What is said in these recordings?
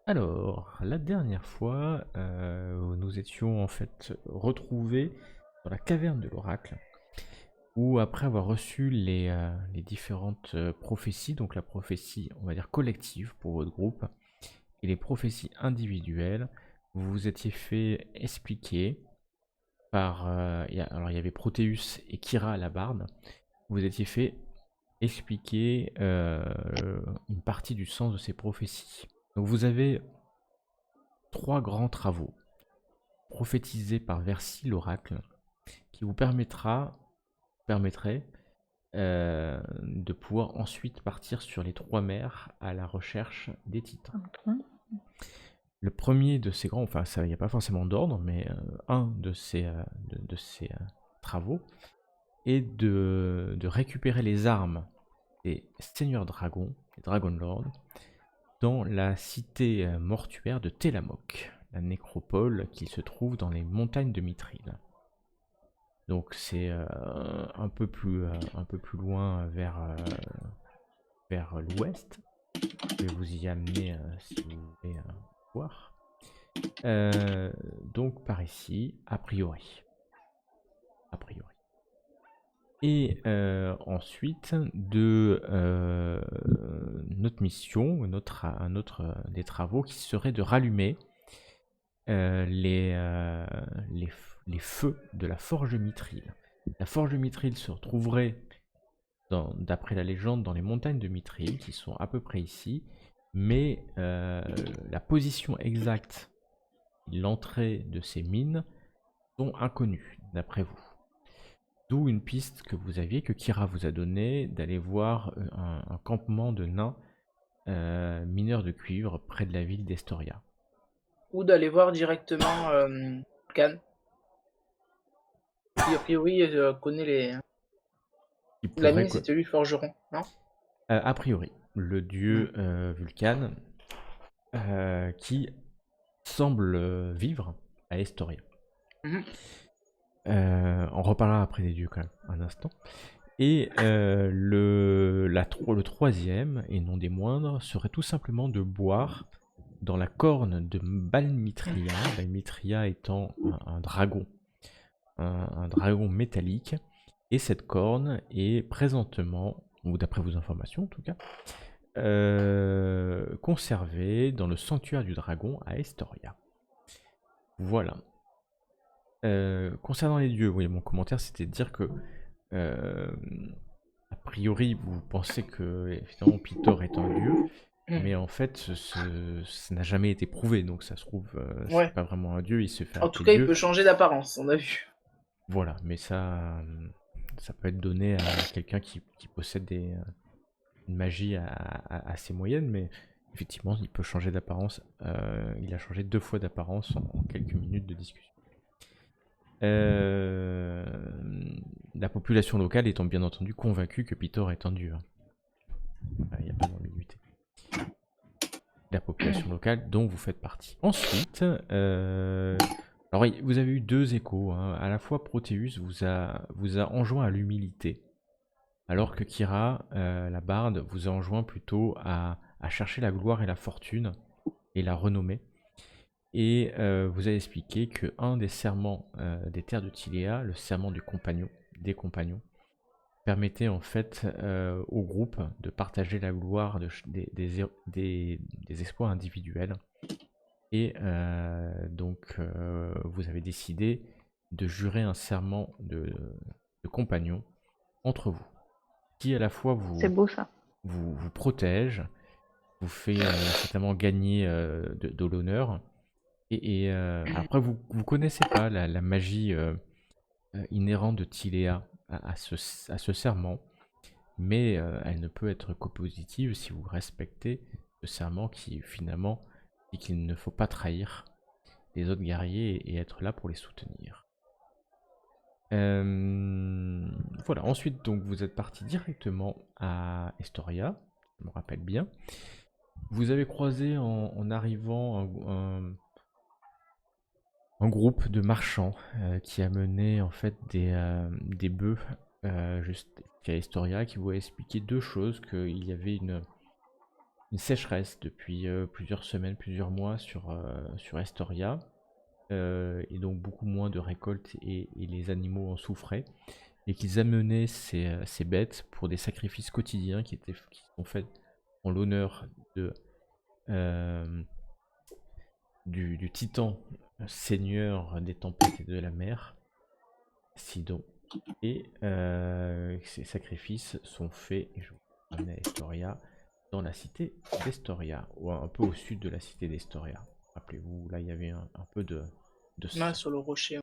Alors, la dernière fois, nous étions en fait retrouvés dans la caverne de l'oracle, où après avoir reçu les différentes prophéties, donc la prophétie, on va dire collective pour votre groupe, et les prophéties individuelles, vous vous étiez fait expliquer par... alors il y avait Proteus et Kira la barde, vous vous étiez fait expliquer une partie du sens de ces prophéties. Donc vous avez trois grands travaux prophétisés par Versi l'oracle qui vous permettrait de pouvoir ensuite partir sur les trois mers à la recherche des titans. Le premier de ces grands, enfin il n'y a pas forcément d'ordre, mais un de ces travaux est de récupérer les armes des seigneurs dragons, les Dragon Lords, dans la cité mortuaire de Telamok, la nécropole qui se trouve dans les montagnes de Mithril. Donc c'est un peu plus loin vers l'ouest. Je vais vous y amener si vous voulez voir. Donc par ici, a priori. Et ensuite, de notre mission, un autre des travaux qui serait de rallumer les feux de la forge de Mithril. La forge de Mithril se retrouverait, d'après la légende, dans les montagnes de Mithril, qui sont à peu près ici, mais la position exacte, l'entrée de ces mines, sont inconnues, d'après vous. D'où une piste que vous aviez, que Kira vous a donnée, d'aller voir un campement de nains mineurs de cuivre près de la ville d'Estoria. Ou d'aller voir directement Vulcan, qui a priori connaît les. L'ami, c'était lui le forgeron, non? A priori, le dieu Vulcan, qui semble vivre à Estoria. On reparlera après des dieux quand même, un instant. Et le troisième, et non des moindres, serait tout simplement de boire dans la corne de Balmitria, Balmitria étant un dragon, un dragon métallique, et cette corne est présentement, ou d'après vos informations en tout cas, conservée dans le sanctuaire du dragon à Estoria. Voilà. Concernant les dieux, oui, mon commentaire c'était de dire que a priori vous pensez que évidemment Pitor est un dieu, mais en fait ça n'a jamais été prouvé, donc ça se trouve c'est pas vraiment un dieu, il se fait En appeler tout cas, dieu. il peut changer d'apparence, on a vu. Voilà, mais ça peut être donné à quelqu'un qui possède une magie assez moyenne, mais effectivement il peut changer d'apparence. Il a changé 2 fois d'apparence en quelques minutes de discussion. La population locale étant bien entendu convaincue que Pitor est un dieu. Il n'y a pas d'ambiguïté. La population locale dont vous faites partie. Ensuite, alors oui, vous avez eu 2 échos. Hein. À la fois Proteus vous a enjoint à l'humilité, alors que Kira, la barde, vous a enjoint plutôt à chercher la gloire et la fortune et la renommée. Et vous avez expliqué que un des serments des terres de Tiléa, le serment des compagnons, permettait en fait au groupe de partager la gloire des exploits individuels. Et donc vous avez décidé de jurer un serment de compagnons entre vous, qui à la fois C'est beau ça. vous protège, vous fait certainement gagner de l'honneur. Et après, vous connaissez pas la magie inhérente de Tiléa à ce serment, mais elle ne peut être que positive si vous respectez ce serment qui finalement dit qu'il ne faut pas trahir les autres guerriers et être là pour les soutenir. Voilà, ensuite donc vous êtes parti directement à Estoria, je me rappelle bien. Vous avez croisé en arrivant un groupe de marchands qui a mené en fait des bœufs juste à Historia, qui vous a expliqué 2 choses, qu'il y avait une sécheresse depuis plusieurs semaines, plusieurs mois sur Estoria. Et donc beaucoup moins de récoltes et les animaux en souffraient. Et qu'ils amenaient ces bêtes pour des sacrifices quotidiens qui sont faits en l'honneur euh, du titan seigneur des tempêtes et de la mer, Sidon. Et ces sacrifices sont faits, et je vous ramène à Estoria, dans la cité d'Estoria, ou un peu au sud de la cité d'Estoria. Rappelez-vous, là il y avait un peu de Là, sang. sur le rocher.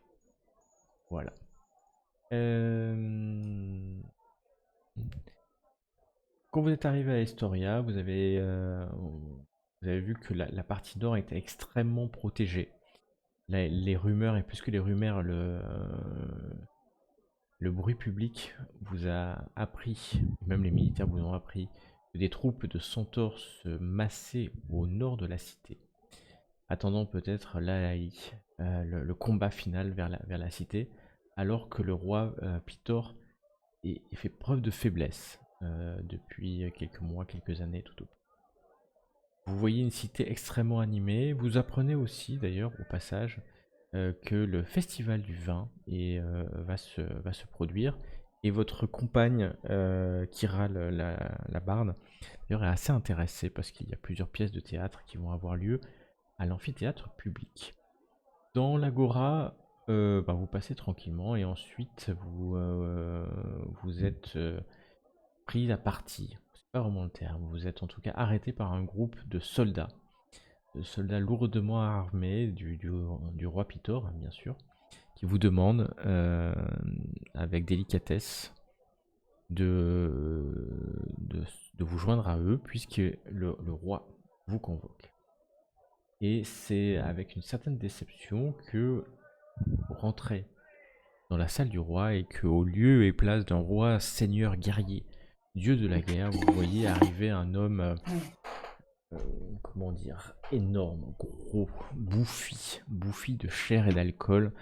Voilà. Quand vous êtes arrivé à Estoria, vous avez vu que la partie nord était extrêmement protégée. Les rumeurs, et plus que les rumeurs, le bruit public vous a appris, même les militaires vous ont appris, que des troupes de centaures se massaient au nord de la cité, attendant peut-être l'Alaï, le combat final vers la cité, alors que le roi Pitor fait preuve de faiblesse depuis quelques mois, quelques années tout au plus. Vous voyez une cité extrêmement animée. Vous apprenez aussi, d'ailleurs, au passage, que le festival du vin va se produire. Et votre compagne, Kira, la barde, d'ailleurs, est assez intéressée parce qu'il y a plusieurs pièces de théâtre qui vont avoir lieu à l'amphithéâtre public. Dans l'agora, vous passez tranquillement et ensuite vous êtes pris à partie. C'est pas vraiment le terme. Vous êtes en tout cas arrêté par un groupe de soldats lourdement armés du roi Pitor, bien sûr, qui vous demandent avec délicatesse de, de vous joindre à eux, puisque le roi vous convoque. Et c'est avec une certaine déception que vous rentrez dans la salle du roi et que, au lieu et place d'un roi seigneur guerrier, dieu de la guerre, vous voyez arriver un homme, comment dire, énorme, gros, bouffi de chair et d'alcool.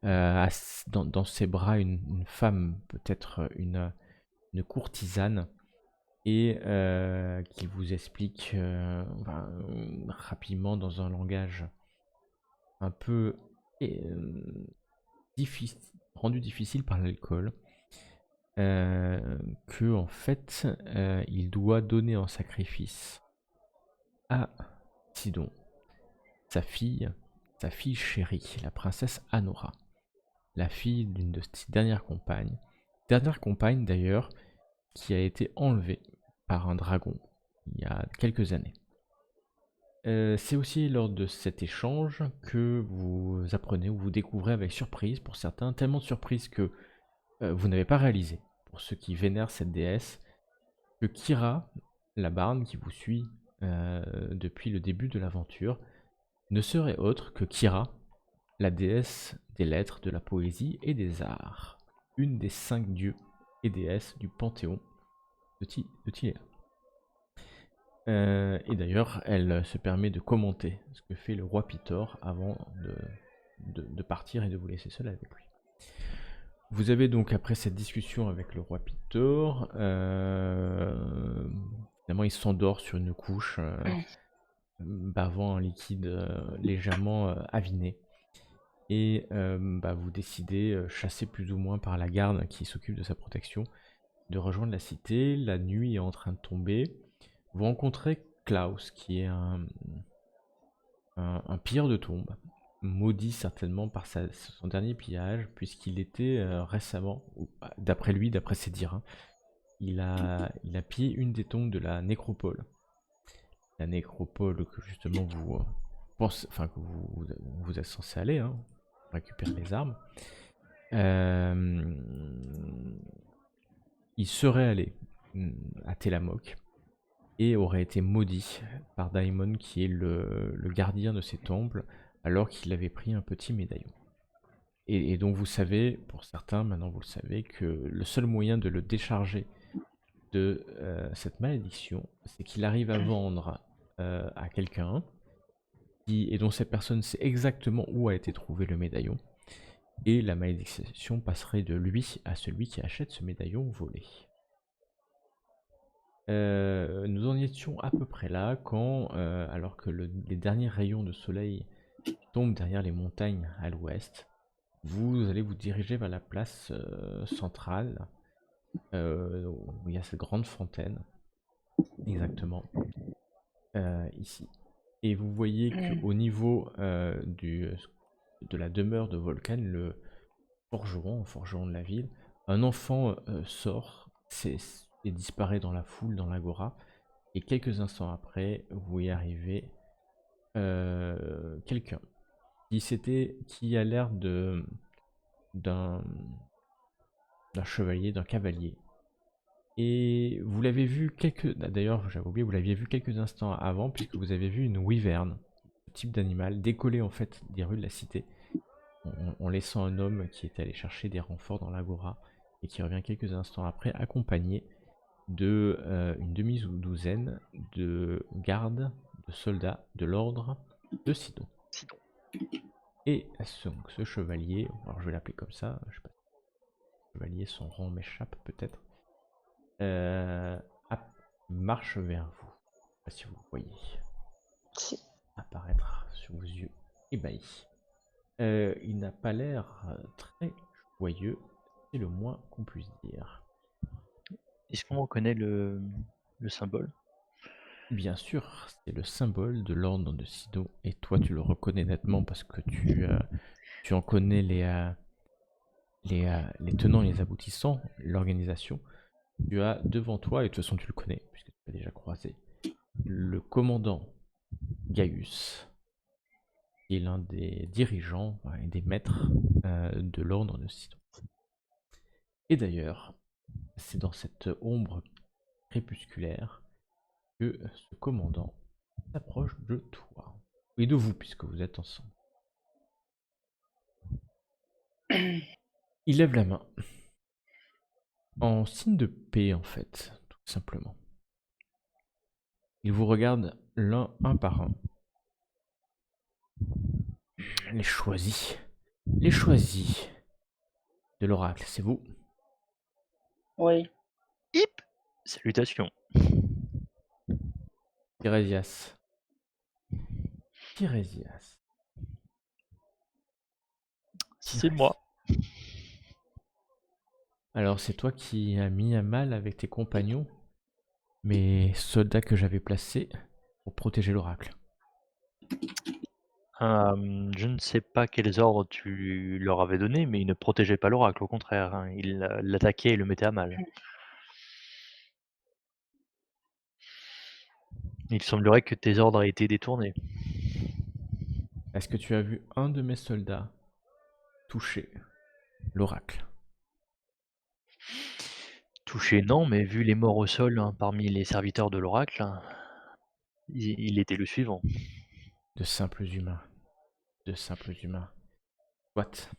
Dans ses bras, une femme, peut-être une courtisane, et qui vous explique rapidement dans un langage un peu rendu difficile par l'alcool, que en fait il doit donner en sacrifice à Sidon sa fille chérie, la princesse Anora, la fille d'une de ses dernières compagnes d'ailleurs, qui a été enlevée par un dragon il y a quelques années. C'est aussi lors de cet échange que vous apprenez ou vous découvrez avec surprise pour certains, tellement de surprise que vous n'avez pas réalisé, pour ceux qui vénèrent cette déesse, que Kira, la barde qui vous suit depuis le début de l'aventure, ne serait autre que Kira, la déesse des lettres, de la poésie et des arts, une des 5 dieux et déesses du panthéon de Tiléa. Et d'ailleurs, elle se permet de commenter ce que fait le roi Pitor avant de partir et de vous laisser seul avec lui. Vous avez donc, après cette discussion avec le roi Pitor, finalement il s'endort sur une couche, bavant un liquide légèrement aviné. Et vous décidez, chassé plus ou moins par la garde qui s'occupe de sa protection, de rejoindre la cité. La nuit est en train de tomber. Vous rencontrez Klaus, qui est un pilleur de tombes, maudit certainement par son dernier pillage, puisqu'il était récemment, d'après lui, d'après ses dires, hein, il a pillé une des tombes de la nécropole. La nécropole que justement que vous êtes censé aller, hein, récupérer les armes. Il serait allé à Telamok et aurait été maudit par Daimon, qui est le gardien de ces temples, alors qu'il avait pris un petit médaillon. Et donc vous savez, pour certains, maintenant vous le savez, que le seul moyen de le décharger de cette malédiction, c'est qu'il arrive à vendre à quelqu'un, et dont cette personne sait exactement où a été trouvé le médaillon, et la malédiction passerait de lui à celui qui achète ce médaillon volé. Nous en étions à peu près là quand, alors que les derniers rayons de soleil tombent derrière les montagnes à l'ouest, vous allez vous diriger vers la place centrale, où il y a cette grande fontaine, exactement, ici. Et vous voyez qu'au niveau de la demeure de Volcan, le forgeron de la ville, un enfant sort et disparaît dans la foule, dans l'agora. Et quelques instants après, vous y arrivez quelqu'un qui a l'air d'un chevalier, d'un cavalier. Et vous l'avez vu d'ailleurs, j'avais oublié, vous l'aviez vu quelques instants avant, puisque vous avez vu une wyvern, type d'animal, décoller en fait des rues de la cité, en laissant un homme qui était allé chercher des renforts dans l'agora, et qui revient quelques instants après, accompagné de une demi-douzaine de gardes, de soldats de l'ordre de Sidon. Et ce chevalier, alors je vais l'appeler comme ça, je sais pas, chevalier, son rang m'échappe peut-être, marche vers vous. Je sais pas si vous voyez apparaître sur vos yeux ébahis. Il n'a pas l'air très joyeux, c'est le moins qu'on puisse dire. Est-ce qu'on reconnaît le symbole? Bien sûr, c'est le symbole de l'ordre de Sidon, et toi tu le reconnais nettement parce que tu en connais les tenants et les aboutissants, l'organisation. Tu as devant toi, et de toute façon tu le connais, puisque tu l'as déjà croisé, le commandant Gaius, qui est l'un des dirigeants et des maîtres de l'ordre de Sidon. Et d'ailleurs, c'est dans cette ombre crépusculaire que ce commandant s'approche de toi, et de vous, puisque vous êtes ensemble. Il lève la main, en signe de paix en fait, tout simplement. Il vous regarde un par un. Les choisis de l'oracle, c'est vous? Oui. Hip! Salutations. Tirésias. C'est moi. Alors c'est toi qui as mis à mal avec tes compagnons mes soldats que j'avais placés pour protéger l'oracle. Je ne sais pas quels ordres tu leur avais donnés, mais ils ne protégeaient pas l'oracle, au contraire, hein. Ils l'attaquaient et le mettaient à mal. Il semblerait que tes ordres aient été détournés. Est-ce que tu as vu un de mes soldats toucher l'oracle? Touché, non, mais vu les morts au sol parmi les serviteurs de l'oracle, il était le suivant. De simples humains. Soit.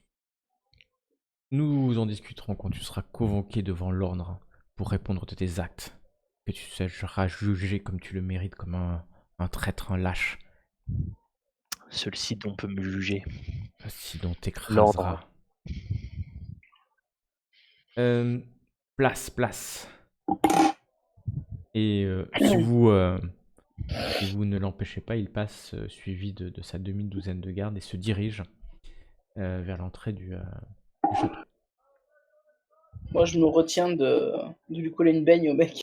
Nous en discuterons quand tu seras convoqué devant l'ordre pour répondre de tes actes, que tu seras jugé comme tu le mérites, comme un traître, un lâche. Seul Sidon peut me juger. Sidon L'ordre. t'écrasera. Place. Et si vous ne l'empêchez pas, il passe suivi de sa demi-douzaine de gardes et se dirige vers l'entrée du château. Moi, je me retiens de lui coller une baigne au mec.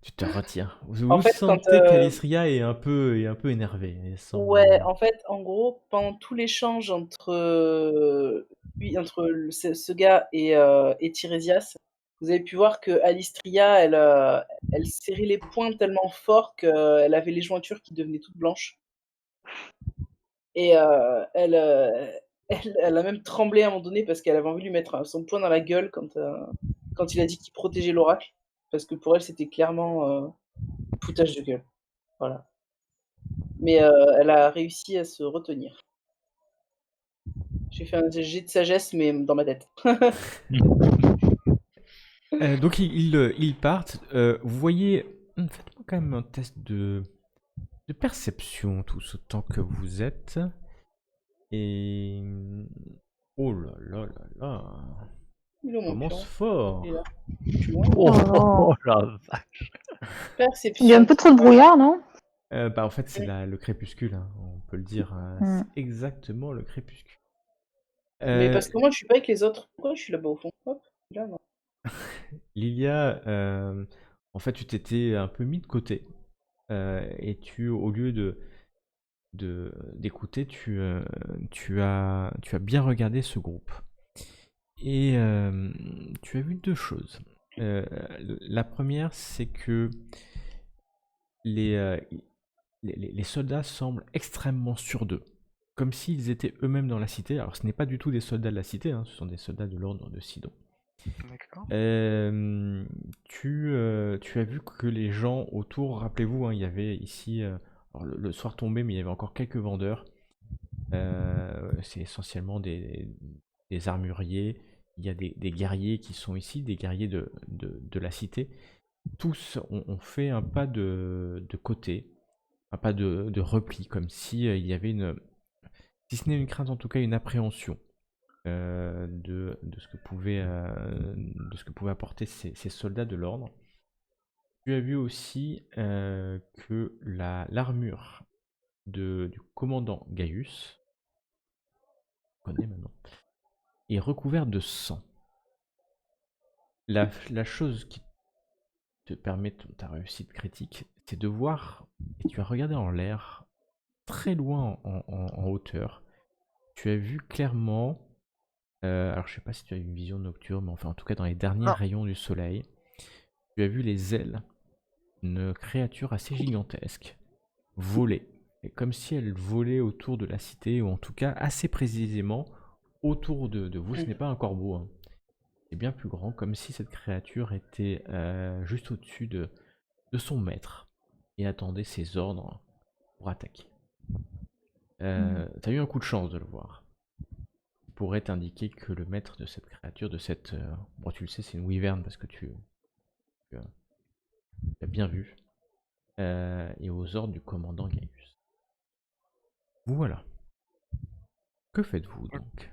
Tu te retiens. Vous En fait, sentez qu'Alistria est un peu énervée. Ouais, en fait, en gros, pendant tout l'échange entre ce gars et Tirésias, vous avez pu voir que Alistria, elle serrait les poings tellement fort qu'elle avait les jointures qui devenaient toutes blanches. Et elle a même tremblé à un moment donné parce qu'elle avait envie de lui mettre son poing dans la gueule quand il a dit qu'il protégeait l'oracle. Parce que pour elle, c'était clairement foutage de gueule. Voilà. Mais elle a réussi à se retenir. J'ai fait un jet de sagesse, mais dans ma tête. Donc ils partent. Vous voyez, faites-moi quand même un test de perception tout ce temps que vous êtes. Et oh là là là là. Il est où mon Commence pion? Il est fort. là. Je suis loin. Oh, Oh. la vache. Perception. Il y a un peu trop de brouillard, non? Bah, en fait, c'est le crépuscule, hein, on peut le dire. Hmm. C'est exactement le crépuscule. Mais parce que moi, je suis pas avec les autres. Pourquoi je suis là-bas au fond? Hop, là, non. Lilia, en fait, tu t'étais un peu mis de côté. Et au lieu d'écouter, tu as bien regardé ce groupe. Et tu as vu deux choses. La première, c'est que les soldats semblent extrêmement sûrs d'eux, comme s'ils étaient eux-mêmes dans la cité. Alors ce n'est pas du tout des soldats de la cité, hein, ce sont des soldats de l'ordre de Sidon. D'accord. Tu as vu que les gens autour, rappelez-vous, hein, il y avait ici, alors le soir tombé, mais il y avait encore quelques vendeurs. C'est essentiellement des armuriers. Il y a des guerriers qui sont ici, des guerriers de la cité. Tous ont fait un pas de côté, un pas de repli, comme si il y avait si ce n'est une crainte, en tout cas une appréhension de ce que pouvaient apporter ces soldats de l'ordre. Tu as vu aussi que l'armure du commandant Gaius, on connaît maintenant, est recouverte de sang. La chose qui te permet ta réussite critique, c'est de voir, et tu as regardé en l'air, très loin en hauteur, tu as vu clairement, alors je sais pas si tu as une vision nocturne, mais enfin en tout cas dans les derniers Non. rayons du soleil, tu as vu les ailes d'une créature assez gigantesque voler. Et comme si elle volait autour de la cité, ou en tout cas assez précisément autour de vous. Ce n'est pas un corbeau, hein. C'est bien plus grand, comme si cette créature était juste au-dessus de son maître et attendait ses ordres pour attaquer. T'as eu un coup de chance de le voir. Il pourrait t'indiquer que le maître de cette créature, bon, tu le sais, c'est une wyvern parce que tu l'as bien vu, et aux ordres du commandant Gaius. Voilà. Que faites-vous donc?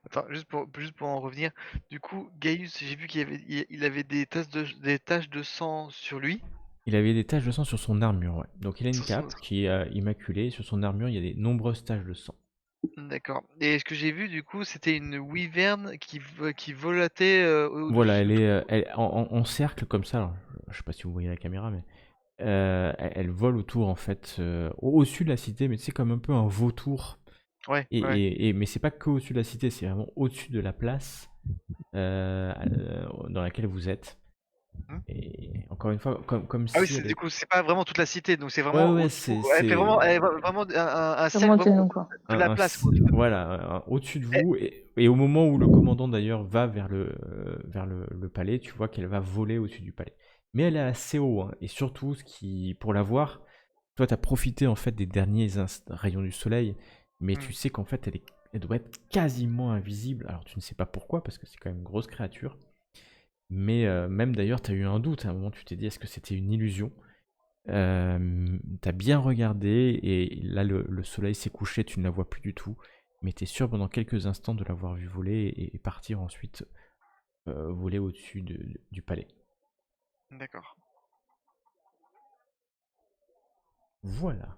Attends, juste pour en revenir. Du coup, Gaius, j'ai vu il avait des taches de sang sur lui. Il avait des taches de sang sur son armure, ouais. Donc il a une Sur son- cape qui est immaculée. Sur son armure, il y a des nombreuses taches de sang. D'accord. Et ce que j'ai vu, du coup, c'était une wyvern qui volatait Voilà, au-dessus. elle est en cercle comme ça. Alors, je sais pas si vous voyez la caméra, mais elle vole autour en fait, au-dessus de la cité, mais c'est comme un peu un vautour. Ouais, ouais. Mais c'est pas que au-dessus de la cité, c'est vraiment au-dessus de la place dans laquelle vous êtes. Et encore une fois, comme Ah oui, si elle du coup, c'est pas vraiment toute la cité, donc c'est Ouais, vraiment ouais, au-dessus. Elle fait vraiment un C'est cercle remonté, vraiment nous, quoi. de la un place, s- quoi. voilà, au-dessus de Eh, vous, et au moment où le commandant d'ailleurs va vers le palais, tu vois qu'elle va voler au-dessus du palais. Mais elle est assez haut, hein, et surtout, pour la voir, toi, tu as profité en fait des derniers rayons du soleil, mais tu sais qu'en fait, elle doit être quasiment invisible. Alors, tu ne sais pas pourquoi, parce que c'est quand même une grosse créature. Mais même d'ailleurs, tu as eu un doute à un moment, tu t'es dit, est-ce que c'était une illusion? T'as bien regardé, et là le soleil s'est couché, tu ne la vois plus du tout, mais t'es sûr pendant quelques instants de l'avoir vue voler et partir ensuite voler au-dessus du palais. D'accord. Voilà.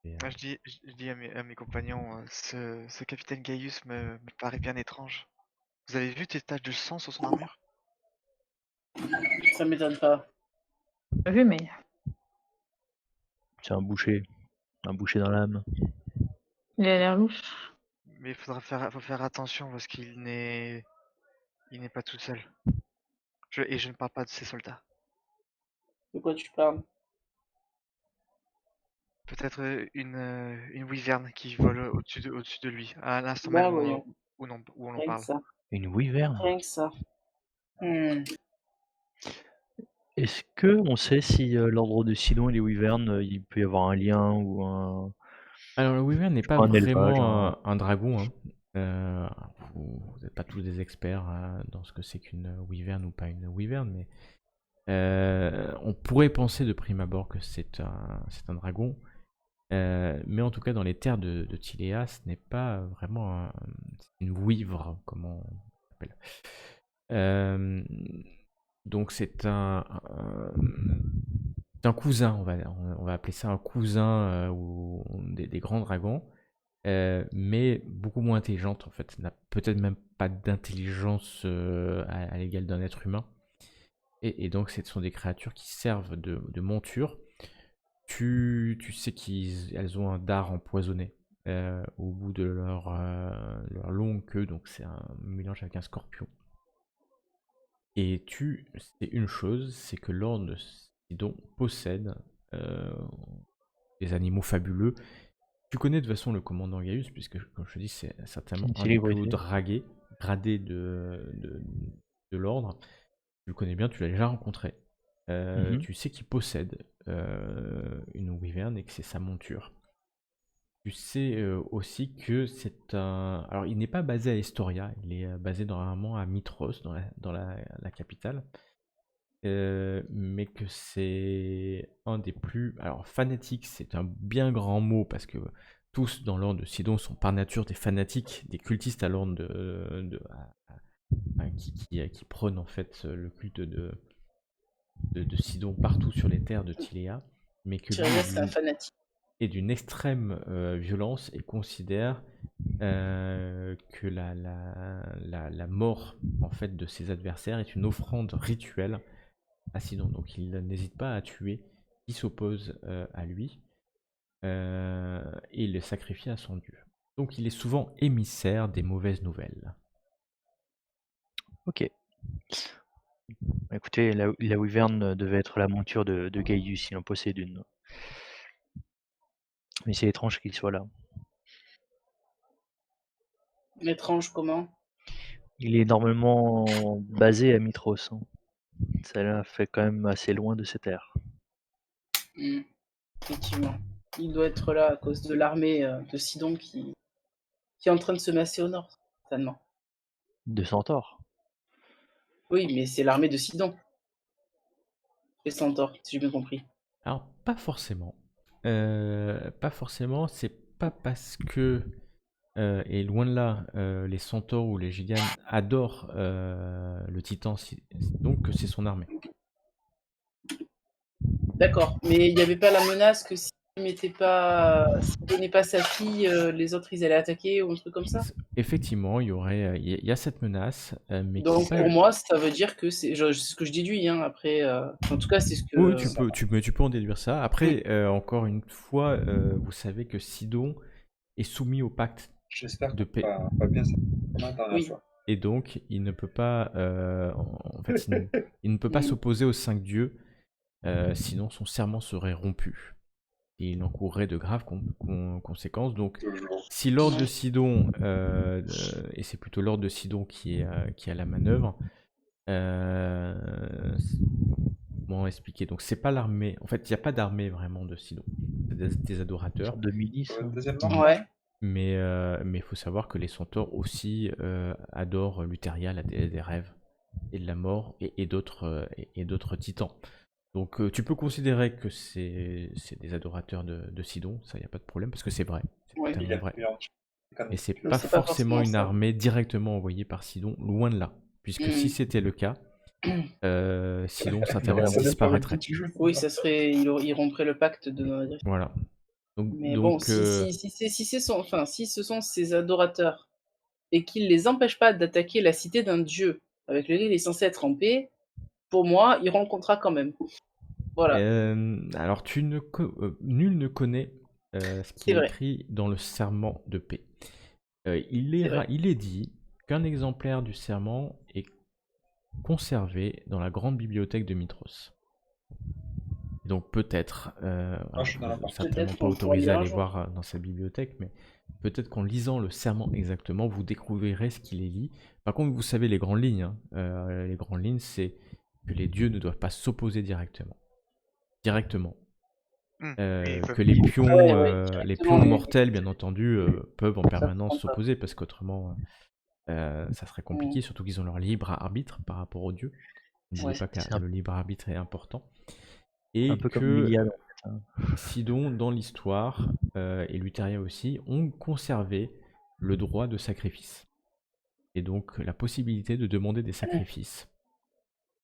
Et, Je dis à mes compagnons, ce capitaine Gaius me paraît bien étrange. Vous avez vu tes taches de sang sur son armure? Ça m'étonne pas. J'ai vu, mais C'est un boucher dans l'âme. il a l'air louche. Mais il faut faire attention parce il n'est pas tout seul. Et je ne parle pas de ses soldats. De quoi tu parles? Peut-être une wyvern qui vole au-dessus de lui, à l'instant Bah même voyons, où on en rien que parle. ça. Une wyvern? Rien que ça. Est-ce que on sait si l'ordre de Sidon et les wyverns, il peut y avoir un lien ou Alors le Wyvern n'est pas un élevage, vraiment un dragon, hein. Vous n'êtes pas tous des experts dans ce que c'est qu'une Wyvern ou pas une Wyvern, mais on pourrait penser de prime abord que c'est un dragon. Mais en tout cas, dans les terres de Tilea, ce n'est pas vraiment une ouivre, comment on appelle. Donc c'est un cousin, on va appeler ça un cousin des grands dragons, mais beaucoup moins intelligente en fait. N'a peut-être même pas d'intelligence à l'égal d'un être humain. Et donc ce sont des créatures qui servent de monture. Tu sais qu'elles ont un dard empoisonné au bout de leur longue queue, donc c'est un mélange avec un scorpion. Et tu sais une chose, c'est que Lord Sidon possède des animaux fabuleux. Tu connais de toute façon le commandant Gaius, puisque comme je te dis, c'est certainement un des plus hauts gradés de l'ordre. Tu le connais bien, tu l'as déjà rencontré. Tu sais qu'il possède une wyvern et que c'est sa monture. Tu sais aussi que c'est un... Alors, il n'est pas basé à Estoria, il est basé normalement à Mitros, dans la capitale. Mais que c'est un des plus... Alors, fanatiques, c'est un bien grand mot, parce que tous dans l'ordre de Sidon sont par nature des fanatiques, des cultistes à l'ordre qui prônent en fait le culte de Sidon partout sur les terres de Tilea, mais que lui Tiresias, c'est un fanatique. est d'une extrême violence et considère que la mort en fait de ses adversaires est une offrande rituelle à Sidon. Donc il n'hésite pas à tuer qui s'oppose à lui et le sacrifier à son dieu. Donc il est souvent émissaire des mauvaises nouvelles. Ok. Écoutez, la wyvern devait être la monture de Gaius, il en possède une. Mais c'est étrange qu'il soit là. Étrange comment? Il est normalement basé à Mitros. Hein. Ça l'a fait quand même assez loin de ses terres. Effectivement. Il doit être là à cause de l'armée de Sidon qui est en train de se masser au nord, certainement. De Centaure. Oui, mais c'est l'armée de Sidon. Les centaures, si j'ai bien compris. Alors, pas forcément. Pas forcément, c'est pas parce que, et loin de là, les centaures ou les giganes adorent le titan, donc que c'est son armée. D'accord, mais il n'y avait pas la menace que s'il ne donnait pas sa fille, les autres ils allaient attaquer ou un truc comme ça? Effectivement, il y a cette menace, mais Donc qui pour moi, ça veut dire que c'est ce que je déduis, hein, après, en tout cas, c'est ce que... Oui, tu peux en déduire ça. Après, encore une fois, vous savez que Sidon est soumis au pacte J'espère de que paix. pas bien ça la dernière fois. Et donc, il ne peut pas, en fait, il ne peut pas s'opposer aux 5 dieux, sinon son serment serait rompu. Et il encourrait de graves conséquences. Donc, si l'ordre de Sidon, et c'est plutôt l'ordre de Sidon qui est à la manœuvre, comment expliquer? Donc, c'est pas l'armée. En fait, il n'y a pas d'armée vraiment de Sidon. C'est des adorateurs. De milice. Ouais. Mais il faut savoir que les centaures aussi adorent Lutheria, la déesse des rêves et de la mort, et d'autres titans. Donc tu peux considérer que c'est des adorateurs de Sidon, ça y a pas de problème, parce que c'est vrai. C'est Ouais. totalement vrai. Mais c'est Mais pas c'est pas forcément forcément une ça. armée directement envoyée par Sidon, loin de là. Puisque si c'était le cas, Sidon certainement disparaîtrait. Oui, ça serait, il romprait le pacte de notre... Voilà. Mais bon, si ce sont ses adorateurs et qu'il les empêche pas d'attaquer la cité d'un dieu avec lequel il est censé être en paix, pour moi, il rompt le contrat quand même. Voilà. Alors, nul ne connaît ce qui est écrit dans le serment de paix. Il est dit qu'un exemplaire du serment est conservé dans la grande bibliothèque de Mitros. Donc peut-être, certainement pas autorisé à aller voir dans cette bibliothèque, mais peut-être qu'en lisant le serment exactement, vous découvrirez ce qu'il est dit. Par contre, vous savez les grandes lignes. Hein. Les grandes lignes, c'est que les dieux ne doivent pas s'opposer directement. Que les pions mortels, bien entendu, peuvent en permanence s'opposer, parce qu'autrement, ça serait compliqué, surtout qu'ils ont leur libre arbitre par rapport aux dieux. N'oubliez pas que le libre arbitre est important. Et un peu comme l'Iliade, en hein. Sidon, dans l'histoire, et Luteria aussi, ont conservé le droit de sacrifice. Et donc la possibilité de demander des sacrifices.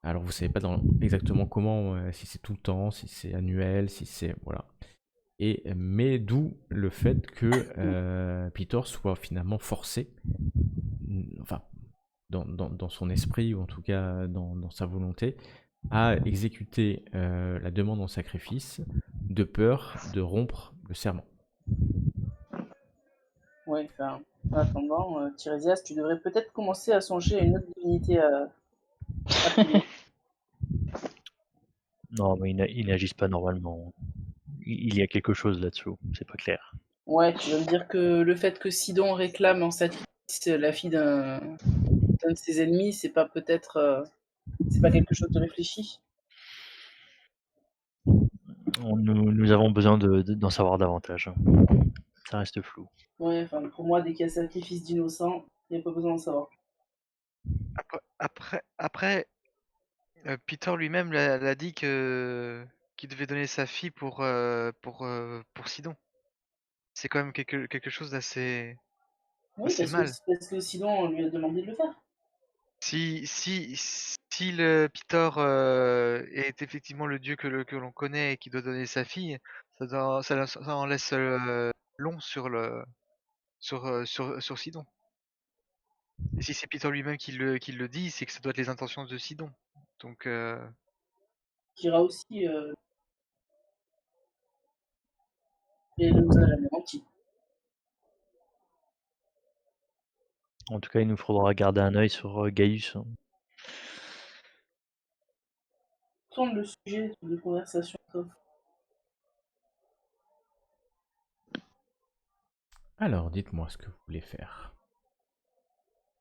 Alors vous savez pas exactement comment, si c'est tout le temps, si c'est annuel, si c'est... Voilà. Mais d'où le fait que Pitor soit finalement forcé, enfin, dans son esprit, ou en tout cas dans sa volonté, à exécuter la demande en sacrifice, de peur de rompre le serment. Ouais, enfin, en attendant, Tirésias, tu devrais peut-être commencer à songer à une autre divinité à prier. Non, mais ils n'agissent pas normalement. Il y a quelque chose là-dessous, c'est pas clair. Ouais, tu vas me dire que le fait que Sidon réclame en sacrifice la fille d'un de ses ennemis, c'est pas peut-être, c'est pas quelque chose de réfléchi? Nous avons besoin d'en savoir davantage. Ça reste flou. Ouais, enfin, pour moi, dès qu'il y a sacrifice d'innocents, il n'y a pas besoin d'en savoir. Après, Peter lui-même l'a dit qu'il devait donner sa fille pour Sidon. C'est quand même quelque chose d'assez Oui, assez mal. parce que sinon, on lui a demandé de le faire. Si le Peter est effectivement le dieu que l'on connaît et qui doit donner sa fille, ça en laisse long sur Sidon. Et si c'est Peter lui-même qui le dit, c'est que ça doit être les intentions de Sidon. Donc Kira aussi, et ne nous a jamais menti. En tout cas, il nous faudra garder un œil sur Gaius. Hein. Tourne le sujet de conversation. Alors, dites-moi ce que vous voulez faire.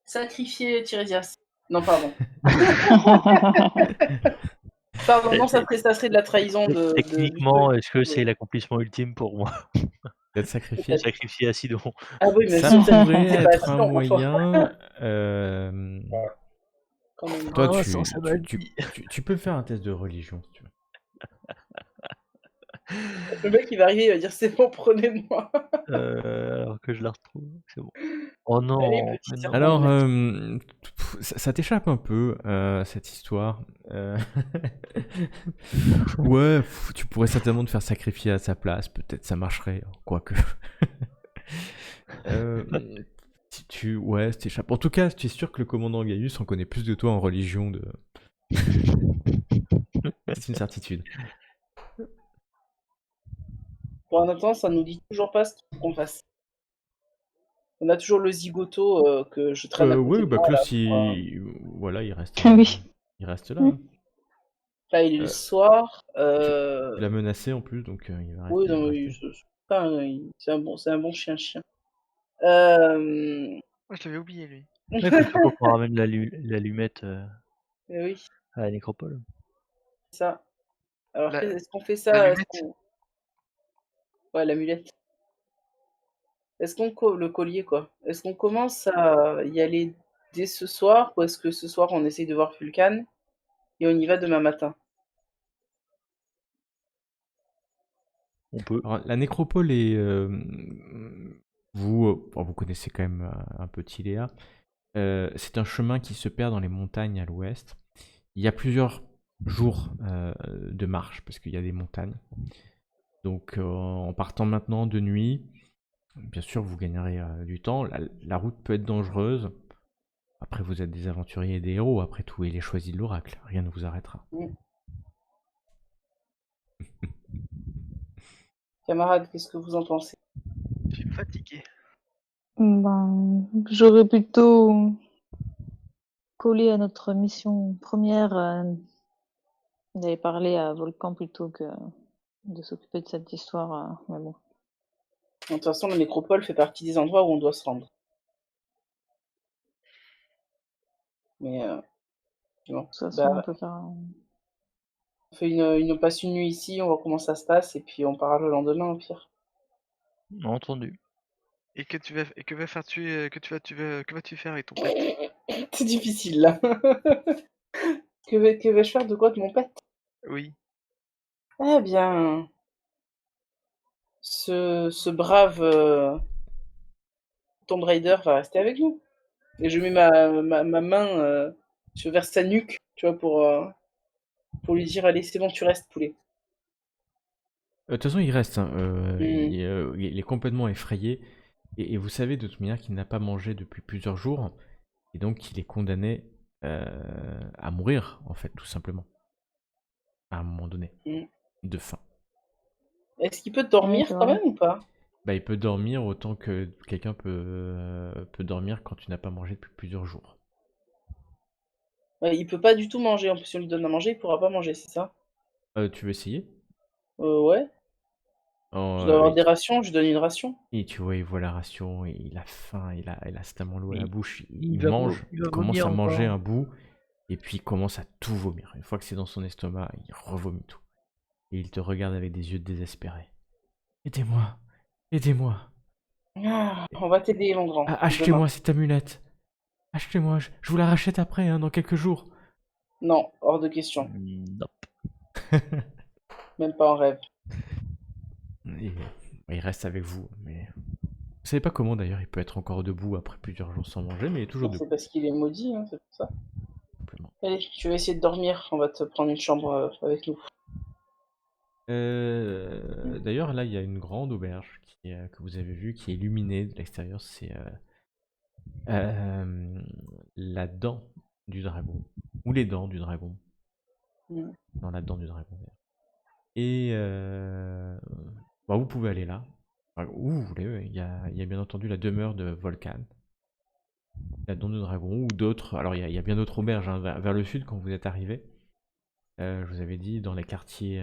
Sacrifier Tirésias. Non, pardon. Pardon, non, ça serait de la trahison de... Techniquement, est-ce que c'est l'accomplissement ultime pour moi? D'être sacrifié. Sacrifié à Sidon. Ah oui, mais Ça si, pourrait c'est pas être un Sidon, moyen. quand même. Toi, Ah, ça m'a dit. tu peux faire un test de religion si tu veux. Le mec, il va arriver, il va dire c'est bon, prenez-moi. Alors que je la retrouve, c'est bon. Oh non, Allez, mais petit non. serpent. Alors, ça t'échappe un peu, cette histoire. Ouais, tu pourrais certainement te faire sacrifier à sa place, peut-être ça marcherait, quoique. Ouais, ça t'échappe. En tout cas, tu es sûr que le commandant Gaius en connaît plus de toi en religion de... C'est une certitude. Pour un instant, ça nous dit toujours pas ce qu'il faut qu'on fasse. On a toujours le zigoto que je traîne à côté Ouais, de bah moi, là, Klaus, voilà, il reste, Oui. il reste là. Hein. Là, il est le soir. Tu l'as menacé en plus, donc il va Oui, rester. non, c'est un bon chien. Moi, je l'avais oublié, lui. Il faut qu'on ramène l'allumette Oui, à la nécropole. c'est ça. Alors, est-ce qu'on fait ça l'allumette. Ouais, l'amulette. Est-ce qu'on le collier, quoi. Est-ce qu'on commence à y aller dès ce soir, ou est-ce que ce soir, on essaye de voir Fulcan et on y va demain matin? On peut. Alors, la nécropole est. Vous connaissez quand même un peu Tiléa. C'est un chemin qui se perd dans les montagnes à l'ouest. Il y a plusieurs jours de marche parce qu'il y a des montagnes. Donc en partant maintenant de nuit, bien sûr vous gagnerez du temps. La route peut être dangereuse. Après vous êtes des aventuriers et des héros, après tout, et les choisis de l'oracle. Rien ne vous arrêtera. Camarades, qu'est-ce que vous en pensez? Je suis fatigué. Ben, j'aurais plutôt collé à notre mission première d'aller parler à Volcan plutôt que de s'occuper de cette histoire. Mais bon. De toute façon, la nécropole fait partie des endroits où on doit se rendre. Mais bon, De toute façon, on peut faire. on passe une nuit ici, on voit comment ça se passe, et puis on part le lendemain au pire. Entendu. Et que vas-tu faire avec ton pet? C'est difficile là. Que vais-je faire de quoi de mon pet? Oui. Eh bien, ce brave Tomb Raider va rester avec nous. Et je mets ma main vers sa nuque, tu vois, pour lui dire allez, c'est bon, tu restes, poulet. De toute façon, il reste, hein, Mhm. il est complètement effrayé. Et vous savez de toute manière qu'il n'a pas mangé depuis plusieurs jours. Et donc qu'il est condamné à mourir, en fait, tout simplement. À un moment donné. Mhm. De faim. Est-ce qu'il peut Ouais, dormir c'est quand vrai. même ou pas? Bah, il peut dormir autant que quelqu'un peut dormir quand tu n'as pas mangé depuis plusieurs jours. Ouais, il peut pas du tout manger. En plus, si on lui donne à manger, il pourra pas manger, c'est ça? Tu veux essayer? Ouais. Je dois avoir des rations, je lui donne une ration. Et tu vois, il voit la ration, et il a faim, il a tellement l'eau à la Il- bouche, il il va mange, il il va commence vomir à manger encore. un bout, et puis il commence à tout vomir. Une fois que c'est dans son estomac, il revomit tout. Et il te regarde avec des yeux désespérés. Aidez-moi, aidez-moi, Ah, on va t'aider, mon grand. Demain. achetez-moi cette amulette. Achetez-moi, je vous la rachète après, hein, dans quelques jours. Non, hors de question. Nope. Même pas en rêve. Et, il reste avec vous, mais vous savez pas comment d'ailleurs il peut être encore debout après plusieurs jours sans manger, mais il est toujours Non, c'est debout, parce qu'il est maudit, hein, c'est pour ça. simplement. Allez, tu vas essayer de dormir. On va te prendre une chambre avec nous. D'ailleurs, là, il y a une grande auberge que vous avez vue, qui est illuminée de l'extérieur. C'est la dent du dragon, ou les dents du dragon. Mm. Non, la dent du dragon, d'ailleurs. Et bah, vous pouvez aller là, enfin, où vous voulez. Il y a bien entendu la demeure de Volcan, la dent du dragon, ou d'autres. Alors, il y a bien d'autres auberges, hein, vers le sud quand vous êtes arrivé. Je vous avais dit, dans les quartiers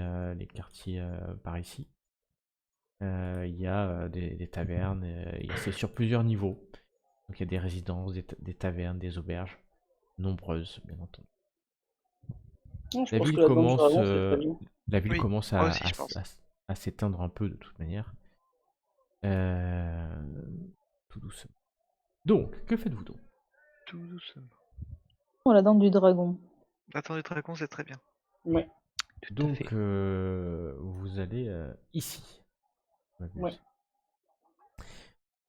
par ici. Il y a des tavernes, c'est sur plusieurs niveaux. Donc il y a des résidences, des tavernes, des auberges, nombreuses, bien entendu. Non, je La pense ville que la dent du commence, dragon, c'est très bien. la ville Oui, commence moi aussi, je pense. à s'éteindre un peu de toute manière. Tout doucement. Donc, que faites-vous donc? Tout doucement. Oh, la dent du dragon. Attendez, dragon, c'est très bien. Ouais. Tout à Donc, fait. vous allez ici. Je m'abuse. Ouais.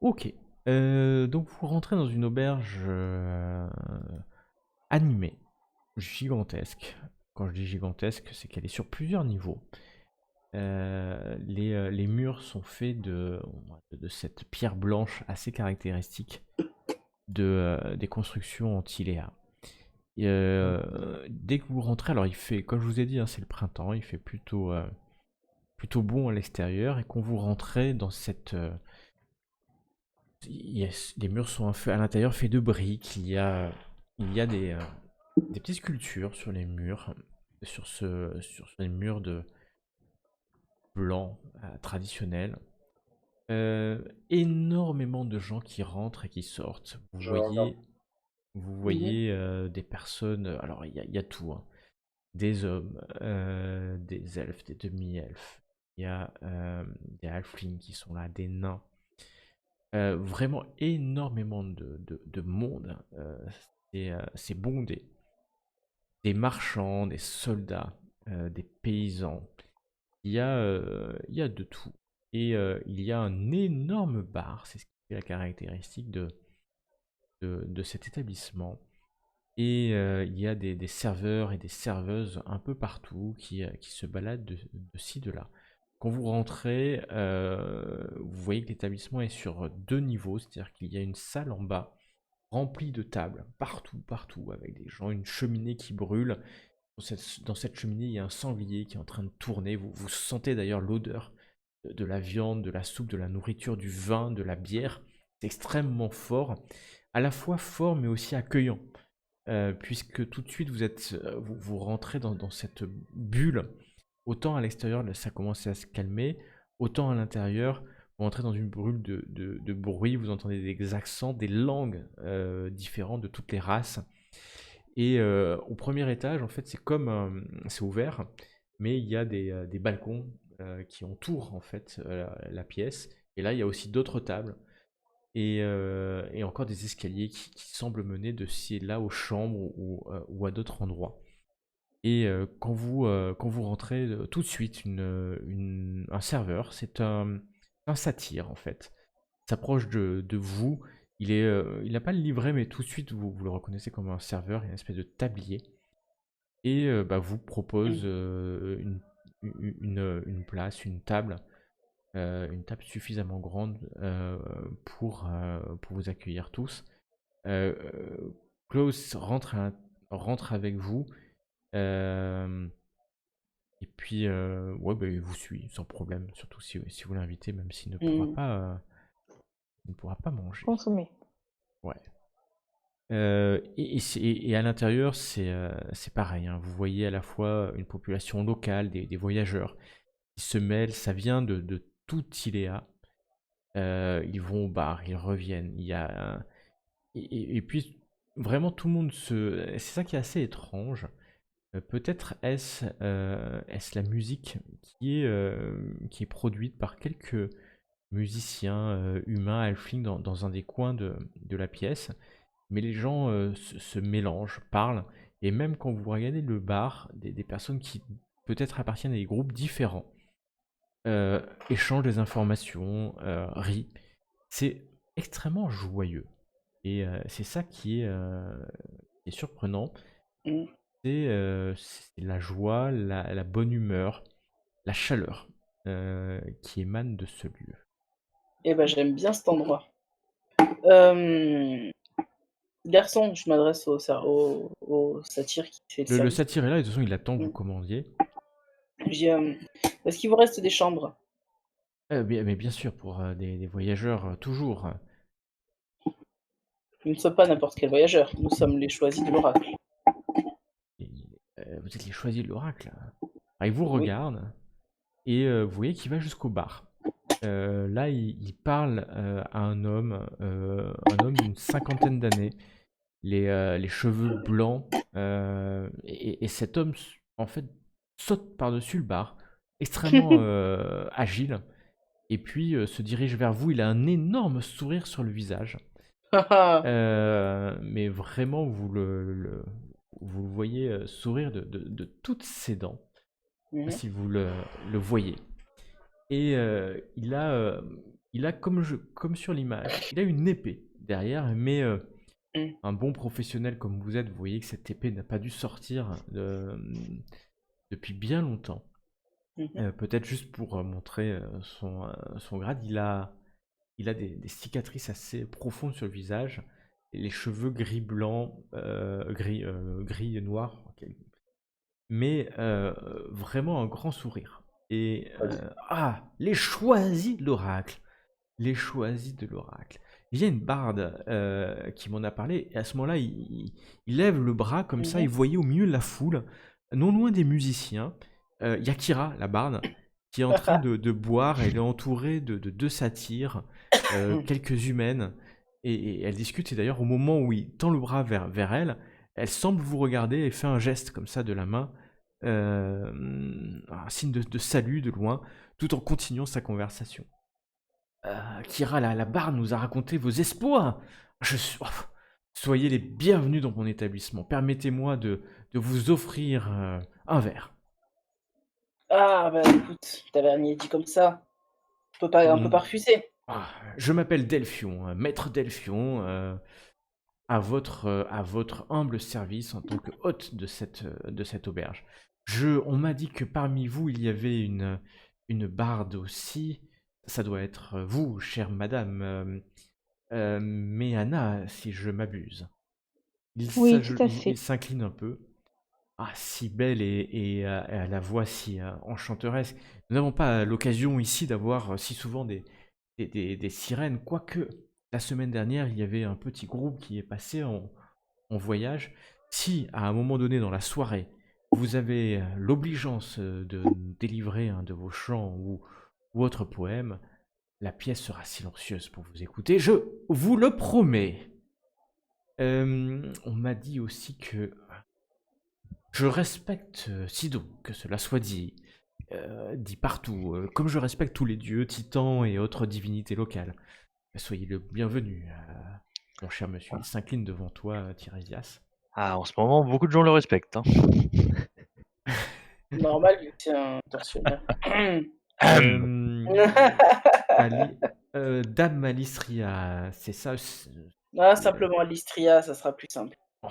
Ok. Donc vous rentrez dans une auberge animée, gigantesque. Quand je dis gigantesque, c'est qu'elle est sur plusieurs niveaux. Les murs sont faits de cette pierre blanche assez caractéristique des constructions antiléa. Dès que vous rentrez, alors il fait, comme je vous ai dit, hein, c'est le printemps, il fait plutôt bon à l'extérieur, et quand vous rentrez dans cette... les murs sont à l'intérieur faits de briques, il y a des petites sculptures sur les murs, sur les murs de blanc traditionnels. Énormément de gens qui rentrent et qui sortent. Je regarde. Vous voyez des personnes, alors il y a tout, hein. Des hommes, des elfes, des demi-elfes. Il y a des halflings qui sont là, des nains. Vraiment énormément de monde. C'est bondé. Des marchands, des soldats, des paysans. Il y a de tout. Et il y a un énorme bar, c'est ce qui fait la caractéristique de cet établissement. Et il y a des serveurs et des serveuses un peu partout qui se baladent de ci, de là. Quand vous rentrez, vous voyez que l'établissement est sur 2 niveaux, c'est-à-dire qu'il y a une salle en bas remplie de tables, partout, avec des gens, une cheminée qui brûle. Dans cette cheminée, il y a un sanglier qui est en train de tourner. Vous sentez d'ailleurs l'odeur de la viande, de la soupe, de la nourriture, du vin, de la bière. C'est extrêmement fort, à la fois fort mais aussi accueillant. Puisque tout de suite vous rentrez dans cette bulle. Autant à l'extérieur ça commence à se calmer, autant à l'intérieur vous rentrez dans une bulle de bruit, vous entendez des accents, des langues différentes de toutes les races. Et au premier étage, en fait, c'est ouvert, mais il y a des balcons qui entourent en fait la pièce. Et là, il y a aussi d'autres tables et encore des escaliers qui semblent mener de ci et de là aux chambres ou à d'autres endroits. Et quand vous rentrez, tout de suite, un serveur, c'est un un satyre en fait. Il s'approche de vous. Il n'a pas le livret, mais tout de suite vous le reconnaissez comme un serveur, il y a une espèce de tablier. Et vous propose une place, une table suffisamment grande pour vous accueillir tous. Klaus rentre avec vous. Et puis, il vous suit sans problème, surtout si vous l'invitez, même s'il ne pourra pas manger. Consommer. Ouais. Et à l'intérieur, c'est pareil, hein. Vous voyez à la fois une population locale, des voyageurs qui se mêlent. Ça vient de tout Tiléa. Ils vont au bar, ils reviennent. Et puis, vraiment, tout le monde c'est ça qui est assez étrange. Peut-être est-ce la musique qui est produite par quelques musiciens humains, halflings, dans un des coins de la pièce. Mais les gens se mélangent, parlent, et même quand vous regardez le bar, des personnes qui peut-être appartiennent à des groupes différents échangent des informations, rient. C'est extrêmement joyeux. Et c'est ça qui est surprenant. C'est la joie, la bonne humeur, la chaleur qui émane de ce lieu. Eh ben, j'aime bien cet endroit. Garçon, je m'adresse au satyre qui fait le Le service. satyre est là, et de toute façon, il attend que vous commandiez. Est-ce qu'il vous reste des chambres? Mais bien sûr, pour des voyageurs, toujours. Nous ne sommes pas n'importe quel voyageur, nous sommes les choisis de l'oracle. Vous êtes les choisis de l'oracle. Il vous regarde, et vous voyez qu'il va jusqu'au bar. Là, il parle à un homme d'une 50aine d'années, les cheveux blancs, et cet homme, en fait, saute par-dessus le bar, extrêmement agile, et puis se dirige vers vous. Il a un énorme sourire sur le visage. Mais vraiment, vous le voyez sourire de toutes ses dents, si vous le voyez. Et il a comme sur l'image, il a une épée derrière, mais un bon professionnel comme vous êtes, vous voyez que cette épée n'a pas dû sortir depuis bien longtemps. Peut-être juste pour montrer son grade, il a des cicatrices assez profondes sur le visage, et les cheveux gris-blanc, gris noir, mais vraiment un grand sourire. Et les choisis de l'oracle. Les choisis de l'oracle. Il y a une barde qui m'en a parlé, et à ce moment-là, il lève le bras comme ça, et vous voyez au milieu de la foule, non loin des musiciens, il y a Kira, la barde, qui est en train de boire. Elle est entourée de deux satyres, quelques humaines, et elle discute. Et d'ailleurs, au moment où il tend le bras vers elle, elle semble vous regarder et fait un geste comme ça de la main, un signe de salut de loin, tout en continuant sa conversation. Kira, la barde nous a raconté vos espoirs. Soyez les bienvenus dans mon établissement. Permettez-moi de vous offrir un verre. Ah, bah écoute, tavernier dit comme ça, on peut pas refuser. Je m'appelle Delphion, maître Delphion, à votre humble service en tant que hôte de cette auberge. On m'a dit que parmi vous, il y avait une barde aussi. Ça doit être vous, chère madame, Méana, si je m'abuse. Oui, tout à fait. Il s'incline un peu. Ah, si belle et à la voix si enchanteresse. Nous n'avons pas l'occasion ici d'avoir si souvent des sirènes, quoique la semaine dernière, il y avait un petit groupe qui est passé en voyage. Si, à un moment donné dans la soirée, vous avez l'obligeance de délivrer un de vos chants ou autre poème, la pièce sera silencieuse pour vous écouter, je vous le promets. On m'a dit aussi que je respecte Sidon, que cela soit dit partout, comme je respecte tous les dieux, titans et autres divinités locales. Soyez le bienvenu, mon cher monsieur. Il s'incline devant toi, Tirésias. En ce moment, beaucoup de gens le respectent. Hein. Normal, vu que c'est un tortionnaire. Dame Alistria, c'est ça. Simplement Alistria, ça sera plus simple. Oh,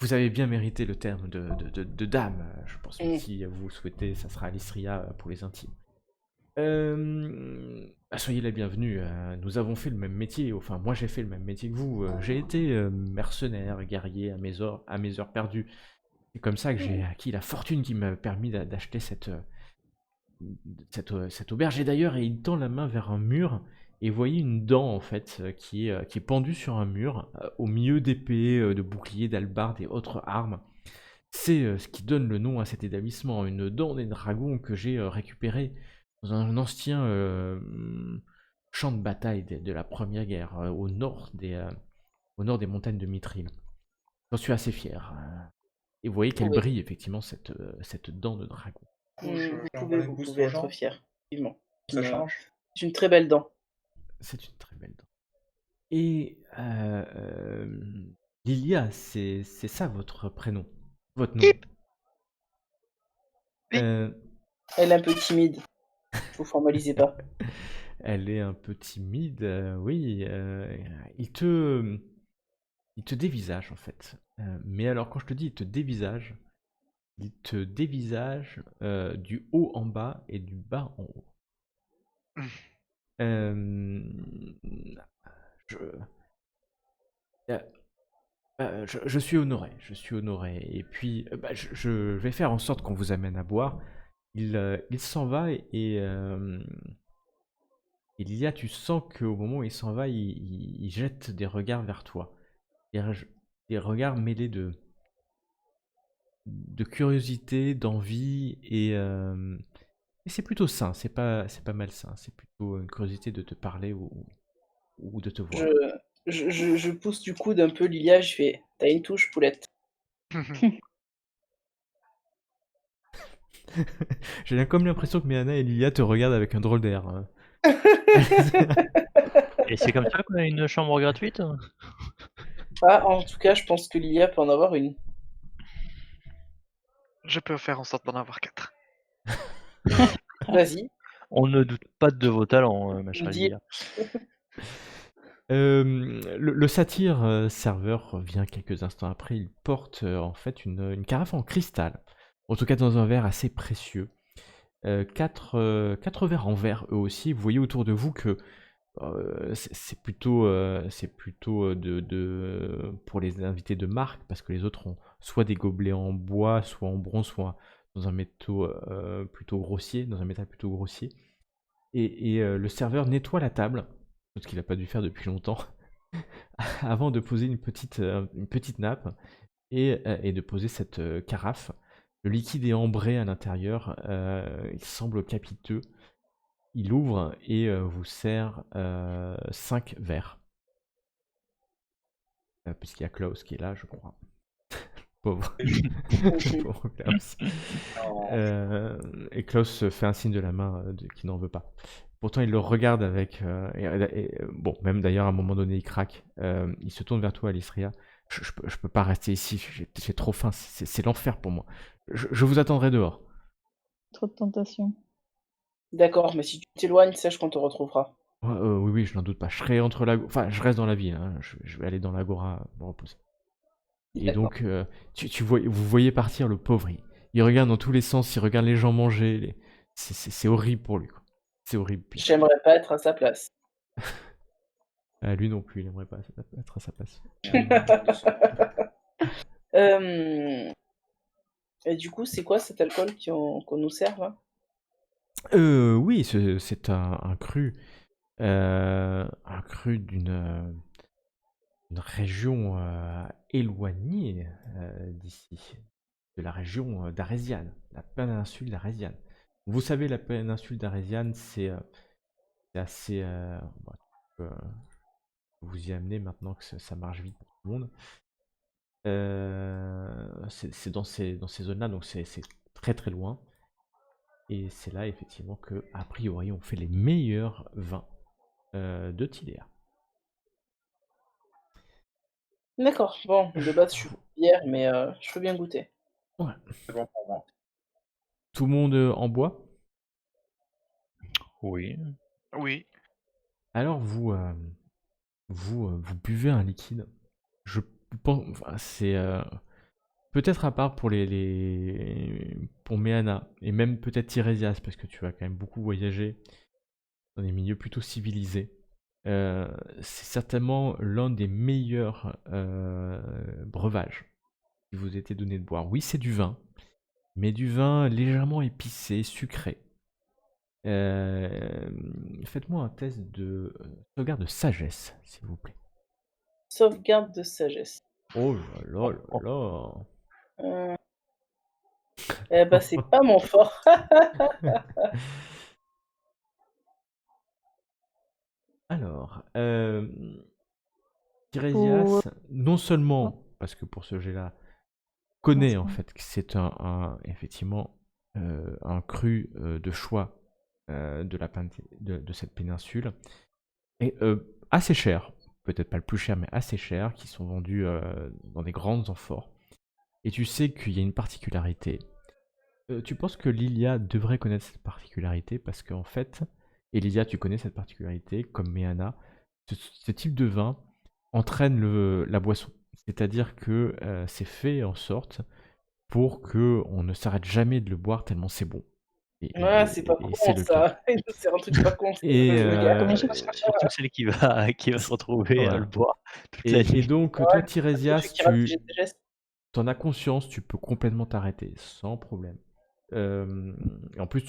vous avez bien mérité le terme de dame. Je pense que si vous souhaitez, ça sera Alistria pour les intimes. Soyez la bienvenue. Nous avons fait le même métier. Enfin, moi, j'ai fait le même métier que vous. J'ai été mercenaire, guerrier à mes heures perdues. C'est comme ça que j'ai acquis la fortune qui m'a permis d'acheter cette auberge. Et d'ailleurs, il tend la main vers un mur. Et vous voyez une dent, en fait, qui est pendue sur un mur, au milieu d'épées, de boucliers, d'albardes et autres armes. C'est ce qui donne le nom à cet établissement. Une dent des dragons que j'ai récupérée dans un ancien champ de bataille de la Première Guerre, au nord des montagnes de Mithril. J'en suis assez fier. Et vous voyez qu'elle Oui. brille, effectivement, cette dent de dragon. Vous pouvez être fier, effectivement. Ça change. C'est une très belle dent. C'est une très belle dent. Et Lilia, c'est ça votre prénom, votre nom. Elle est un peu timide. Vous formalisez pas. Elle est un peu timide, oui. Il te dévisage en fait. Mais alors quand je te dis il te dévisage du haut en bas et du bas en haut. Je suis honoré, Et puis, je vais faire en sorte qu'on vous amène à boire. Il s'en va et Lilia, tu sens qu'au moment où il s'en va, il jette des regards vers toi. Des regards mêlés de curiosité, d'envie et c'est plutôt sain, c'est pas malsain, c'est plutôt une curiosité de te parler ou de te voir. Je pousse du coude un peu Lilia, je fais « T'as une touche, poulette ». J'ai comme l'impression que Miana et Lilia te regardent avec un drôle d'air. Et c'est comme ça qu'on a une chambre gratuite? En tout cas, je pense que Lilia peut en avoir une. Je peux faire en sorte d'en avoir 4. Vas-y. On ne doute pas de vos talents, ma chère Dis- Lilia. Le satyre serveur vient quelques instants après. Il porte en fait une carafe en cristal, en tout cas dans un verre assez précieux. 4 verres en verre eux aussi. Vous voyez autour de vous que c'est plutôt pour les invités de marque, parce que les autres ont soit des gobelets en bois, soit en bronze, soit dans un métaux plutôt grossier, dans un métal plutôt grossier. Et le serveur nettoie la table, ce qu'il n'a pas dû faire depuis longtemps, avant de poser une petite nappe et de poser cette carafe. Le liquide est ambré à l'intérieur, il semble capiteux. Il ouvre et vous sert 5 verres. Puisqu'il y a Klaus qui est là, je crois. Pauvre. Pauvre Klaus. Et Klaus fait un signe de la main qui n'en veut pas. Pourtant, il le regarde avec... bon, même d'ailleurs, à un moment donné, il craque. Il se tourne vers toi, Alistria. Je peux pas rester ici, j'ai trop faim, c'est l'enfer pour moi. Je vous attendrai dehors. Trop de tentation. D'accord, mais si tu t'éloignes, sache qu'on te retrouvera. Oui, je n'en doute pas. Je serai enfin, je reste dans la ville. Hein. Je vais aller dans l'agora me reposer. Et donc, vous voyez partir le pauvre. Il regarde dans tous les sens, il regarde les gens manger. C'est horrible pour lui, quoi. C'est horrible. J'aimerais pas être à sa place. Lui non plus, il aimerait pas être à sa place. Et du coup, c'est quoi cet alcool qu'on nous sert là? Oui, c'est un cru. Un cru d'une région éloignée d'ici, de la région d'Arésiane, la péninsule d'Arésiane. Vous savez, la péninsule d'Arésiane, c'est assez... vous y amenez maintenant que ça marche vite pour tout le monde. C'est dans ces zones-là, donc c'est très très loin. Et c'est là effectivement que, a priori, on fait les meilleurs vins de Tiléa. D'accord, bon, de base, je suis hier, mais je peux bien goûter. Ouais. C'est bon pour moi. Tout le monde en bois? Oui. Oui. Alors vous buvez un liquide. Je pense, enfin, c'est peut-être à part pour pour Méana et même peut-être Tirésias parce que tu vas quand même beaucoup voyager dans des milieux plutôt civilisés. C'est certainement l'un des meilleurs breuvages qui vous a été donné de boire. Oui, c'est du vin, mais du vin légèrement épicé, sucré. Faites-moi un test de sauvegarde de sagesse, s'il vous plaît. Sauvegarde de sagesse. Oh là là là là. Euh, Eh ben, c'est pas mon fort. Alors, Pour... Tirésias, non seulement, parce que pour ce jet-là, connaît en Merci. fait que c'est effectivement un cru de choix de cette péninsule, et assez cher, peut-être pas le plus cher, mais assez cher, qui sont vendus dans des grandes amphores. Et tu sais qu'il y a une particularité. Tu penses que Lilia devrait connaître cette particularité parce qu'en fait, et Lilia, tu connais cette particularité, comme Méana, ce type de vin entraîne la boisson. C'est-à-dire que c'est fait en sorte pour que on ne s'arrête jamais de le boire tellement c'est bon. Ouais, c'est pas Et con c'est le cas. ça. C'est un truc pas con. ça. Et, Combien j'ai Surtout celle qui va se retrouver à voilà. le boire toute la Et nuit. donc, Ouais, toi, le Tirésias, truc qui rate tes gestes. t'en as conscience, tu peux complètement t'arrêter sans problème. Et en plus,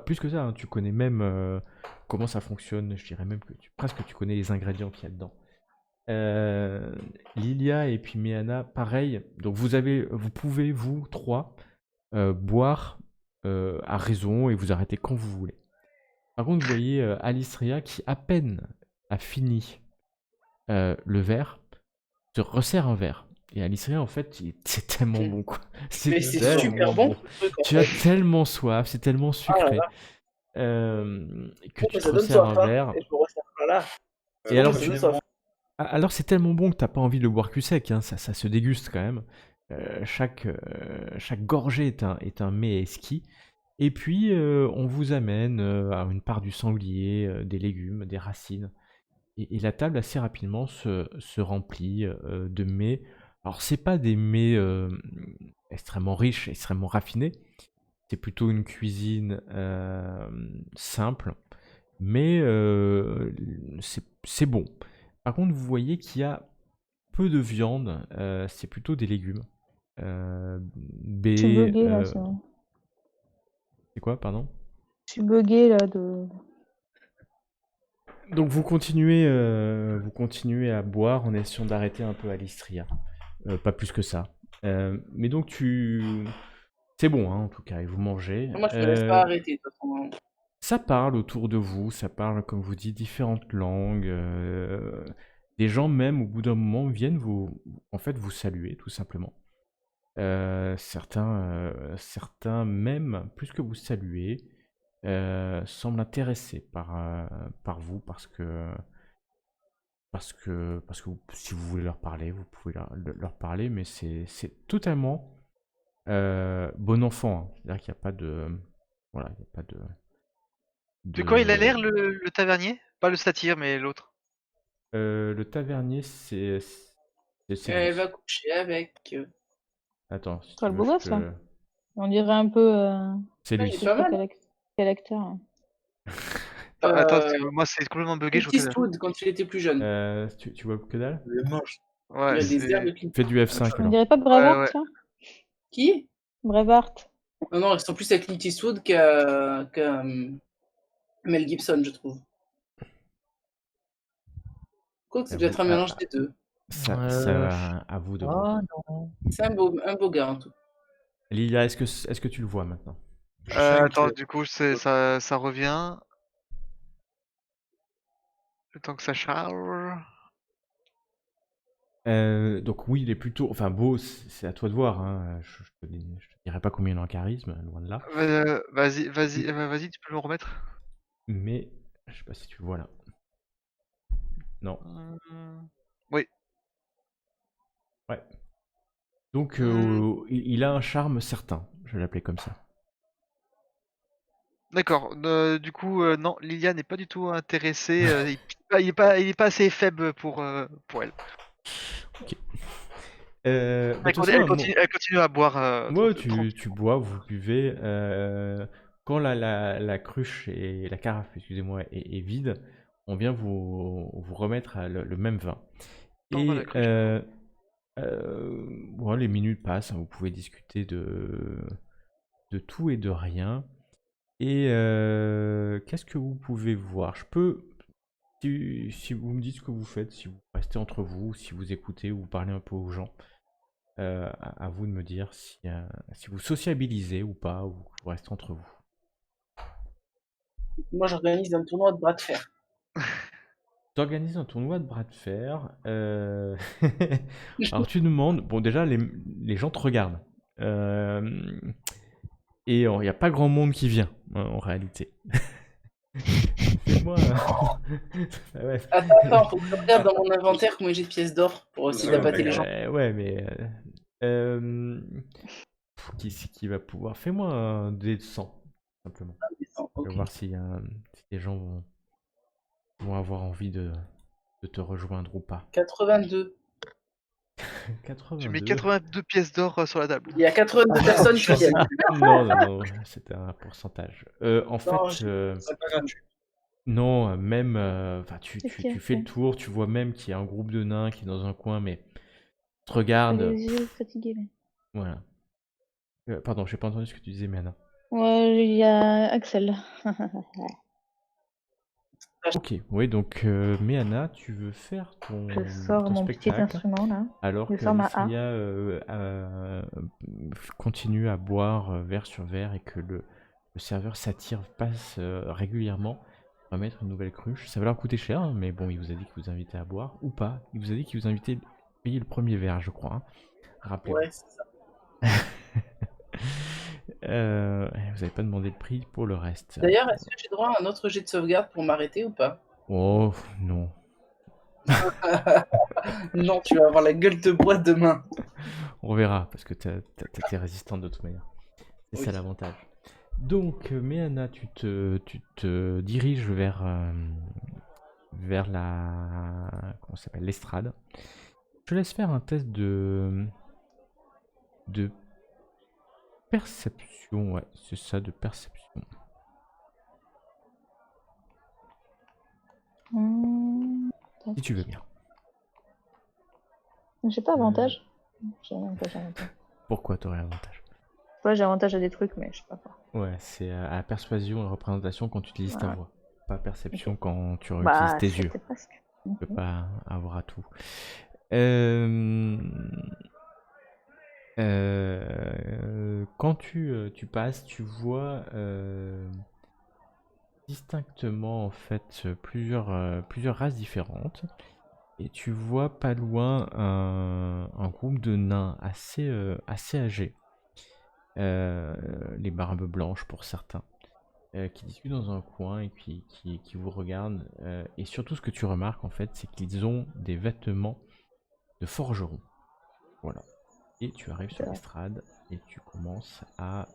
plus que ça, hein, tu connais même comment ça fonctionne. Je dirais même que presque tu connais les ingrédients qu'il y a dedans. Lilia et puis Méana, pareil. Donc vous pouvez vous trois boire à raison et vous arrêter quand vous voulez. Par contre, vous voyez Alistria qui à peine a fini le verre, se resserre un verre. Et Alistria, en fait, c'est tellement bon, quoi. C'est Mais c'est super bon ce truc en Tu as fait. tellement soif, c'est tellement Ah là sucré là. que Oh, tu mais te ça donne resserres un soif, hein. verre. Et je me resserre pas là. Et alors, Ça donne soif. alors c'est tellement bon que t'as pas envie de le boire cul sec, hein, ça se déguste quand même. Chaque gorgée est un mets exquis. Et puis, on vous amène à une part du sanglier, des légumes, des racines. Et la table, assez rapidement, se remplit de mets. Alors, c'est pas des mets extrêmement riches, extrêmement raffinés. C'est plutôt une cuisine simple, mais c'est bon. Par contre, vous voyez qu'il y a peu de viande, c'est plutôt des légumes. Je suis Baies, bugué là, c'est bon. c'est quoi, pardon? Je suis bugué là de... Donc vous continuez à boire en essayant d'arrêter un peu Alistria. Pas plus que ça. Mais donc c'est bon, hein, en tout cas, et vous mangez. Moi, je me laisse pas arrêter de toute façon. Ça parle autour de vous, ça parle, comme vous dites, différentes langues. Des gens même, au bout d'un moment, viennent en fait, vous saluer, tout simplement. Certains même, plus que vous saluer, semblent intéressés par vous parce que si vous voulez leur parler, vous pouvez leur parler, mais c'est totalement bon enfant, hein. C'est-à-dire qu'il n'y a pas de... Voilà, il n'y a pas De quoi il a l'air de... le tavernier? Pas le satyre, mais l'autre. Le tavernier, c'est Elle va lui. coucher avec. Attends, si Toi, tu le veux, beau je gosse là. te... On dirait un peu... C'est Ouais, lui. il est je pas sais mal. quel acteur. Hein. Attends, moi c'est complètement bugué, je vois Clint que dalle. Eastwood quand il était plus jeune. Tu vois que dalle? Il est moche. Il Ouais, a des airs de c'est. Clint Fais du F5 On alors. dirait pas Ouais, Brevard, ouais. tiens. Qui? Brevard. Non, non, ils sont plus à Clint Eastwood qu'à Mel Gibson, je trouve. Quoique c'est peut-être un mélange des deux. Ça à vous de voir. non. C'est un beau gars en tout cas. Lilia, est-ce que tu le vois maintenant? Attends, du coup, ça revient. Le temps que ça charge. Donc oui, il est plutôt... Enfin, beau, c'est à toi de voir, hein. Je te dirai pas combien il a en charisme, loin de là. Vas-y, tu peux me remettre? Mais, je sais pas si tu le vois là. Non. Oui. Ouais. Donc, il a un charme certain, je vais l'appeler comme ça. D'accord. Du coup, non, Lilia n'est pas du tout intéressée. Il est pas assez faible pour elle. Ok. De toute façon, Elle continue à boire moi, tranquille. tu bois, vous buvez. Quand la cruche et la carafe, excusez-moi, est vide, on vient vous remettre le même vin. T'en vas la Et cruche. bon, les minutes passent, hein, vous pouvez discuter de tout et de rien. Et qu'est-ce que vous pouvez voir? Je peux, si vous me dites ce que vous faites, si vous restez entre vous, si vous écoutez ou vous parlez un peu aux gens, à vous de me dire si vous sociabilisez ou pas, ou vous restez entre vous. Moi, j'organise un tournoi de bras de fer. Tu organises un tournoi de bras de fer. Alors tu demandes, bon déjà les gens te regardent. Et il n'y a pas grand monde qui vient, hein, en réalité. Fais-moi. Ah ouais. Attends, faut que je regarde dans mon inventaire combien j'ai de pièces d'or pour aussi Ouais, d'appâter les gens. Ouais, mais. Qui va pouvoir. Fais-moi un dé de 100, simplement. Je Ok. vais voir si les gens vont avoir envie de te rejoindre ou pas. 82. 82. Tu mets 82 pièces d'or sur la table. Il y a 82 personnes qui viennent. Non, c'était un pourcentage. En Non, fait, C'est pas gratuit. non, même, enfin, Qu'est-ce qu'il y a tu fais le fait tour, tu vois même qu'il y a un groupe de nains qui est dans un coin, mais te regarde. Les yeux fatigués. Là. Voilà. Pardon, j'ai pas entendu ce que tu disais, Miana. Ouais, il y a Axel. Ok, oui, donc Méana, tu veux faire Je sors ton mon petit spectacle instrument là. alors Je que sors ma A. Alistria continue à boire verre sur verre et que le serveur s'attire, passe régulièrement. On va mettre une nouvelle cruche. Ça va leur coûter cher, hein, mais bon, il vous a dit qu'il vous invitait à boire ou pas. Il vous a dit qu'il vous invitait à payer le premier verre, je crois. Hein. Rappelez-vous. Ouais, c'est ça. Vous n'avez pas demandé le prix pour le reste. D'ailleurs, est-ce que j'ai droit à un autre jet de sauvegarde pour m'arrêter ou pas? Oh, non. Non, tu vas avoir la gueule de bois demain. On verra, parce que t'es résistante de toute manière. C'est Oui. ça l'avantage. Donc, Méana, tu te diriges vers la... Comment ça s'appelle? L'estrade. Je te laisse faire un test de perception. Ouais, c'est ça, de perception. Si tu veux bien. J'ai pas avantage. J'ai avantage. Pourquoi t'aurais avantage? Ouais, j'ai avantage à des trucs, mais je sais pas quoi. Ouais, c'est à persuasion et représentation quand tu utilises ta Voilà. voix. Pas perception Ok. quand tu utilises Bah, tes yeux. c'était presque. Tu peux pas avoir à tout. Quand tu passes, tu vois distinctement en fait plusieurs races différentes. Et tu vois pas loin un groupe de nains assez âgés. Les barbes blanches pour certains. Qui discutent dans un coin et qui vous regardent. Et surtout ce que tu remarques en fait, c'est qu'ils ont des vêtements de forgeron. Voilà. Et tu arrives sur l'estrade et tu commences à...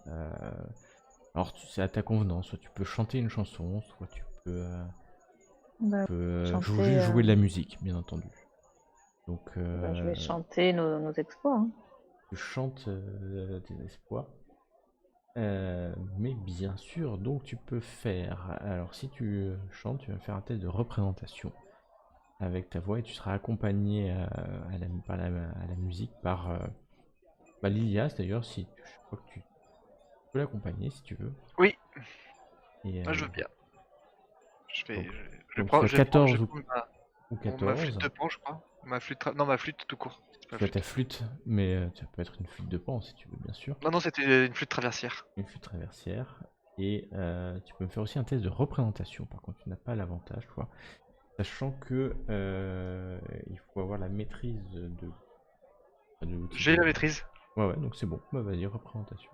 Alors c'est à ta convenance, soit tu peux chanter une chanson, soit tu peux, chanter, jouer de la musique, bien entendu. Donc je vais chanter nos exploits. Hein. tu chantes tes exploits. Mais bien sûr, donc tu peux faire... Alors si tu chantes, tu vas faire un test de représentation avec ta voix et tu seras accompagné à la musique par Lilias d'ailleurs, je crois que tu peux l'accompagner si tu veux. Oui. Et, je veux bien. Je vais donc prendre, tu as 14 ou ma 14. flûte de pan, je crois. Ma flûte tout court. Tu as ta flûte, mais ça peut être une flûte de pan si tu veux, bien sûr. Non, c'était une flûte traversière. Une flûte traversière. Et tu peux me faire aussi un test de représentation, par contre tu n'as pas l'avantage, toi. Sachant que il faut avoir la maîtrise de l'outil. J'ai la maîtrise. Ouais, donc c'est bon. Bah vas-y, représentation.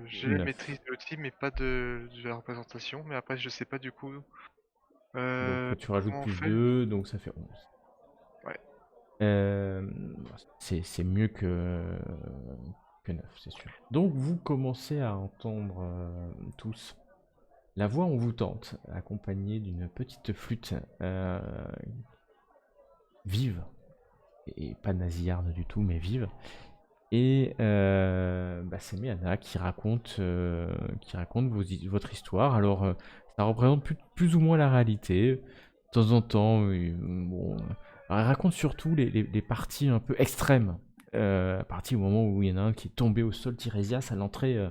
J'ai la maîtrise de l'outil, mais pas de la représentation. Mais après, je sais pas du coup. Donc tu rajoutes plus 2, donc ça fait 11. Ouais. C'est mieux que que 9, c'est sûr. Donc vous commencez à entendre tous la voix envoûtante, accompagnée d'une petite flûte vive, et pas nasillarde du tout, mais vive. Et c'est Miana qui raconte votre histoire. Alors, ça représente plus ou moins la réalité. De temps en temps, bon, elle raconte surtout les parties un peu extrêmes. La partie au moment où il y en a un qui est tombé au sol, Tirésias, à l'entrée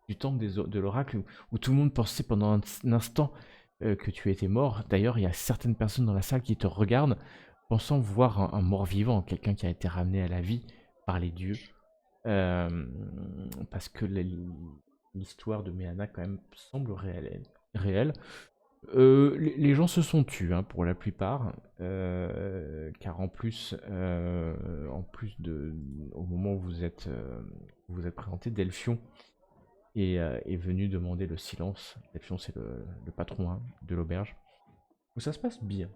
du temple de l'oracle, où tout le monde pensait pendant un instant que tu étais mort. D'ailleurs, il y a certaines personnes dans la salle qui te regardent, pensant voir un mort-vivant, quelqu'un qui a été ramené à la vie par les dieux. Parce que l'histoire de Méana quand même semble réelle. Les gens se sont tus pour la plupart, car en plus au moment où vous êtes présenté, Delphion est venu demander le silence. Delphion, c'est le patron de l'auberge. Donc ça se passe bien,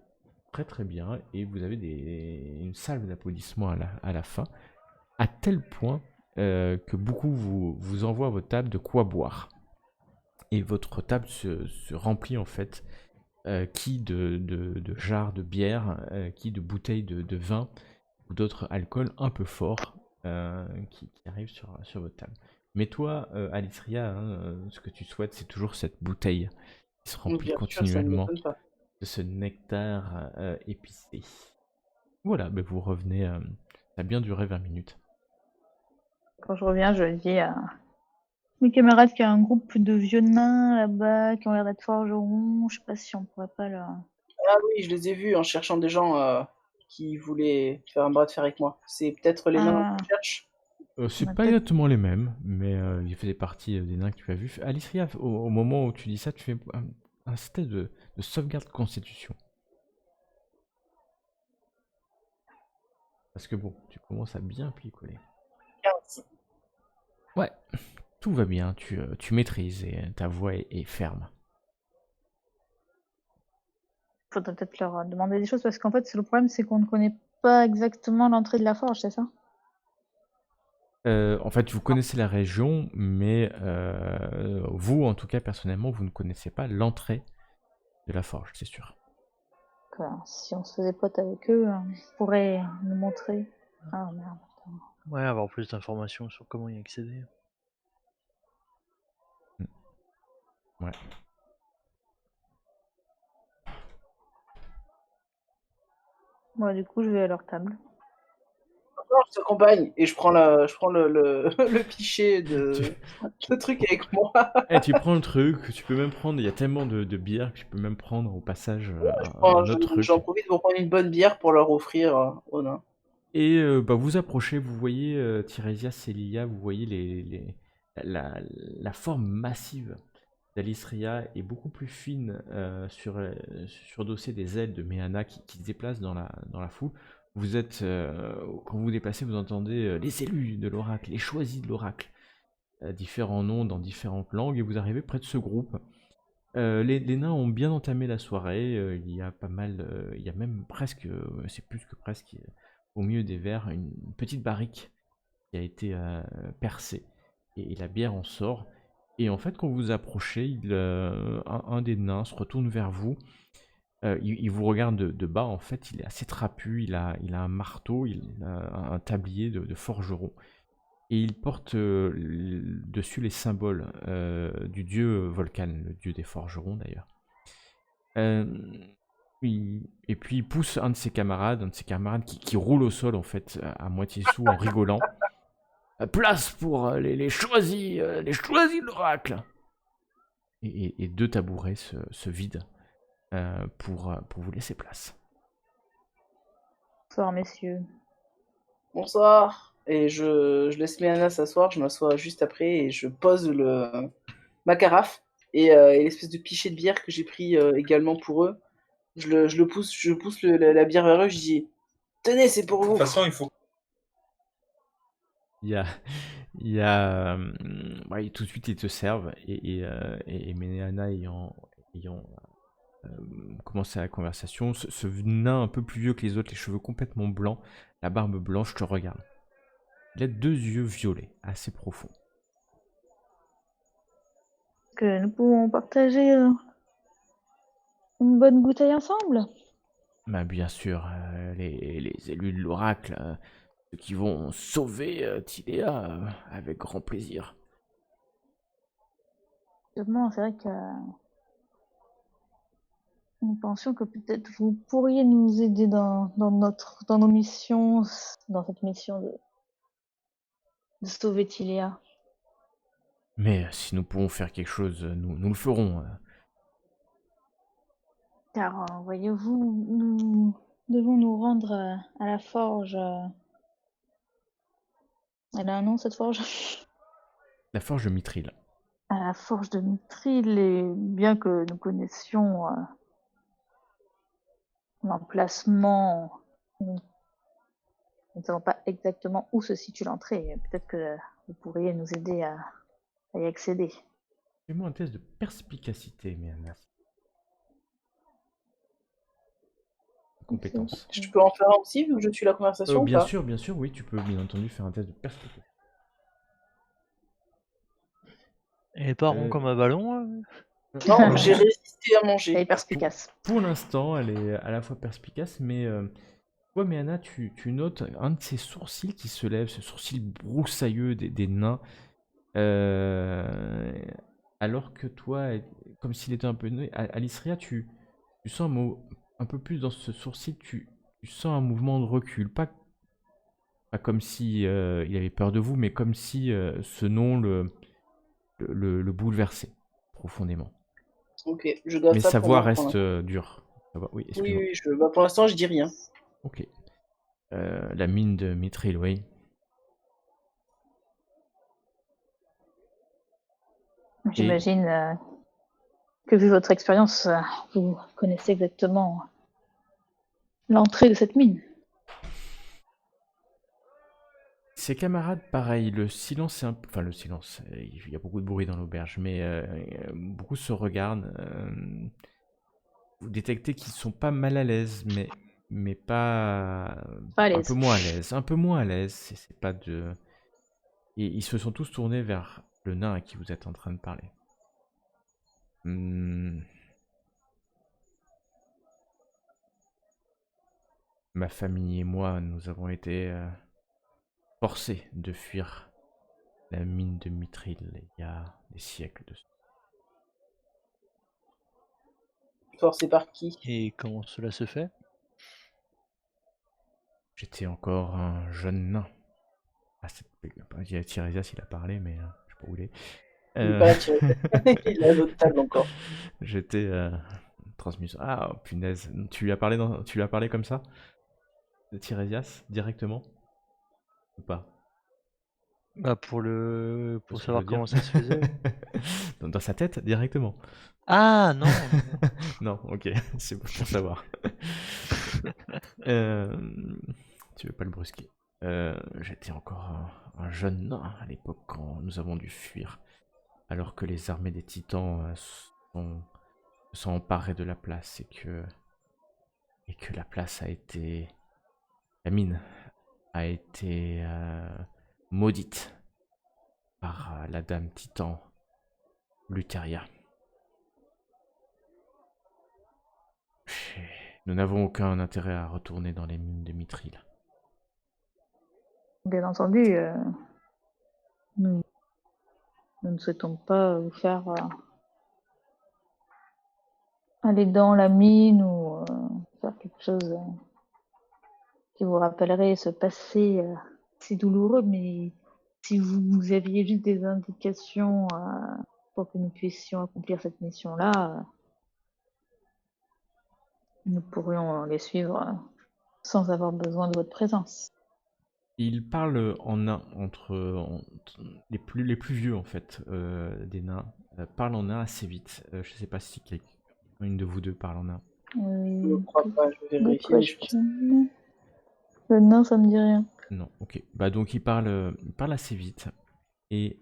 très très bien, et vous avez une salve d'applaudissements à la fin, à tel point que beaucoup vous envoient à votre table de quoi boire. Et votre table se remplit en fait, qui de jarres de bière, qui de bouteilles de vin ou d'autres alcools un peu forts qui arrivent sur votre table. Mais toi, Alitria, ce que tu souhaites, c'est toujours cette bouteille qui se remplit Bien sûr, ça ne continuellement m'étonne pas. de ce nectar épicé. Voilà, vous revenez, ça a bien duré 20 minutes. Quand je reviens, je dis à mes camarades qu'il y a un groupe de vieux nains là-bas qui ont l'air d'être forgerons. Je sais pas si on pourrait pas leur... Ah oui, je les ai vus en cherchant des gens qui voulaient faire un bras de fer avec moi. C'est peut-être les nains Ah, que je cherche. C'est On a pas peut-être- exactement les mêmes, mais il faisait partie des nains que tu as vus. Alicia, au moment où tu dis ça, tu fais un test de sauvegarde constitution. Parce que bon, tu commences à bien picoler. 15. Ouais, tout va bien, tu maîtrises et ta voix est ferme. Faudrait peut-être leur demander des choses parce qu'en fait, le problème, c'est qu'on ne connaît pas exactement l'entrée de la forge, c'est ça? En fait, vous connaissez la région, mais vous, en tout cas, personnellement, vous ne connaissez pas l'entrée de la forge, c'est sûr. Si on se faisait pote avec eux, ils pourraient nous montrer. Ah merde. Ouais, avoir plus d'informations sur comment y accéder. Ouais. Moi, du coup, je vais à leur table. Non, je t'accompagne et je prends le pichet de truc avec moi. Tu prends le truc, tu peux même prendre, il y a tellement de bière que tu peux même prendre au passage Enfin, un autre truc. j'en profite pour prendre une bonne bière pour leur offrir aux nains. Et vous approchez, vous voyez Tirésias et Lilia, vous voyez la forme massive d'Alistria est beaucoup plus fine surdossée des ailes de Méana qui se déplacent dans la foule. Vous êtes, quand vous vous déplacez, vous entendez les élus de l'oracle, les choisis de l'oracle, différents noms dans différentes langues, et vous arrivez près de ce groupe. Les nains ont bien entamé la soirée, il y a pas mal, il y a même presque, c'est plus que presque, au milieu des verres, une petite barrique qui a été percée, et la bière en sort. Et en fait, quand vous vous approchez, un des nains se retourne vers vous. Il vous regarde de bas. En fait, il est assez trapu. Il a un marteau, il a un tablier de forgeron. Et il porte dessus les symboles du dieu Volcan, le dieu des forgerons d'ailleurs. Et puis il pousse un de ses camarades qui roule au sol en fait, à moitié sous en rigolant. Place pour les choisis de l'oracle. Et deux tabourets se vident pour vous laisser place. Bonsoir, messieurs. Bonsoir. Et je laisse Méana s'asseoir, je m'assois juste après et je pose ma carafe et l'espèce de pichet de bière que j'ai pris également pour eux. Je pousse la bière vers eux, je dis tenez, c'est pour De vous. toute façon, il faut. Il y a tout de suite ils te servent et Ménéana ayant commencé la conversation, ce nain un peu plus vieux que les autres, les cheveux complètement blancs, la barbe blanche te regarde. Il a 2 yeux violets, assez profonds. Est-ce que nous pouvons partager une bonne bouteille ensemble? Bah, bien sûr, les élus de l'oracle, ceux qui vont sauver Tilea, avec grand plaisir. Justement, c'est vrai que nous pensions que peut-être vous pourriez nous aider dans nos missions, dans cette mission de sauver Tilia. Mais si nous pouvons faire quelque chose, nous le ferons. Car, voyez-vous, nous devons nous rendre à la forge. Elle a un nom, cette forge? La forge de Mithril. À la forge de Mithril, et bien que nous connaissions l'emplacement, nous ne savons pas exactement où se situe l'entrée. Peut-être que vous pourriez nous aider à y accéder. Fais-moi un test de perspicacité, Méana. Compétence. Je peux en faire un aussi, vu que je suis la conversation ou Bien pas? sûr, oui, tu peux bien entendu faire un test de perspicacité. Et pas rond comme un ballon. Non, j'ai résisté à Elle est manger. perspicace. Pour l'instant, elle est à la fois perspicace, mais toi, Méana, tu notes un de ses sourcils qui se lève, ce sourcil broussailleux des nains, alors que toi, comme s'il était un peu neutre, Alistria, tu sens un peu plus dans ce sourcil, tu sens un mouvement de recul, pas comme si il avait peur de vous, mais comme si ce nom le bouleversait profondément. Ok, je garde Mais ça sa pour voix moi. reste dure. Oui, Oui, excuse-moi. oui, pour l'instant, je dis rien. Ok. La mine de Mithril, oui. J'imagine que vu votre expérience, vous connaissez exactement l'entrée de cette mine. Ses camarades, pareil, le silence est un peu... Enfin, le silence, il y a beaucoup de bruit dans l'auberge, mais beaucoup se regardent. Vous détectez qu'ils sont pas mal à l'aise, mais pas... Pas à Un l'aise. peu moins à l'aise. Un peu moins à l'aise, c'est pas de... Et ils se sont tous tournés vers le nain à qui vous êtes en train de parler. Ma famille et moi, nous avons été forcés de fuir la mine de Mithril il y a des siècles de ça. Forcé par qui? Et comment cela se fait? J'étais encore un jeune nain. Il y a Tiresias, il a parlé, mais je sais pas où il est. Il est pas là, il est à l'autre table encore. J'étais transmission. Ah, oh, punaise. Tu lui as parlé comme ça? De Tiresias, directement? Ou pas? Bah pour C'est ce que je savoir veux dire. comment ça se faisait. Dans sa tête, directement. Ah non, Non, ok, c'est pour savoir. Tu veux pas le brusquer. J'étais encore un jeune nain à l'époque quand nous avons dû fuir, alors que les armées des titans se sont emparées de la place et que la place a été... La mine a été maudite par la dame titan Luteria. Nous n'avons aucun intérêt à retourner dans les mines de Mithril. Bien entendu, nous ne souhaitons pas vous faire aller dans la mine ou faire quelque chose qui vous rappellerait ce passé si douloureux, mais si vous aviez juste des indications pour que nous puissions accomplir cette mission-là, nous pourrions les suivre sans avoir besoin de votre présence. Il parle en nain les plus vieux en fait des nains parlent en nain assez vite. Je sais pas si une de vous deux parle en nain. Je ne crois pas, je vais Good vérifier. Mais je pense... question. Le nain, ça me dit rien. Non, ok. Bah donc il parle assez vite et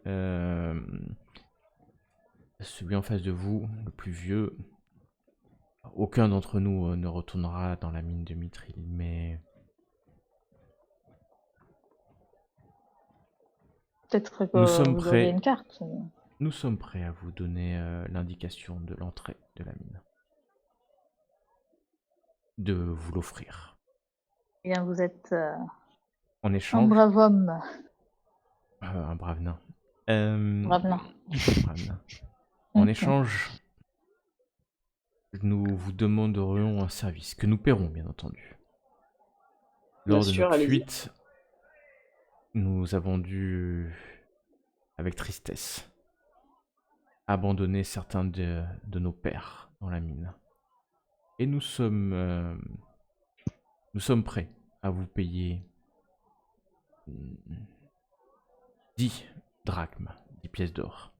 celui en face de vous, le plus vieux, aucun d'entre nous ne retournera dans la mine de Mithril, mais Peut-être que Nous sommes vous auriez prêts. une carte. Nous sommes prêts à vous donner l'indication de l'entrée de la mine. De vous l'offrir. Eh bien, vous êtes En un échange, brave homme. un brave nain. Brave nain. Brave nain. En Ok. échange, nous vous demanderions un service que nous paierons, bien entendu. Bien Lors de sûr, notre allez-y. fuite, nous avons dû, avec tristesse, abandonner certains de nos pères dans la mine. Et nous sommes prêts à vous payer 10 drachmes, 10 pièces d'or,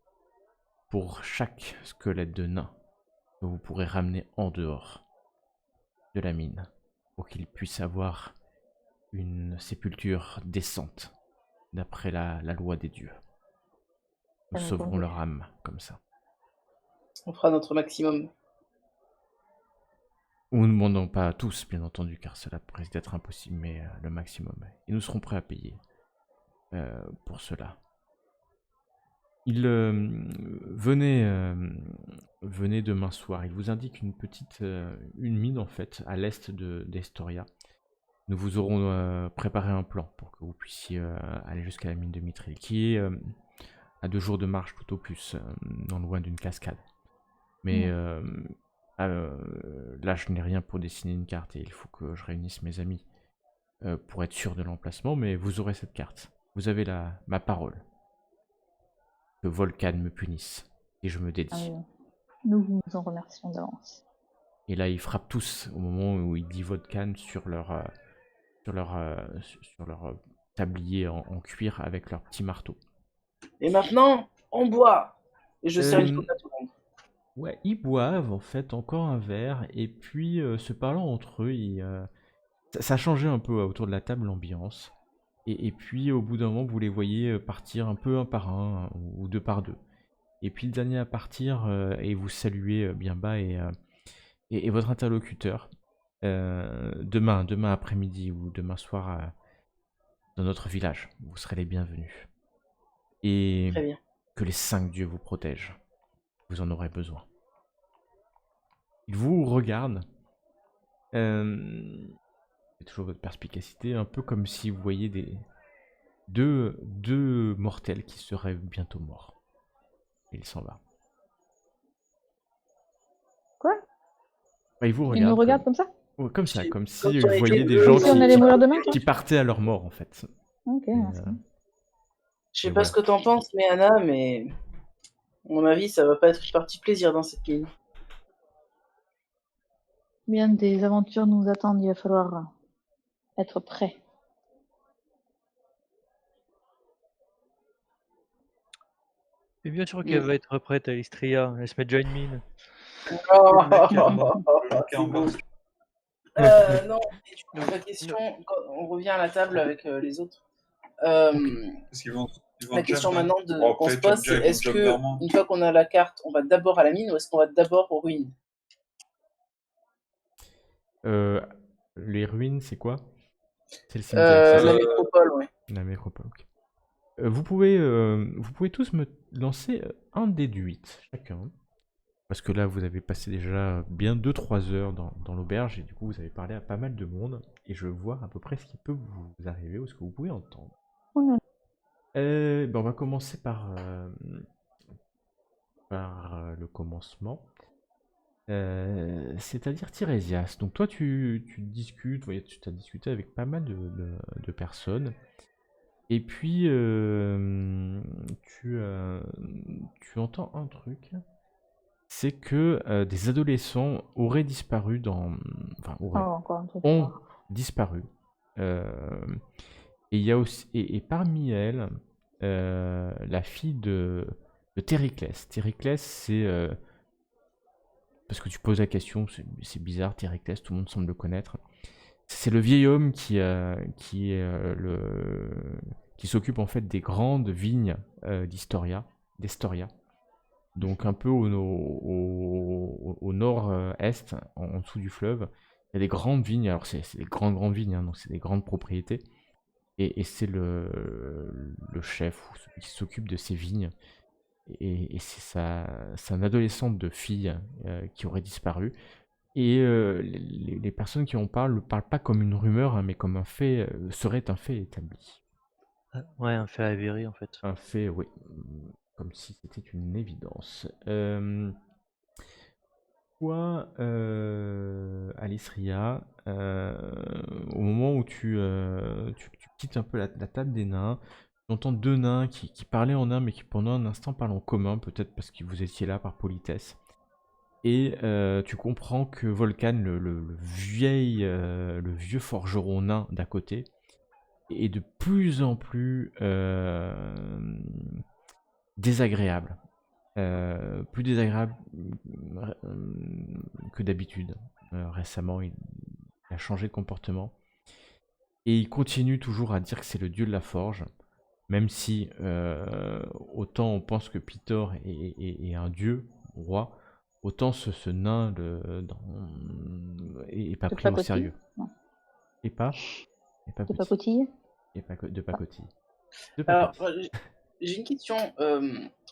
pour chaque squelette de nain que vous pourrez ramener en dehors de la mine, pour qu'ils puissent avoir une sépulture décente, d'après la loi des dieux. Nous Bien sauverons entendu. leur âme, comme ça. On fera notre maximum. Nous ne demandons pas à tous, bien entendu, car cela pourrait d'être impossible, mais le maximum. Et nous serons prêts à payer pour cela. Venez demain soir. Il vous indique une petite une mine, en fait, à l'est d'Estoria. Nous vous aurons préparé un plan pour que vous puissiez aller jusqu'à la mine de Mithril, qui est à 2 jours de marche tout au plus, non loin d'une cascade. Mais là, je n'ai rien pour dessiner une carte et il faut que je réunisse mes amis pour être sûr de l'emplacement, mais vous aurez cette carte. Vous avez ma parole. Que Volcan me punisse et je me dédie. Nous vous en remercions d'avance. Et là, ils frappent tous au moment où il dit Volcan sur leur tablier en cuir avec leur petit marteau. Et maintenant, on boit. Et je sers une coupe à tout le monde. Ouais, ils boivent en fait encore un verre et puis se parlant entre eux, ça a changé un peu autour de la table l'ambiance. Et puis au bout d'un moment, vous les voyez partir un peu un par un ou deux par deux. Et puis le dernier à partir et vous saluez bien bas et votre interlocuteur demain après-midi ou demain soir dans notre village. Vous serez les bienvenus. Et Très bien. que les 5 dieux vous protègent. Vous en aurez besoin. Il vous regarde. C'est toujours votre perspicacité, un peu comme si vous voyez deux mortels qui seraient bientôt morts. Et il s'en va. Quoi? Bah, il vous Il regarde. nous regarde comme ça? Ouais, comme ça, comme si Comme vous ça, voyez des comme gens si on allait mourir demain, quoi. qui partaient à leur mort, en fait. Ok, merci. Je sais Et pas voilà. ce que t'en penses, mais Anna, mais à mon avis, ça va pas être une partie plaisir dans cette mine. Bien des aventures nous attendent, il va falloir être prêt. Et bien sûr qu'elle va être prête à Istria. Elle se met déjà une mine. Non, et du coup, la question, quand on revient à la table avec les autres. La question maintenant qu'on se pose, c'est est-ce que une fois qu'on a la carte, on va d'abord à la mine ou est-ce qu'on va d'abord aux ruines? Les ruines, c'est quoi? C'est le cimetière. c'est La ça métropole, ouais. La métropole, ok. Vous pouvez tous me lancer un dé de 8 chacun. Parce que là, vous avez passé déjà bien 2-3 heures dans l'auberge et du coup, vous avez parlé à pas mal de monde. Et je veux voir à peu près ce qui peut vous arriver ou ce que vous pouvez entendre. Mhm. On va commencer par le commencement. C'est-à-dire Tirésias. Donc toi, tu discutes, tu as discuté avec pas mal de personnes. Et puis, tu entends un truc, c'est que des adolescents auraient disparu Encore un truc. ont disparu. Et il y a aussi, et parmi elles, la fille de Tériclès. Tériclès, c'est parce que tu poses la question, c'est bizarre, Tériclès, tout le monde semble le connaître. C'est le vieil homme qui s'occupe en fait des grandes vignes d'Estoria. Donc un peu au nord-est, en dessous du fleuve, il y a des grandes vignes. Alors c'est des grandes vignes, hein, donc c'est des grandes propriétés. et c'est le chef ou celui qui s'occupe de ces vignes. Et c'est c'est un adolescente de fille qui aurait disparu. Et les personnes qui en parlent ne parlent pas comme une rumeur, hein, mais comme un fait, serait un fait établi. Ouais, un fait avéré en fait. Un fait, oui, comme si c'était une évidence. Toi, Alice Ria, au moment où tu quittes un peu la table des nains, tu entends deux nains qui parlaient en nain, mais qui pendant un instant parlent en commun, peut-être parce que vous étiez là par politesse. Et tu comprends que Volcan, le vieux forgeron nain d'à côté, est de plus en plus désagréable. Plus désagréable que d'habitude. Récemment, il a changé de comportement. Et il continue toujours à dire que c'est le dieu de la forge. Même si autant on pense que Pitor est un dieu, roi, autant ce nain est pas De pris au pacotille? sérieux. Non. Et pas Et pas De petit. pacotille? De pacotille. De Alors, pacotille. j'ai une question.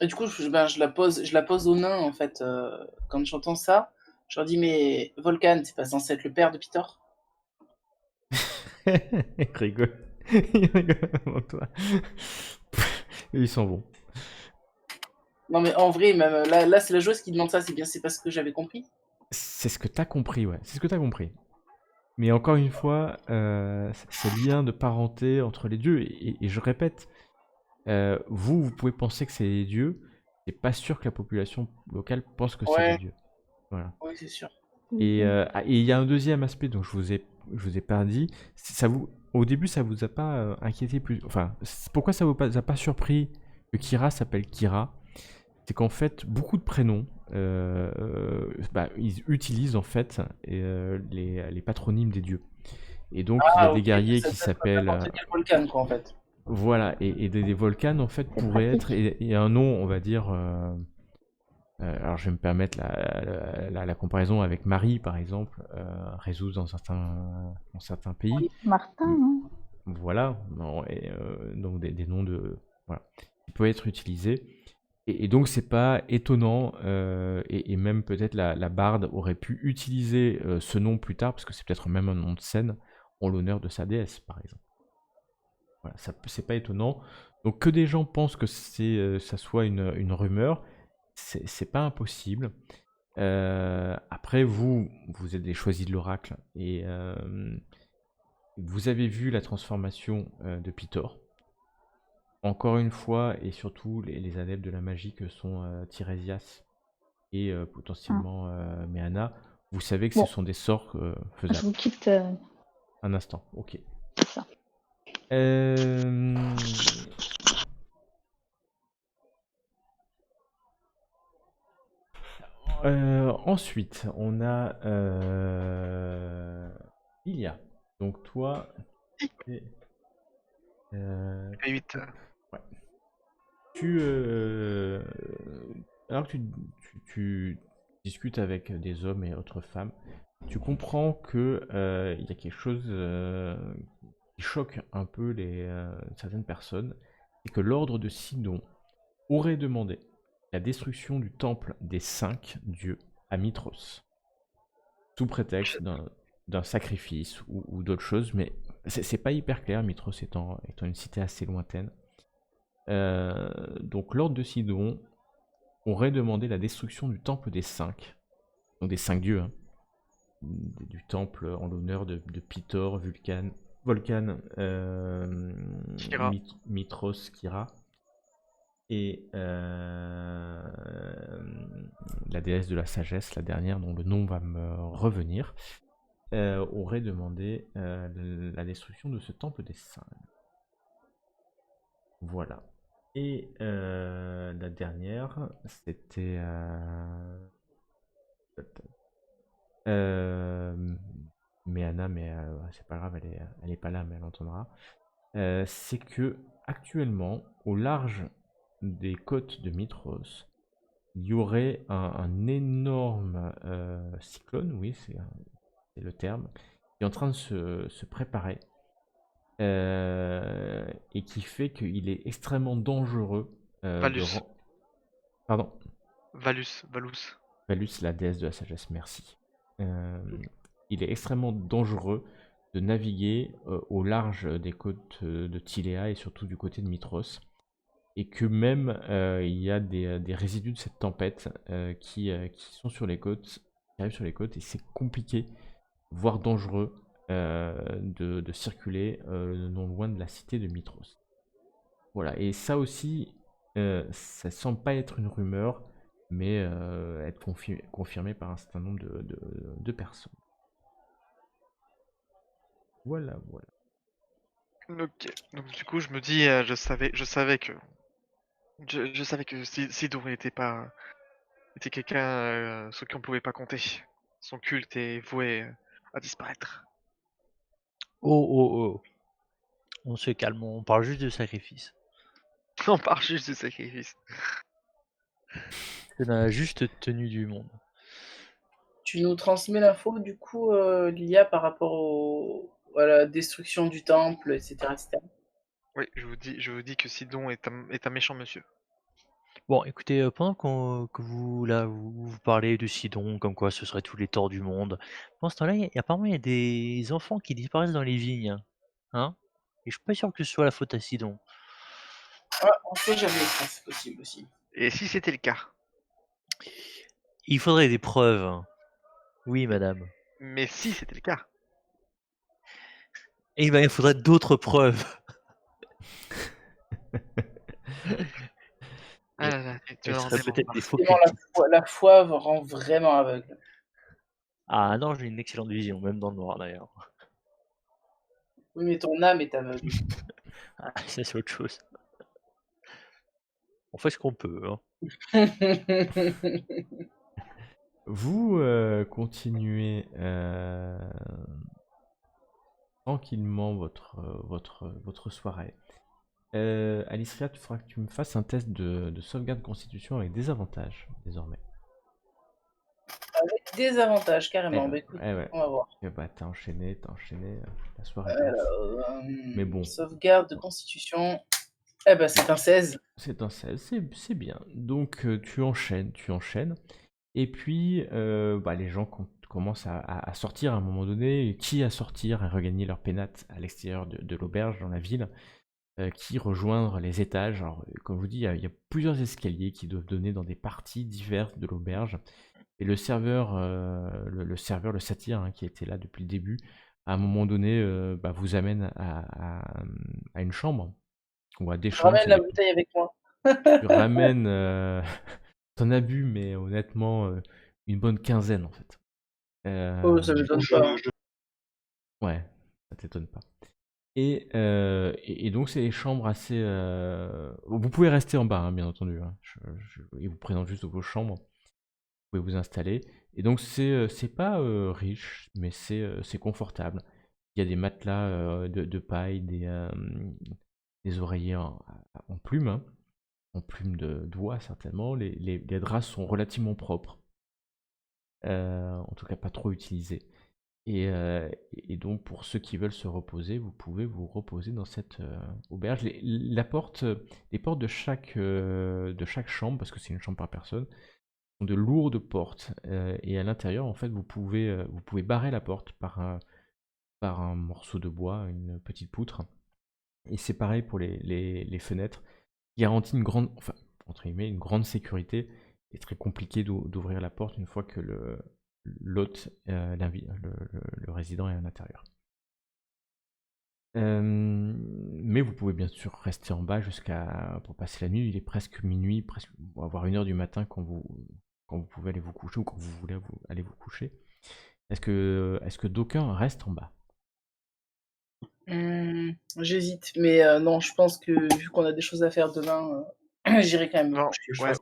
Et du coup, je la pose aux nains, en fait. Quand j'entends ça, je leur dis, mais Volcan, c'est pas censé être le père de Pitor? Il rigole. Il rigole avant toi. Et ils s'en vont. Non, mais en vrai, même là c'est la joueuse qui demande ça, c'est bien, c'est pas ce que j'avais compris. C'est ce que t'as compris, ouais. C'est ce que t'as compris. Mais encore une fois, ce lien de parenté entre les dieux, et je répète, vous pouvez penser que c'est des dieux, c'est pas sûr que la population locale pense que c'est des Ouais, dieux. Voilà. oui, c'est sûr. Et il y a un deuxième aspect dont je vous ai pas dit. Au début, ça vous a pas inquiété plus. Enfin, pourquoi ça vous a pas surpris que Kira s'appelle Kira? C'est qu'en fait, beaucoup de prénoms, ils utilisent en fait les patronymes des dieux. Et donc, il y a Ah, des ok, guerriers ça qui peut être s'appellent. n'importe quel Volcan, quoi, en fait. Voilà, et des volcans en fait C'est pourraient être. pratique. Et un nom, on va dire. Alors, je vais me permettre la comparaison avec Marie, par exemple, résout dans certains pays. Martin, Mm. non? Voilà, non, et, donc des noms de. Voilà, qui peuvent être utilisés. Et donc, c'est pas étonnant, et même peut-être la barde aurait pu utiliser ce nom plus tard, parce que c'est peut-être même un nom de scène, en l'honneur de sa déesse, par exemple. Voilà, c'est pas étonnant. Donc, que des gens pensent que ça soit une rumeur, c'est pas impossible. Après, vous êtes des choisis de l'oracle, et vous avez vu la transformation de Pitor. Encore une fois, et surtout les adeptes de la magie que sont Tiresias et potentiellement Meana, vous savez que Bon. ce sont des sorts Je faisables. vous quitte. Un instant, ok. C'est ça. Ensuite, on a Ilia. Donc toi, et, Et 8. ouais. Alors que tu discutes avec des hommes et autres femmes, tu comprends que il y a quelque chose qui choque un peu certaines personnes, c'est que l'ordre de Sidon aurait demandé la destruction du temple des 5 dieux à Mitros, sous prétexte d'un sacrifice ou d'autre chose, mais c'est pas hyper clair, Mitros étant une cité assez lointaine. Donc l'ordre de Sidon aurait demandé la destruction du temple des 5, donc des 5 dieux, hein, du temple en l'honneur de Pitor, Volcan, Kira. Mitros, Kira, et la déesse de la sagesse, la dernière dont le nom va me revenir, aurait demandé la destruction de ce temple des 5. Voilà. Et la dernière, c'était Meana, mais c'est pas grave, elle est pas là, mais elle entendra. C'est que actuellement, au large des côtes de Mitros, il y aurait un énorme cyclone, oui, c'est le terme, qui est en train de se préparer et qui fait qu'il est extrêmement dangereux de Valus. Pardon, Valus. Valus, la déesse de la sagesse, merci. Il est extrêmement dangereux de naviguer au large des côtes de Tilea et surtout du côté de Mitros. Et que même il y a des résidus de cette tempête qui sont sur les côtes, qui arrivent sur les côtes, et c'est compliqué, voire dangereux, de circuler non loin de la cité de Mitros. Voilà, et ça aussi, ça semble pas être une rumeur, mais être confirmé par un certain nombre de personnes. Voilà, voilà. Ok. Donc du coup, je me dis, je savais que Sidon était quelqu'un sur qui on pouvait pas compter. Son culte est voué à disparaître. Oh. On se calme, on parle juste de sacrifice. On part juste du sacrifice. C'est la juste tenue du monde. Tu nous transmets l'info, du coup, Lilia, par rapport à la destruction du temple, etc. etc. Oui, je vous dis que Sidon est un méchant monsieur. Bon, écoutez, pendant que vous, là, vous parlez de Sidon, comme quoi ce serait tous les torts du monde, pendant ce temps-là, apparemment, il y a des enfants qui disparaissent dans les vignes. Hein? Et je suis pas sûr que ce soit la faute à Sidon. Ah, on sait jamais, ça, c'est possible aussi. Et si c'était le cas? Il faudrait des preuves. Oui, madame. Mais si c'était le cas? Eh ben, il faudrait d'autres preuves. Ah là là, tu Et vas ce en serait dire peut-être des faux Effectivement, cultistes. la foi rend vraiment aveugle. Ah non, j'ai une excellente vision, même dans le noir d'ailleurs. Oui, mais ton âme est aveugle. Ah, ça, c'est autre chose. On fait ce qu'on peut. Hein. Vous continuez tranquillement votre soirée. Alicia, il faudra que tu me fasses un test de sauvegarde constitution avec des avantages désormais. Avec des avantages, carrément. Bah, écoute, ouais. on va voir. Bah, t'as enchaîné, la soirée passe. Alors, Mais bon. Sauvegarde de constitution. Eh ben, c'est un 16. C'est un 16, c'est bien. Donc tu enchaînes. Et puis les gens commencent à sortir à un moment donné, qui à sortir, à regagner leur pénate à l'extérieur de l'auberge dans la ville, qui rejoindre les étages. Alors, comme je vous dis, il y a plusieurs escaliers qui doivent donner dans des parties diverses de l'auberge. Et le serveur, le satyre, hein, qui était là depuis le début, à un moment donné, vous amène à une chambre, ou à des Je chambres. ramène la bouteille avec moi. Tu ramènes, t'en as bu, mais honnêtement, une bonne quinzaine en fait. Oh, ça m'étonne pas. Ouais, ça t'étonne pas. Et donc c'est des chambres assez. Vous pouvez rester en bas, hein, bien entendu. Hein. Il vous présente juste vos chambres. Vous pouvez vous installer. Et donc c'est pas riche, mais c'est confortable. Il y a des matelas de paille, des oreillers en plumes, hein, en plumes d'oie certainement. Les draps sont relativement propres. En tout cas pas trop utilisés. Et donc pour ceux qui veulent se reposer, vous pouvez vous reposer dans cette auberge. Les portes de chaque chambre, parce que c'est une chambre par personne, sont de lourdes portes. Et à l'intérieur, en fait, vous pouvez barrer la porte par un morceau de bois, une petite poutre. Et c'est pareil pour les fenêtres. Garantit une grande, enfin, entre guillemets, une grande sécurité. C'est très compliqué d'ouvrir la porte une fois que l'hôte, le résident est à l'intérieur. Mais vous pouvez bien sûr rester en bas pour passer la nuit. Il est presque minuit, presque voire 1h du matin quand vous pouvez aller vous coucher ou quand vous voulez aller vous coucher. Est-ce que d'aucuns restent en bas? J'hésite, mais non, je pense que vu qu'on a des choses à faire demain, j'irai quand même me Non, coucher, je ouais, pense.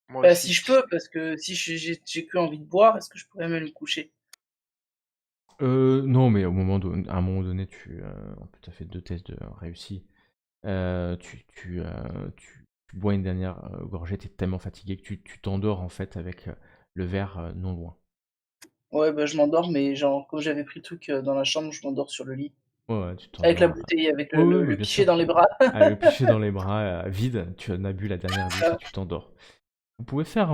moi Bah, aussi. si je peux, parce que si j'ai que envie de boire, est-ce que je pourrais même me coucher? Non, mais à un moment donné, tu as fait 2 tests réussis. Tu bois une dernière gorgée, tu es tellement fatigué que tu t'endors en fait avec le verre non loin. Ouais, bah, je m'endors, mais genre, comme j'avais pris le truc dans la chambre, je m'endors sur le lit. Ouais, tu Avec la t'endors. bouteille, avec Ouais, ouais, le bien pichet sûr. dans les bras. Ah, le pichet dans les bras, vide, tu en as bu la dernière goutte et tu t'endors. Vous pouvez faire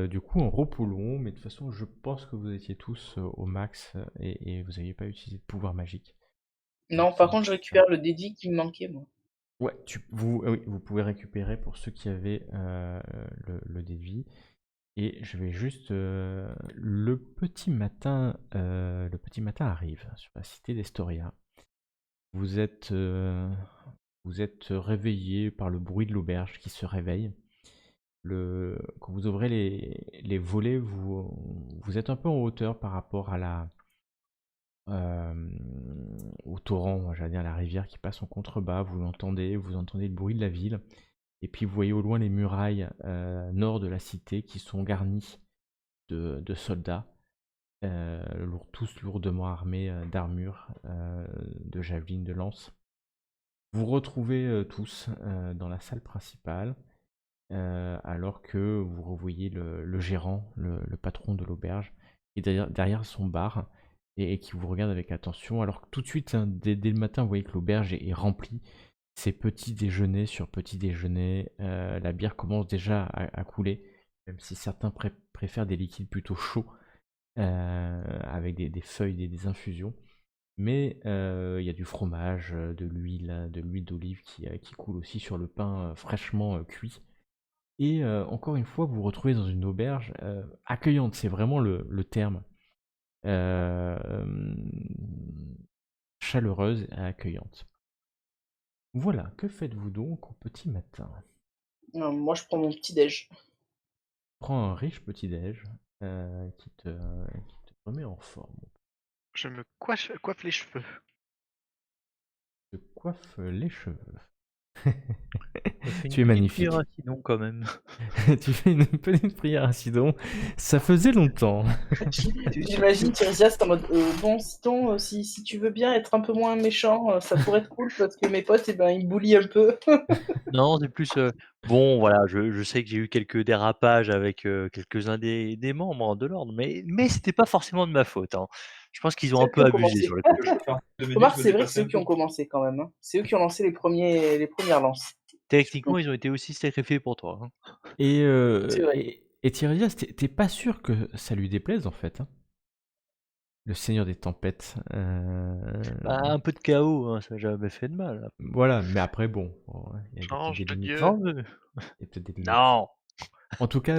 du coup un repos long, mais de toute façon, je pense que vous étiez tous au max et vous n'aviez pas utilisé de pouvoir magique. Donc Non, par contre, je récupère le dédit qui me manquait, moi. Ouais, oui, vous pouvez récupérer pour ceux qui avaient le dé de vie. Et je vais juste le petit matin arrive sur la cité d'Estoria. Vous êtes réveillé par le bruit de l'auberge qui se réveille. Quand vous ouvrez les volets, vous êtes un peu en hauteur par rapport au torrent, j'allais dire la rivière qui passe en contrebas. Vous entendez le bruit de la ville. Et puis vous voyez au loin les murailles nord de la cité qui sont garnies de soldats, tous lourdement armés d'armures, de javelines, de lances. Vous retrouvez tous dans la salle principale, alors que vous revoyez le gérant, le patron de l'auberge, qui est derrière son bar et qui vous regarde avec attention. Alors que tout de suite, hein, dès le matin, vous voyez que l'auberge est remplie. C'est petit déjeuner sur petit déjeuner. La bière commence déjà à couler, même si certains préfèrent des liquides plutôt chauds, avec des feuilles, des infusions. Mais il y a du fromage, de l'huile d'olive qui coule aussi sur le pain fraîchement cuit. Et encore une fois, vous vous retrouvez dans une auberge accueillante, c'est vraiment le terme. Euh, Chaleureuse et accueillante. Voilà, que faites-vous donc au petit matin? Moi, je prends mon petit déj. Prends un riche petit-déj qui te remet en forme. Je me coiffe les cheveux. Te coiffe les cheveux. Ça fait Tu es une petite magnifique. prière à Sidon quand même. Tu fais une petite prière à Sidon. Ça faisait longtemps. J'imagine Tiresias en mode bon, Sidon, si tu veux bien être un peu moins méchant, ça pourrait être cool parce que mes potes, eh ben, ils me bullient un peu. Non, c'est plus bon, voilà, je sais que j'ai eu quelques dérapages avec quelques-uns des membres de l'ordre, mais c'était pas forcément de ma faute, hein. Je pense qu'ils ont C'est un eux qui peu ont abusé commencé. sur le coup. Remarque, c'est vrai que c'est eux qui ont commencé quand même. Hein. C'est eux qui ont lancé les premières lances. Techniquement, ils ont été aussi sacrifiés pour toi, hein. Et, C'est vrai. Tiresias, t'es pas sûr que ça lui déplaise en fait, hein, le Seigneur des Tempêtes. Bah, un peu de chaos, hein, ça n'a jamais fait de mal. Voilà, mais après, bon, il y a Change des de limites. Dieu. Non, Il y a peut-être des limites. non. En tout cas,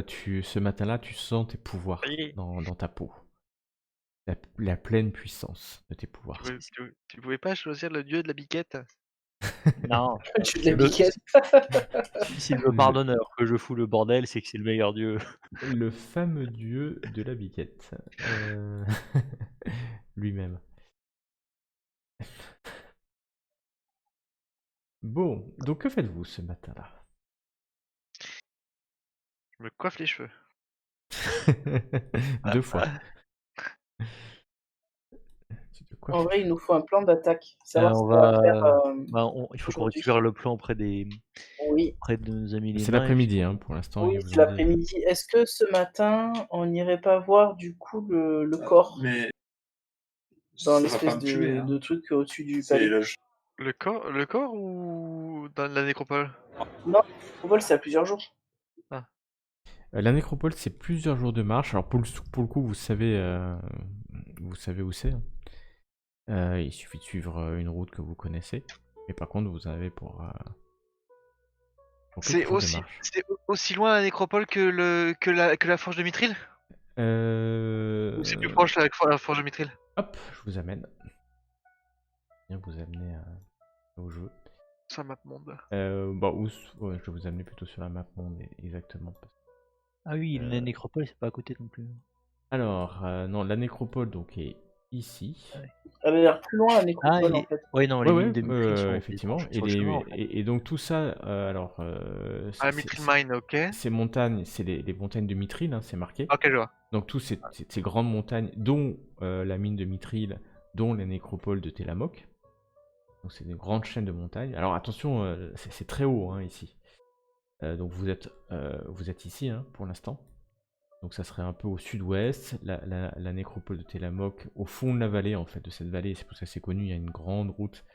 ce matin-là, tu sens tes pouvoirs Oui. dans ta peau. La pleine puissance de tes pouvoirs. Tu pouvais pas choisir le dieu de la biquette? Non. Je de la biquette. Si c'est le pardonneur que je fous le bordel, c'est que c'est le meilleur dieu. Le fameux dieu de la biquette. Lui-même. Bon, donc que faites-vous ce matin-là? Je me coiffe les cheveux. 2 fois. Tu te coiffes En les vrai, il cheveux. nous faut un plan d'attaque. Savoir ce On qu'on va faire il faut qu'on aujourd'hui. récupère le plan auprès Oui, de nos amis les C'est nains, et l'après-midi, puis hein, pour l'instant. oui, vous c'est avez- l'après-midi. Est-ce que ce matin, on n'irait pas voir du coup le corps Mais dans ça va l'espèce pas me tuer, hein. de truc au-dessus du C'est palais? Le corps ou dans la nécropole? Non, le vol, c'est à plusieurs jours. La nécropole, c'est plusieurs jours de marche. Alors pour le coup, vous savez où c'est, hein. Il suffit de suivre une route que vous connaissez. Mais par contre, vous avez pour C'est quelques jours de marche. aussi loin la nécropole que la forge de Mithril? Ou c'est plus proche la forge de Mithril? Hop, je vous amène. Bien vous amener au jeu. Ça map monde. Ouais, je vais vous amener plutôt sur la map monde, exactement. Ah oui, la nécropole, c'est pas à côté non plus. Alors, non, la nécropole donc est ici. Elle a l'air plus loin, la nécropole, en fait. Ouais, non, les Ouais, mines de Mithril sont effectivement. sur le chemin, en fait. Et donc tout ça, alors, Ah, Mithril Mine, ok. ces montagnes, c'est les montagnes de Mithril, hein, c'est marqué. Ok, je vois. Donc toutes ces grandes montagnes, dont la mine de Mithril, dont la nécropole de Telamok. Donc c'est une grande chaîne de montagnes. Alors attention, c'est très haut, hein, ici. Donc vous êtes ici, hein, pour l'instant. Donc ça serait un peu au sud-ouest, la nécropole de Télamoc, au fond de la vallée, en fait, de cette vallée, c'est pour ça que c'est connu, il y a une grande route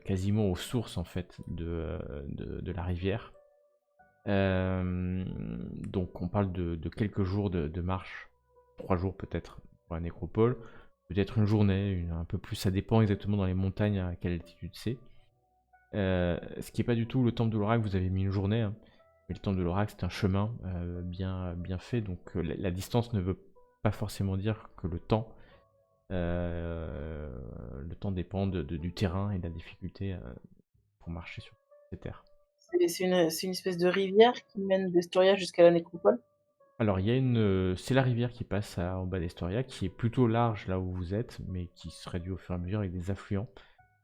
quasiment aux sources, en fait, de la rivière. Donc on parle de quelques jours de marche, 3 jours peut-être pour la nécropole, peut-être une journée, un peu plus, ça dépend exactement dans les montagnes à quelle altitude c'est. Ce qui n'est pas du tout le temple de l'Oracle, vous avez mis une journée, hein. Mais le temple de l'Oracle c'est un chemin bien fait, donc la distance ne veut pas forcément dire que le temps dépend du terrain et de la difficulté pour marcher sur ces terres. C'est une espèce de rivière qui mène d'Estoria jusqu'à la nécropole? Alors, c'est la rivière qui passe en bas d'Estoria, qui est plutôt large là où vous êtes, mais qui se réduit au fur et à mesure avec des affluents.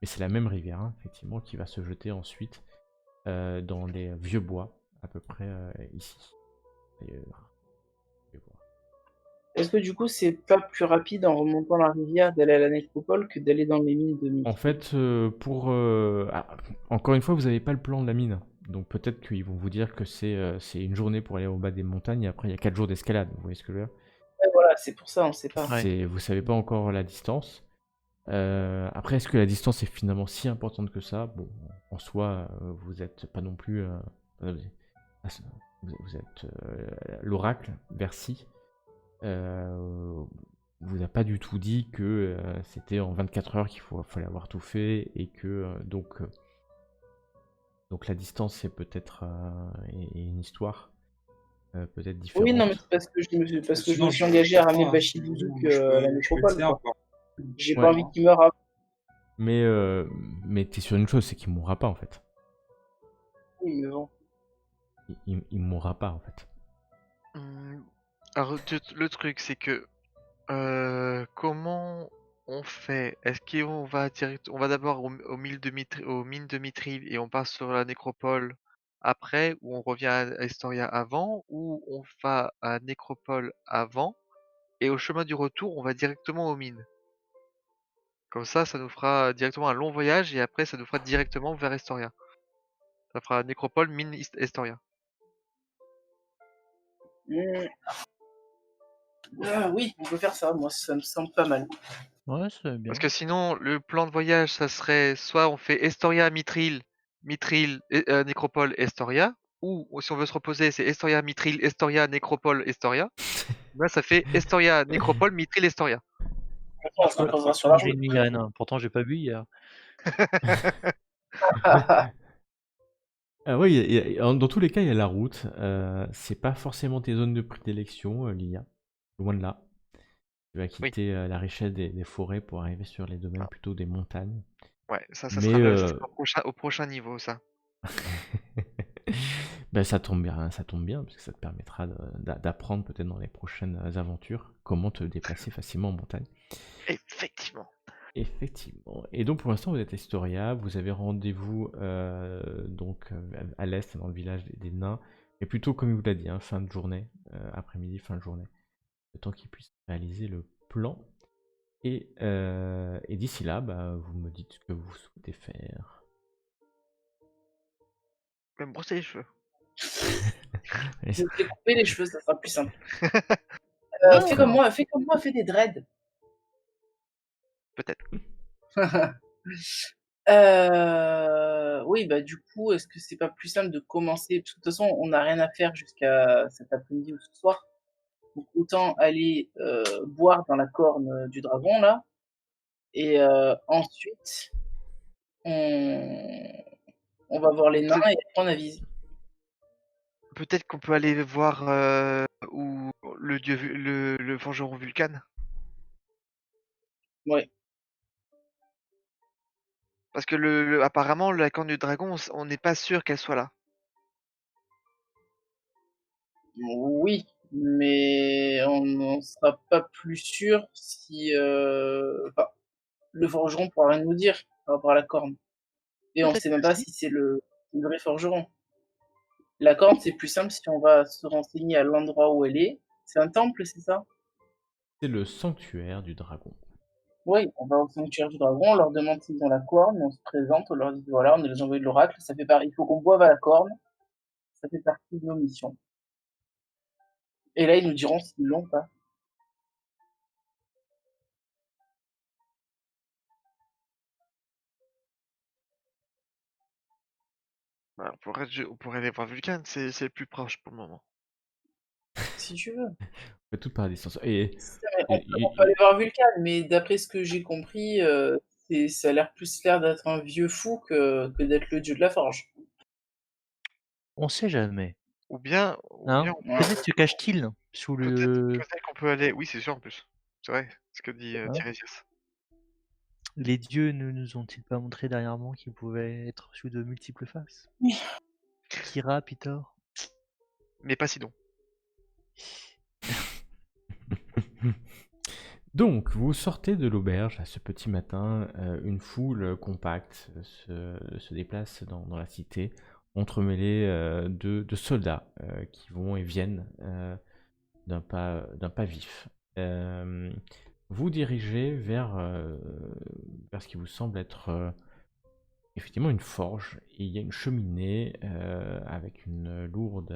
Mais c'est la même rivière, hein, effectivement, qui va se jeter ensuite dans les vieux bois, à peu près ici. D'ailleurs, vieux bois. Est-ce que du coup, c'est pas plus rapide en remontant la rivière d'aller à la nécropole que d'aller dans les mines de En Mithril? fait, encore une fois, vous n'avez pas le plan de la mine. Donc peut-être qu'ils vont vous dire que c'est une journée pour aller au bas des montagnes, et après il y a 4 jours d'escalade. Vous voyez ce que je veux dire? Ouais, voilà, c'est pour ça, on sait pas. Ouais. Vous savez pas encore la distance. Après, est-ce que la distance est finalement si importante que ça? Bon, en soi, vous êtes pas non plus. Vous êtes l'oracle, Bercy. Vous a pas du tout dit que c'était en 24 heures qu'il fallait avoir tout fait et que donc la distance c'est peut-être une histoire peut-être Oui, non, mais différente. c'est parce que je me Sinon, suis engagé à ramener je Bachibouzouk peux- à la je peux nécropole, essayer quoi. encore. J'ai Ouais. pas envie qu'il meure avant. Mais t'es sur une chose, c'est qu'il mourra pas en fait. Oui, mais bon. Il mourra pas en fait. Alors, le truc, c'est que comment on fait? Est-ce qu'on va on va d'abord aux mines de Mithril et on passe sur la nécropole après, ou on revient à Estoria avant, ou on va à Nécropole avant et au chemin du retour, on va directement aux mines. Comme ça nous fera directement un long voyage et après, ça nous fera directement vers Estoria. Ça fera Nécropole, mine, Estoria. Oui, on peut faire ça, moi ça me semble pas mal. Ouais, c'est bien. Parce que sinon, le plan de voyage, ça serait soit on fait Estoria, Mithril, Nécropole, Estoria, ou si on veut se reposer, c'est Estoria, Mithril, Estoria, Nécropole, Estoria. Là, ça fait Estoria, Nécropole, Mithril, Estoria. On se reposera sur la J'ai route. une migraine, hein. Pourtant j'ai pas bu hier. Ah oui, dans tous les cas, il y a la route. C'est pas forcément tes zones de prédilection, Lilia. Loin de là. Tu vas quitter la richesse des forêts pour arriver sur les domaines plutôt des montagnes. Ouais, ça Mais sera au prochain niveau, ça. ben, ça tombe bien, parce que ça te permettra d'apprendre peut-être dans les prochaines aventures comment te déplacer facilement en montagne. Effectivement. Effectivement. Et donc pour l'instant vous êtes à Estoria, vous avez rendez-vous donc à l'est dans le village des nains, mais plutôt comme il vous l'a dit, hein, fin de journée, après-midi, fin de journée, le temps qu'ils puissent réaliser le plan. Et d'ici là, bah, vous me dites ce que vous souhaitez faire. Même brosser les cheveux. Je vais te couper les cheveux, ça sera plus simple. Non, Fais comme moi, fais des dreads. peut-être. Oui, bah du coup, est-ce que c'est pas plus simple de commencer? Parce que de toute façon, on n'a rien à faire jusqu'à cet après-midi ou ce soir. Donc autant aller boire dans la corne du dragon là. Et ensuite, on va voir les nains et après on avise. Peut-être qu'on peut aller voir où le dieu, le forgeron Vulcan. Ouais. Parce que apparemment, la corne du dragon, on n'est pas sûr qu'elle soit là. Oui, mais on sera pas plus sûr si enfin, le forgeron pourra rien nous dire par rapport à la corne. Et on Peut-être sait même que pas si. si c'est le vrai forgeron. La corne, c'est plus simple si on va se renseigner à l'endroit où elle est. C'est un temple, c'est ça? C'est le sanctuaire du dragon. Oui, on va au sanctuaire du dragon, on leur demande s'ils ont la corne, on se présente, on leur dit voilà, on est les envoyés de l'oracle, ça fait il faut qu'on boive à la corne, ça fait partie de nos missions. Et là, ils nous diront s'ils l'ont ou pas. Bah, on pourrait aller voir Vulcan, c'est le plus proche pour le moment. Si tu veux. On fait tout par distance. Et, On peut aller voir Vulcan, mais d'après ce que j'ai compris, ça a l'air plus d'être un vieux fou que d'être le dieu de la forge. On sait jamais. Ou bien Hein? on Peut-être se cache-t-il sous le. peut-être qu'on peut aller. Oui, c'est sûr en plus. C'est vrai, ce que dit Hein Tiresias. Les dieux ne nous ont-ils pas montré dernièrement qu'ils pouvaient être sous de multiples faces? Oui. Kira, Pitor. Mais pas Sidon. Donc, vous sortez de l'auberge à ce petit matin, une foule compacte se déplace dans la cité, entremêlée de soldats qui vont et viennent d'un pas vif. Vous dirigez vers ce qui vous semble être effectivement une forge, et il y a une cheminée avec une lourde...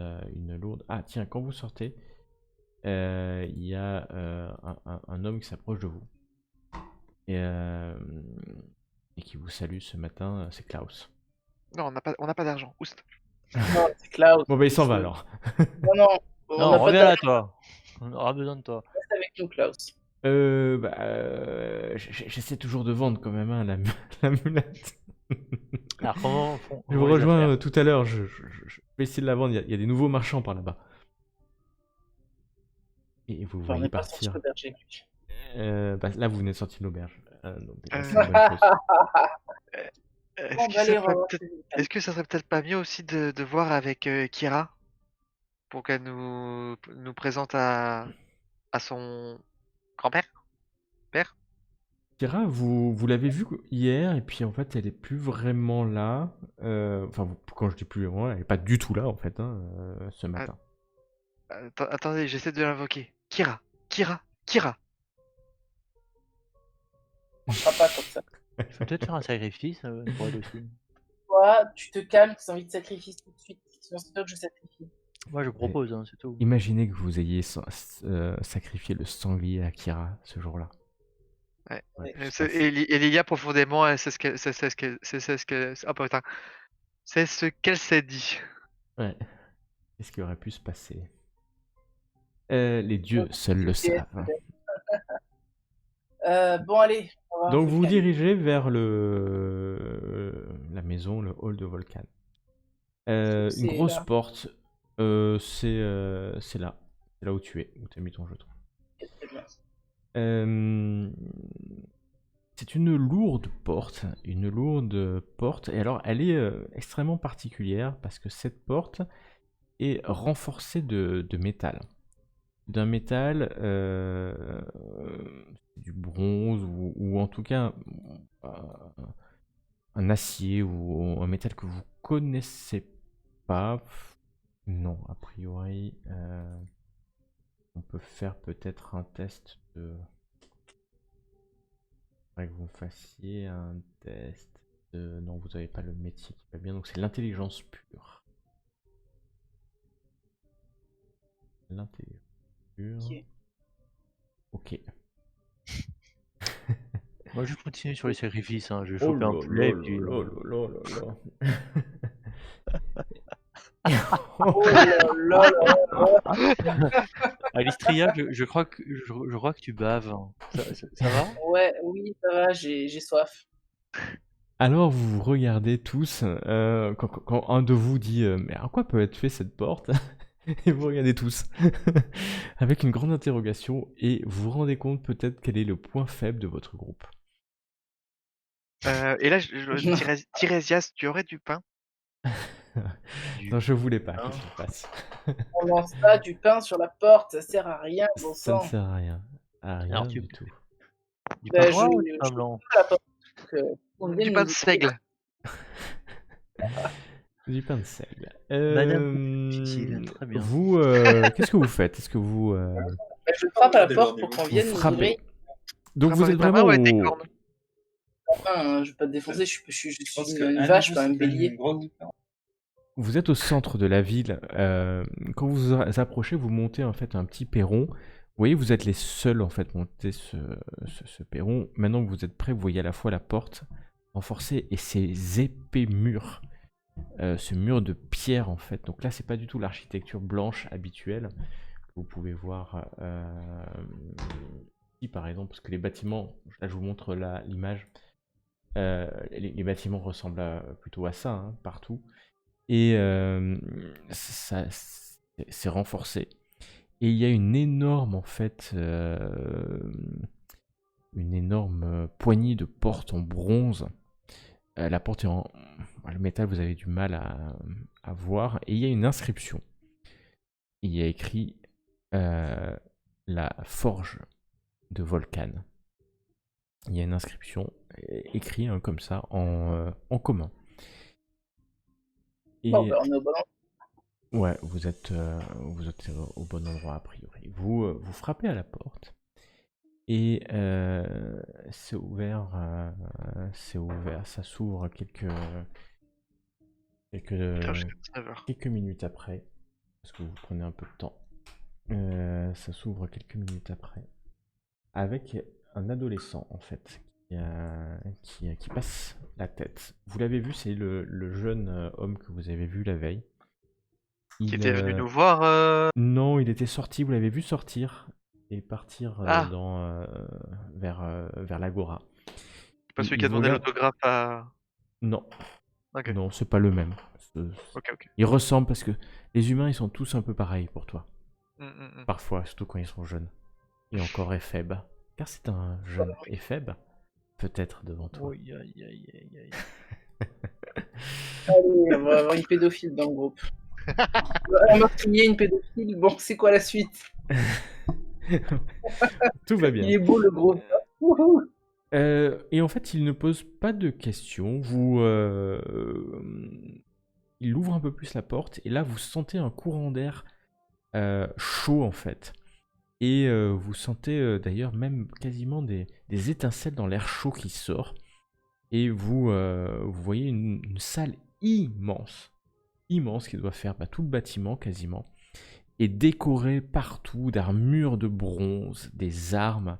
Ah tiens, quand vous sortez, il y a un homme qui s'approche de vous et qui vous salue ce matin, c'est Klaus. Non, on n'a pas d'argent. Oust. Non, c'est Klaus. Bon bah il s'en va alors. Non, on Non, n'a pas reviens là, d'argent, toi. On aura besoin de toi. reste avec nous, Klaus. J'essaie toujours de vendre quand même, hein, la mulette. Alors, comment Je vous rejoins tout à l'heure, je vais essayer de la vendre, il y a des nouveaux marchands par là-bas. Et vous Enfin, on voyez n'est pas sorti partir. de l'auberge avec lui. Là, vous venez de sortir de l'auberge. Donc déjà, c'est Euh, une bonne chose. Bon, bah, allez, revoir chez Vulcan. Est-ce que ça serait peut-être pas mieux aussi de voir avec Kira pour qu'elle nous présente à son grand-père? Père? Kira, vous l'avez vue hier, et puis en fait, elle est plus vraiment là. Enfin, quand je dis plus vraiment, elle est pas du tout là, en fait, hein, ce matin. Attendez, j'essaie de l'invoquer. Kira, Kira, Kira. On fera pas comme ça. Faut peut-être faire un sacrifice pour elle aussi. Toi, tu te calmes, tu as envie de sacrifice tout de suite. Sinon, c'est toi que je sacrifie. Moi, je propose, hein, c'est tout. Imaginez que vous ayez sacrifié le sanglier à Kira ce jour-là. Ouais. Ouais, Et Lilia, profondément, elle sait ce qu'elle... Oh putain. C'est ce qu'elle s'est dit. Ouais. Qu'est-ce qui aurait pu se passer? Les dieux seuls le savent. Bon, allez. On va voir Donc vous vous Vulcan. dirigez vers la maison, le hall de Volcan. Une C'est grosse là. porte, c'est là. C'est là où tu es, où tu as mis ton jeton. Très bien. C'est une lourde porte, et alors elle est extrêmement particulière parce que cette porte est renforcée de métal. D'un métal, du bronze ou en tout cas un acier ou un métal que vous connaissez pas. Non, a priori, on peut faire peut-être un test de... Faudrait que vous fassiez un test de... Non, vous n'avez pas le métier qui va bien, donc c'est l'intelligence pure. L'intelligence pure. Ok. Moi, je continue sur les sacrifices. Hein. Je vais choper un poulet et puis. Oh là là là. Alistria, je crois que tu baves. Hein. Ça va? Ouais, oui, ça va, j'ai soif. Alors vous vous regardez tous, quand un de vous dit mais à quoi peut être fait cette porte? Et vous regardez tous avec une grande interrogation et vous vous rendez compte peut-être quel est le point faible de votre groupe. Et là, Tiresias, tu aurais du pain? Non, je voulais pas que ça passe. On lance pas du pain sur la porte, ça sert à rien, bon Ça ne sang. sert à rien. À rien Alors, du tout. Du Bah, pain je- noir ou du je- pain blanc? la porte. On vient Du de pain nous de dire- seigle. Du pain de seigle. Madame Futile, très bien. Vous, qu'est-ce que vous faites? Est-ce que vous... Bah, je frappe à la porte pour qu'on vous vienne nous frappez? ouvrir. Donc vous Frappe êtes avec ta main vraiment ou avec des au... cornes? Enfin, je vais pas te défoncer, je suis Je pense une qu'un vache, des pas un deux, ça fait bélier. une grosse différence. Vous êtes au centre de la ville. Quand vous vous approchez, vous montez en fait un petit perron. Vous voyez, vous êtes les seuls en fait monter ce perron. Maintenant que vous êtes prêts, vous voyez à la fois la porte renforcée et ces épais murs. Ce mur de pierre en fait. Donc là, c'est pas du tout l'architecture blanche habituelle que vous pouvez voir ici par exemple, parce que les bâtiments, là je vous montre l'image, les bâtiments ressemblent plutôt à ça hein, partout. Et c'est renforcé. Et il y a une énorme en fait, une énorme poignée de portes en bronze. La porte est en le métal, vous avez du mal à voir. Et il y a une inscription. Il y a écrit la forge de Volcan. Il y a une inscription écrite hein, comme ça en commun. Et Bon, ben, on est au bon endroit. ouais, vous êtes au bon endroit a priori. Vous frappez à la porte et c'est ouvert, ça s'ouvre Putain, jusqu'à 19h. quelques minutes après, parce que vous prenez un peu de temps. Ça s'ouvre quelques minutes après, avec un adolescent en fait, qui passe la tête. Vous l'avez vu, c'est le jeune homme que vous avez vu la veille. Qui Il, était venu nous voir. non, il était sorti, vous l'avez vu sortir et partir Ah, vers l'Agora. c'est pas celui qui Il a demandé volait... l'autographe à. Non, Ok, non, c'est pas le même. ok. Il ressemble parce que les humains, ils sont tous un peu pareils pour toi. Mm. Parfois, surtout quand ils sont jeunes. Et encore éphèbe. Car c'est un jeune éphèbe, peut-être devant toi. Aïe, aïe, aïe, aïe, aïe. Allez, on va avoir une pédophile dans le groupe. Un meurtrier, une pédophile. Bon, c'est quoi la suite? Tout va bien. Il est beau le groupe. Wouhou. Et en fait, il ne pose pas de questions. Il ouvre un peu plus la porte et là, vous sentez un courant d'air chaud en fait. Et vous sentez d'ailleurs même quasiment des étincelles dans l'air chaud qui sort. Et vous voyez une salle immense, immense qui doit faire tout le bâtiment quasiment, et décorée partout d'armures de bronze, des armes,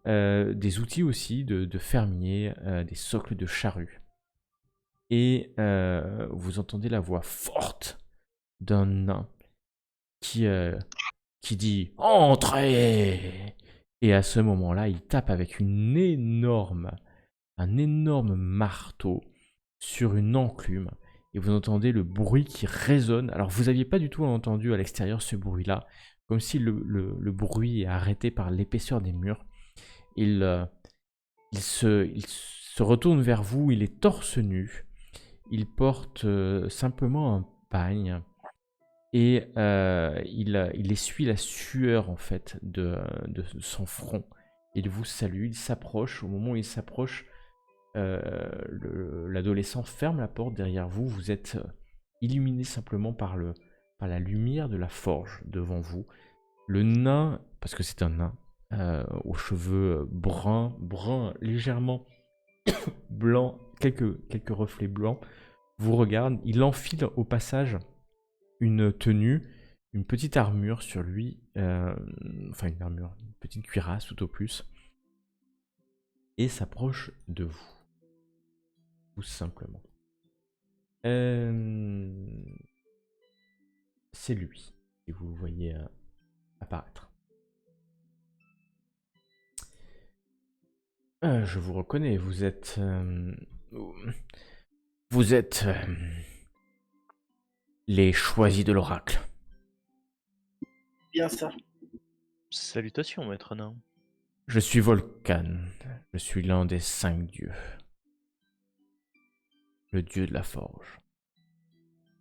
des outils aussi de fermiers, des socles de charrues. Et vous entendez la voix forte d'un nain qui dit « Entrez !» Et à ce moment-là, il tape avec un énorme marteau sur une enclume. Et vous entendez le bruit qui résonne. Alors vous n'aviez pas du tout entendu à l'extérieur ce bruit-là, comme si le bruit est arrêté par l'épaisseur des murs. Il se retourne vers vous, il est torse nu. Il porte simplement un pagne. Et il essuie la sueur en fait de son front. Il vous salue, il s'approche. Au moment où il s'approche, l'adolescent ferme la porte derrière vous. Vous êtes illuminé simplement par la lumière de la forge devant vous. Le nain, parce que c'est un nain, aux cheveux bruns, légèrement blancs, quelques reflets blancs, vous regarde. Il enfile au passage une tenue, une petite armure sur lui, enfin une armure, une petite cuirasse tout au plus, et s'approche de vous, tout simplement. C'est lui que vous voyez apparaître. Je vous reconnais, vous êtes les choisis de l'oracle. Bien ça. Salutations, maître nain. Je suis Volcan. Je suis l'un des 5 dieux. Le dieu de la forge.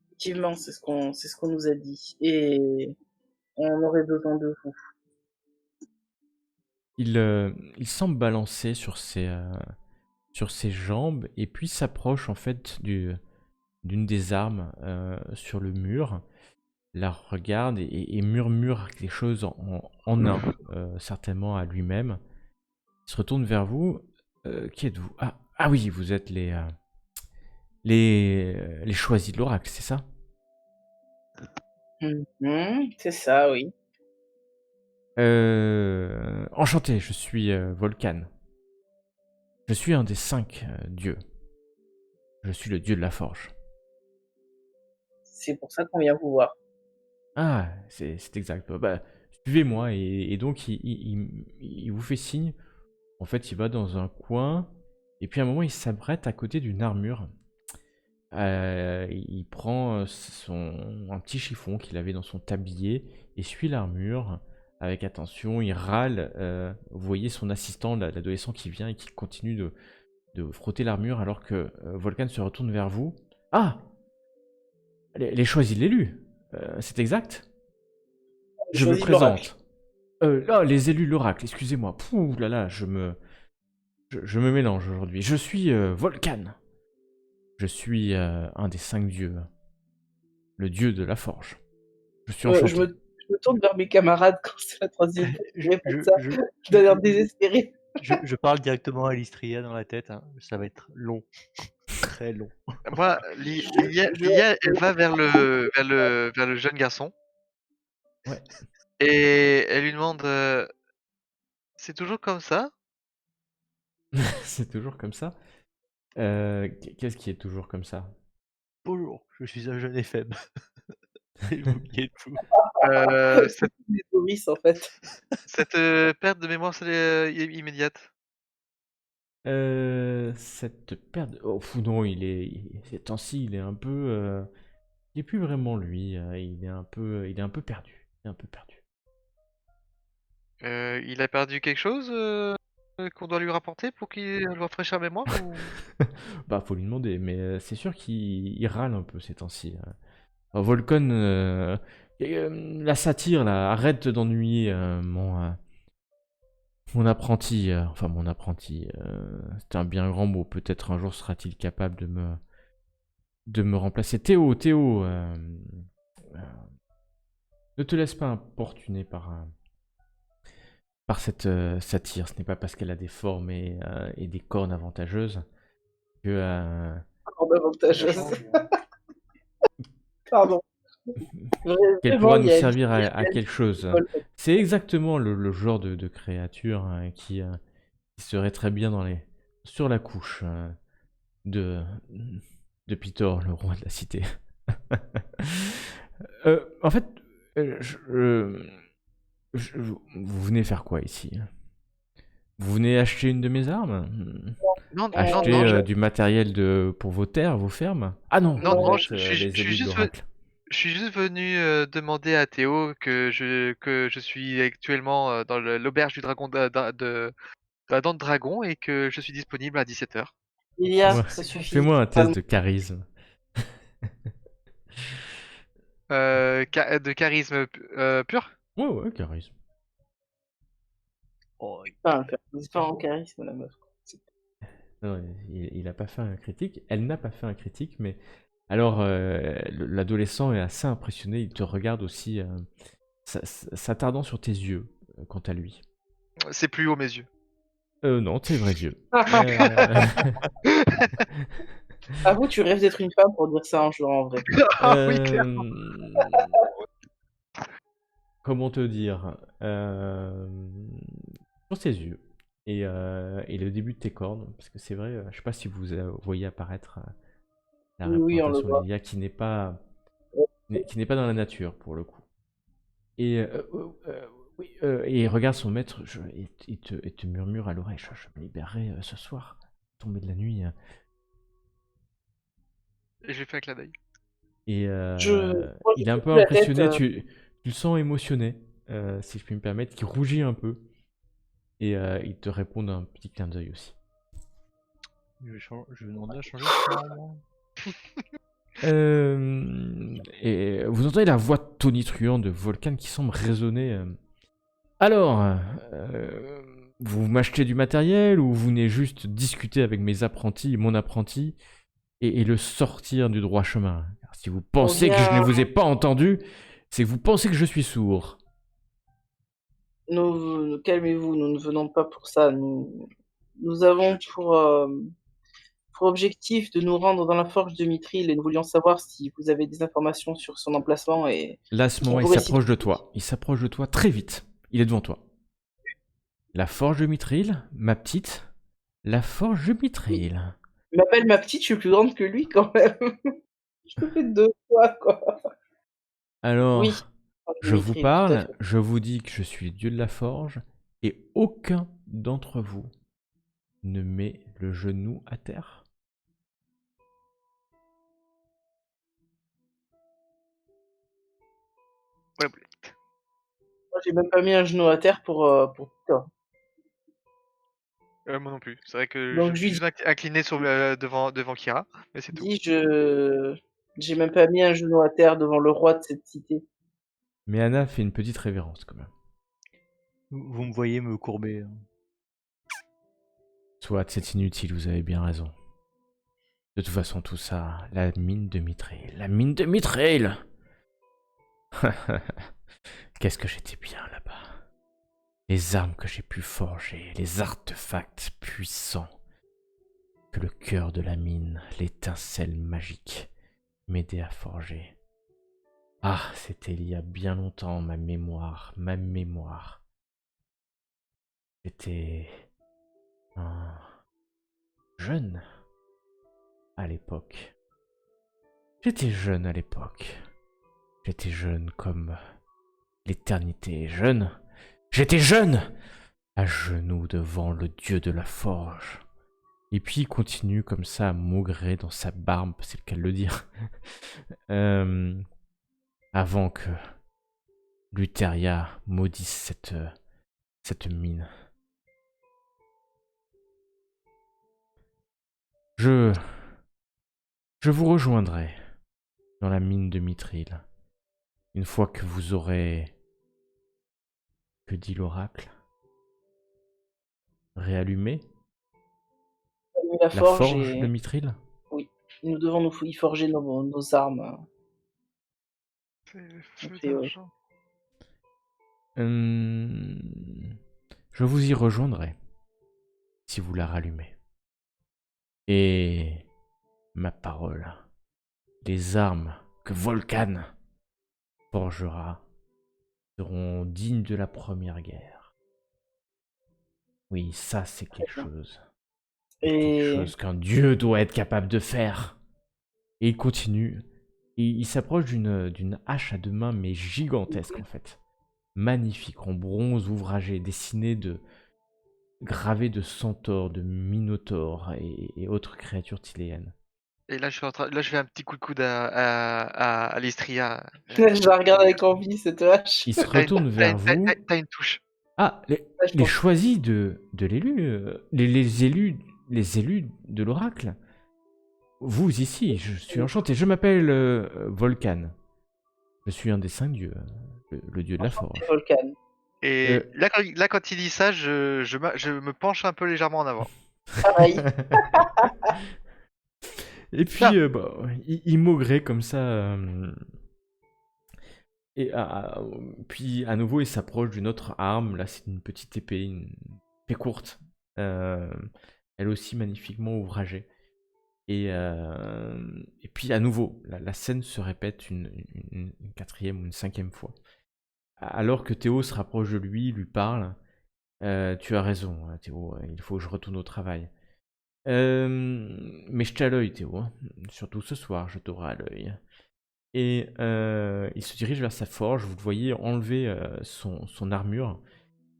Effectivement, c'est ce qu'on nous a dit. Et on aurait besoin de vous. Il semble balancer sur ses jambes et puis s'approche en fait d'une des armes sur le mur, la regarde et murmure des choses en un, certainement à lui-même. Il se retourne vers vous. Qui êtes-vous? Ah oui, vous êtes les choisis de l'oracle, c'est ça? C'est ça, oui. Enchanté, je suis Volcan. Je suis un des 5 dieux. Je suis le dieu de la forge. C'est pour ça qu'on vient vous voir. Ah, c'est exact. Bah, suivez-moi et donc il vous fait signe. En fait, il va dans un coin et puis à un moment il s'arrête à côté d'une armure. Il prend un petit chiffon qu'il avait dans son tablier, essuie l'armure avec attention, il râle. Vous voyez son assistant, l'adolescent qui vient et qui continue de frotter l'armure alors que Volcan se retourne vers vous. Ah, les choisis de l'élu, c'est exact. Je me Choisis de l'oracle. présente. Là, les élus de l'oracle, excusez-moi. Pouh là là, je me mélange aujourd'hui. Je suis Volcan. Je suis un des 5 dieux. Le dieu de la forge. Je suis Je enchanté. me tourne vers mes camarades quand c'est la troisième fois que je réponds ça. Je, Je dois l'air désespéré. je parle directement à Lystria dans la tête, hein. Ça va être long. Très long. Moi, Lia, elle va vers le jeune garçon. Ouais. Et elle lui demande c'est toujours comme ça? C'est toujours comme ça. Qu'est-ce qui est toujours comme ça? Bonjour, je suis un jeune et faible. Et vous qui êtes-vous? Cette, Les Doris, en fait. cette perte de mémoire immédiate. Cette perte. Oh, fou, non, ces temps-ci, il est un peu. Il est plus vraiment lui. Il est un peu perdu. Il est un peu perdu. Il a perdu quelque chose qu'on doit lui rapporter pour qu'il lui rafraîchisse la mémoire ou... Bah, faut lui demander, mais c'est sûr qu'il râle un peu ces temps-ci. Volcon, la satire, là, arrête d'ennuyer mon apprenti. Enfin, mon apprenti. C'est un bien grand mot. Peut-être un jour sera-t-il capable de me remplacer. Théo, ne te laisse pas importuner par cette satire. Ce n'est pas parce qu'elle a des formes et des cornes avantageuses que Encore avantageuse. Pardon. qu'elle Vraiment, pourra il nous y a servir il y à a quelque chose. C'est exactement le genre de créature qui serait très bien sur la couche de, de Pitor, le roi de la cité. En fait, vous venez faire quoi ici? Vous venez acheter une de mes armes? Non, Acheter non, du matériel pour vos terres, vos fermes? Ah non, non, vous non, êtes les élus de l'oracle. je suis juste venu demander à Théo que je suis actuellement dans l'auberge du dragon de la dent de dragon et que je suis disponible à 17h. Il y a, Ouais. ça suffit. Fais-moi un test de charisme. De charisme pur? Ouais, charisme. Oh, C'est pas en charisme, la meuf. Non, il a pas fait un critique. Elle n'a pas fait un critique, mais alors l'adolescent est assez impressionné. Il te regarde aussi, s'attardant sur tes yeux, quant à lui. C'est plus haut mes yeux. Non, tes vrais yeux. Avoue, tu rêves d'être une femme pour dire ça un jour en vrai. Ah oui, clairement. Comment te dire sur ses yeux et le début de tes cornes, parce que c'est vrai, je sais pas si vous voyez apparaître la Oui, on le représentation voit. d'Elia qui n'est pas dans la nature pour le coup. Et oui, et il regarde son maître, et il te murmure à l'oreille, je me libérerai ce soir, tombée de la nuit. Et j'ai fait un clin d'œil. Et Moi, il je est un fais peu plus la tête, impressionné, tu le sens émotionné, si je puis me permettre, qui rougit un peu. Et il te répond d'un petit clin d'œil aussi. je vais demander à changer de forme. Et vous entendez la voix tonitruante de Volcan qui semble résonner. Alors, vous m'achetez du matériel ou vous venez juste discuter avec mon apprenti, et le sortir du droit chemin? Car si vous pensez que je ne vous ai pas entendu, c'est que vous pensez que je suis sourd. Calmez-vous, nous ne venons pas pour ça. Nous avons pour objectif de nous rendre dans la forge de Mithril et nous voulions savoir si vous avez des informations sur son emplacement et Là, à ce moment, on il pourrait s'approche de s'y- toi. Il s'approche de toi très vite. Il est devant toi. La forge de Mithril, ma petite. La forge de Mithril. Il m'appelle ma petite, je suis plus grande que lui quand même. Je te fais 2 fois, quoi. Alors, Oui, forge de je vous Mithril, tout à parle, fait. je vous dis que je suis le dieu de la forge, et aucun d'entre vous ne met le genou à terre. Ouais, Moi, j'ai même pas mis un genou à terre pour toi. moi non plus. C'est vrai que je Donc me je suis lui juste incliné sur devant Kira, mais c'est tout. dis, j'ai même pas mis un genou à terre devant le roi de cette cité. Mais Anna fait une petite révérence quand même. Vous me voyez me courber. Soit, c'est inutile, vous avez bien raison. De toute façon, tout ça, la mine de Mithril. La mine de Mithril. Qu'est-ce que j'étais bien là-bas. Les armes que j'ai pu forger, les artefacts puissants que le cœur de la mine, l'étincelle magique, m'aidait à forger. Ah, c'était il y a bien longtemps, ma mémoire. J'étais un jeune à l'époque. J'étais jeune à l'époque. J'étais jeune comme l'éternité est jeune. J'étais jeune, à genoux devant le dieu de la forge. Et puis il continue comme ça à maugrer dans sa barbe, c'est le cas de le dire. Avant que Luteria maudisse cette mine. Je vous rejoindrai dans la mine de Mithril, une fois que vous aurez, que dit l'oracle, réallumé La la forge forge de et Mithril. oui, nous devons nous y forger nos armes. C'est le feu Ok, ouais. d'argent. Je vous y rejoindrai, si vous la rallumez. Et ma parole, les armes que Volcan forgera seront dignes de la première guerre. Oui, ça c'est quelque chose. C'est quelque Et chose qu'un dieu doit être capable de faire. Et il continue. Et il s'approche d'une hache à deux mains, mais gigantesque en fait. Magnifique, en bronze ouvragé, gravé de centaures, de minotaures et autres créatures tyléennes. Et là, je fais un petit coup de coude à Lystria. je la regarde avec envie, cette hache. Il se retourne vers vous. T'as une touche. Ah, les choisis de l'élu, les élus de l'oracle. Vous ici, je suis enchanté. Je m'appelle Volcan. Je suis un des 5 dieux, le dieu de la forge. Volcan. Et là, quand il dit ça, je me penche un peu légèrement en avant. Pareil. Et puis, il maugrait comme ça. Et puis, à nouveau, il s'approche d'une autre arme. Là, c'est une petite épée, une épée courte. Elle aussi magnifiquement ouvragée. Et puis, à nouveau, la scène se répète une quatrième ou une cinquième fois. Alors que Théo se rapproche de lui, lui parle. Tu as raison, Théo, il faut que je retourne au travail. Mais je t'ai à l'œil, Théo. Hein. Surtout ce soir, je t'aurai à l'œil. Et il se dirige vers sa forge. Vous le voyez enlever son armure.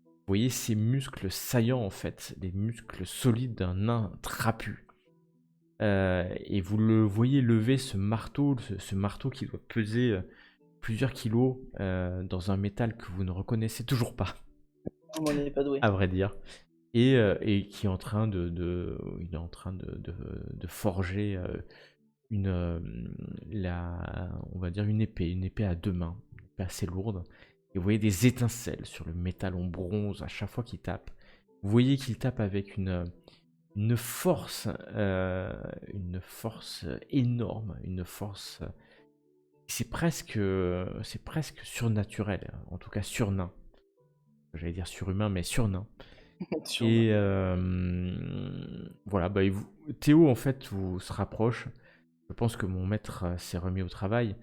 Vous voyez ses muscles saillants, en fait. Des muscles solides d'un nain trapu. Et vous le voyez lever ce marteau qui doit peser plusieurs kilos dans un métal que vous ne reconnaissez toujours pas. On n'est pas doué. À vrai dire. Et qui est en train de forger on va dire une épée à deux mains, une épée assez lourde. Et vous voyez des étincelles sur le métal en bronze à chaque fois qu'il tape. Vous voyez qu'il tape avec une force énorme, une force. C'est presque surnaturel, en tout cas surnain. J'allais dire surhumain, mais surnain. Sûrement. Et voilà, bah, Théo en fait se rapproche. Je pense que mon maître s'est remis au travail.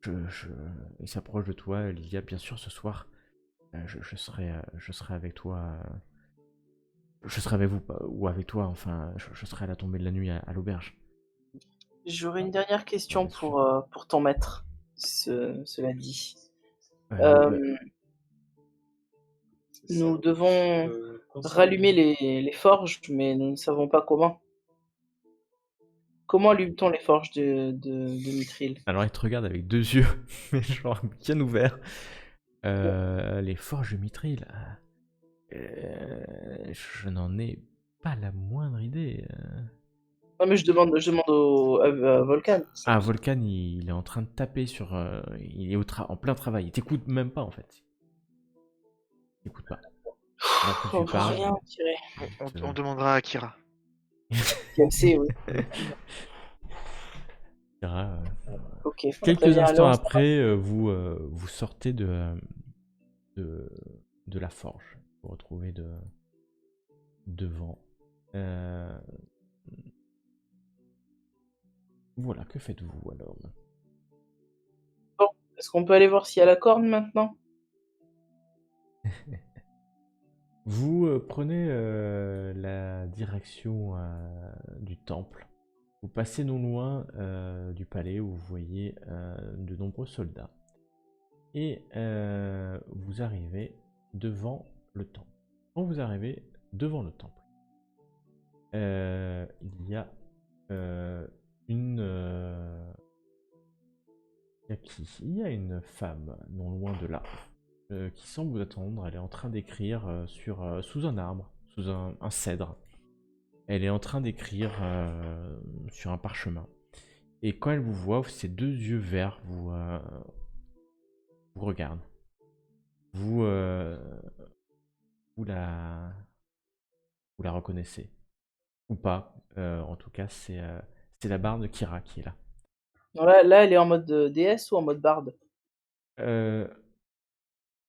Il s'approche de toi, Lilia. Bien sûr, ce soir, je serai avec toi. Je serai avec vous, ou avec toi, enfin, je serai à la tombée de la nuit à l'auberge. J'aurais une dernière question Bien sûr. pour ton maître, cela dit. Ouais, Euh, Nous devons rallumer les forges, mais nous ne savons pas comment. Comment allume-t-on les forges de Mithril? alors, il te regarde avec deux yeux, mais genre bien ouverts. Les forges de Mithril, je n'en ai pas la moindre idée. Non, mais je demande à Volcan. Ah, Volcan, il est en train de taper sur. Il est en plein travail. Il t'écoute même pas en fait. Il t'écoute pas. Alors que On tu voit parles. rien, on dirait. On demandera à Kira. TMC, oui. Kira, Ok, très quelques bien. instants Alors, après, vous sortez de la forge. Vous vous retrouvez devant. Voilà, que faites-vous alors? bon, est-ce qu'on peut aller voir s'il y a la corne maintenant? Vous prenez la direction du temple. Vous passez non loin du palais où vous voyez de nombreux soldats. Et vous arrivez devant le temple. Quand vous arrivez devant le temple, il y a une... il y a qui? Il y a une femme non loin de là qui semble vous attendre. Elle est en train d'écrire sous un arbre, sous un cèdre. Elle est en train d'écrire sur un parchemin. Et quand elle vous voit, ses deux yeux verts vous regardent. Vous, vous la, vous la reconnaissez. Ou pas. En tout cas, c'est la barde Kira qui est là. Non, là, elle est en mode DS ou en mode barde? Euh,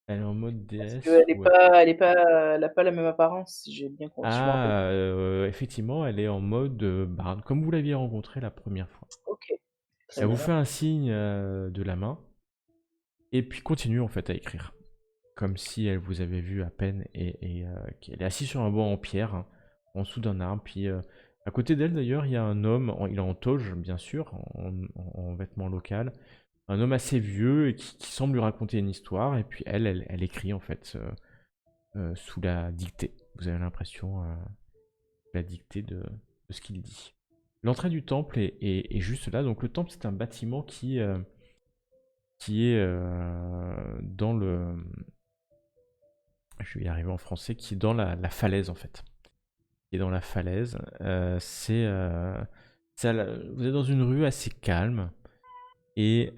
Elle est en mode Parce DS qu'elle est ou... pas, elle a pas la même apparence, si j'ai bien compris. Je me rappelle. Ah, effectivement, elle est en mode barde, comme vous l'aviez rencontrée la première fois. Ok, très Elle vous bien. fait un signe de la main, et puis continue en fait à écrire. Comme si elle vous avait vu à peine, et qu'elle est assise sur un banc en pierre, hein, en dessous d'un arbre. Puis à côté d'elle d'ailleurs, il y a un homme, il est en toge bien sûr, en vêtements local. Un homme assez vieux et qui semble lui raconter une histoire, et puis elle écrit en fait sous la dictée. Vous avez l'impression la dictée de ce qu'il dit. L'entrée du temple est juste là. Donc le temple, c'est un bâtiment qui est dans le... Je vais y arriver en français, qui est dans la falaise en fait. Qui est dans la falaise. Vous êtes dans une rue assez calme. Et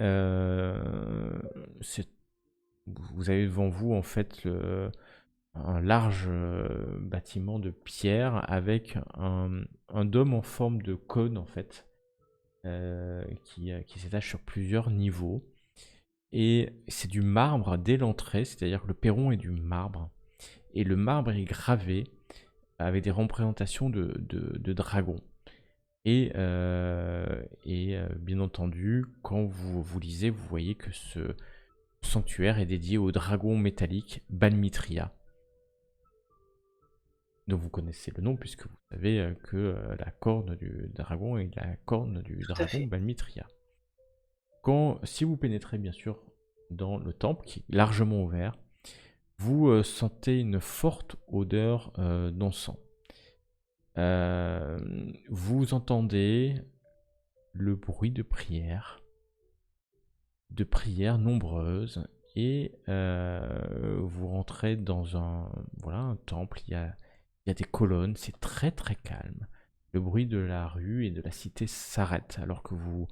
vous avez devant vous en fait un large bâtiment de pierre avec un dôme en forme de cône en fait qui s'étage sur plusieurs niveaux. Et c'est du marbre dès l'entrée, c'est-à-dire que le perron est du marbre. Et le marbre est gravé avec des représentations de dragons. Et bien entendu, quand vous lisez, vous voyez que ce sanctuaire est dédié au dragon métallique Balmitria. Donc vous connaissez le nom puisque vous savez que la corne du dragon est la corne du Tout à dragon fait. Balmitria. Si vous pénétrez bien sûr dans le temple qui est largement ouvert, vous sentez une forte odeur d'encens. Vous entendez le bruit de prières nombreuses, et vous rentrez dans un temple. Il y a des colonnes, c'est très très calme. Le bruit de la rue et de la cité s'arrête alors que vous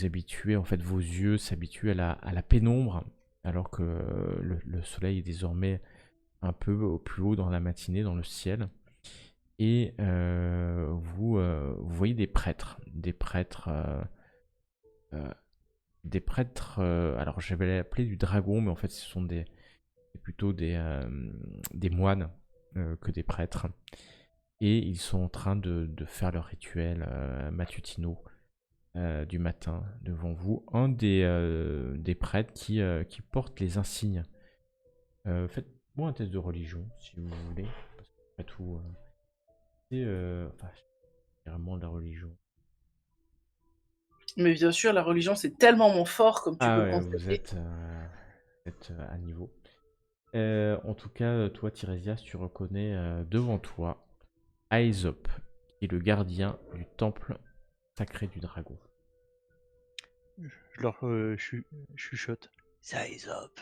habituez, en fait vos yeux s'habituent à la pénombre, alors que le soleil est désormais un peu au plus haut dans la matinée dans le ciel. Et vous voyez des prêtres, alors j'avais appelé du dragon, mais en fait ce sont plutôt des moines que des prêtres. Et ils sont en train de faire leur rituel matutinaux du matin devant vous. Un des prêtres qui porte les insignes. Faites-moi un test de religion, si vous voulez. Parce que, après tout, enfin, c'est vraiment de la religion. Mais bien sûr, la religion, c'est tellement mon fort, comme tu Ah peux le ouais, vous constater. êtes à niveau. En tout cas, toi, Tirésias, tu reconnais devant toi Aesop, qui est le gardien du temple sacré du dragon. Je leur chuchote. Ça Aesop.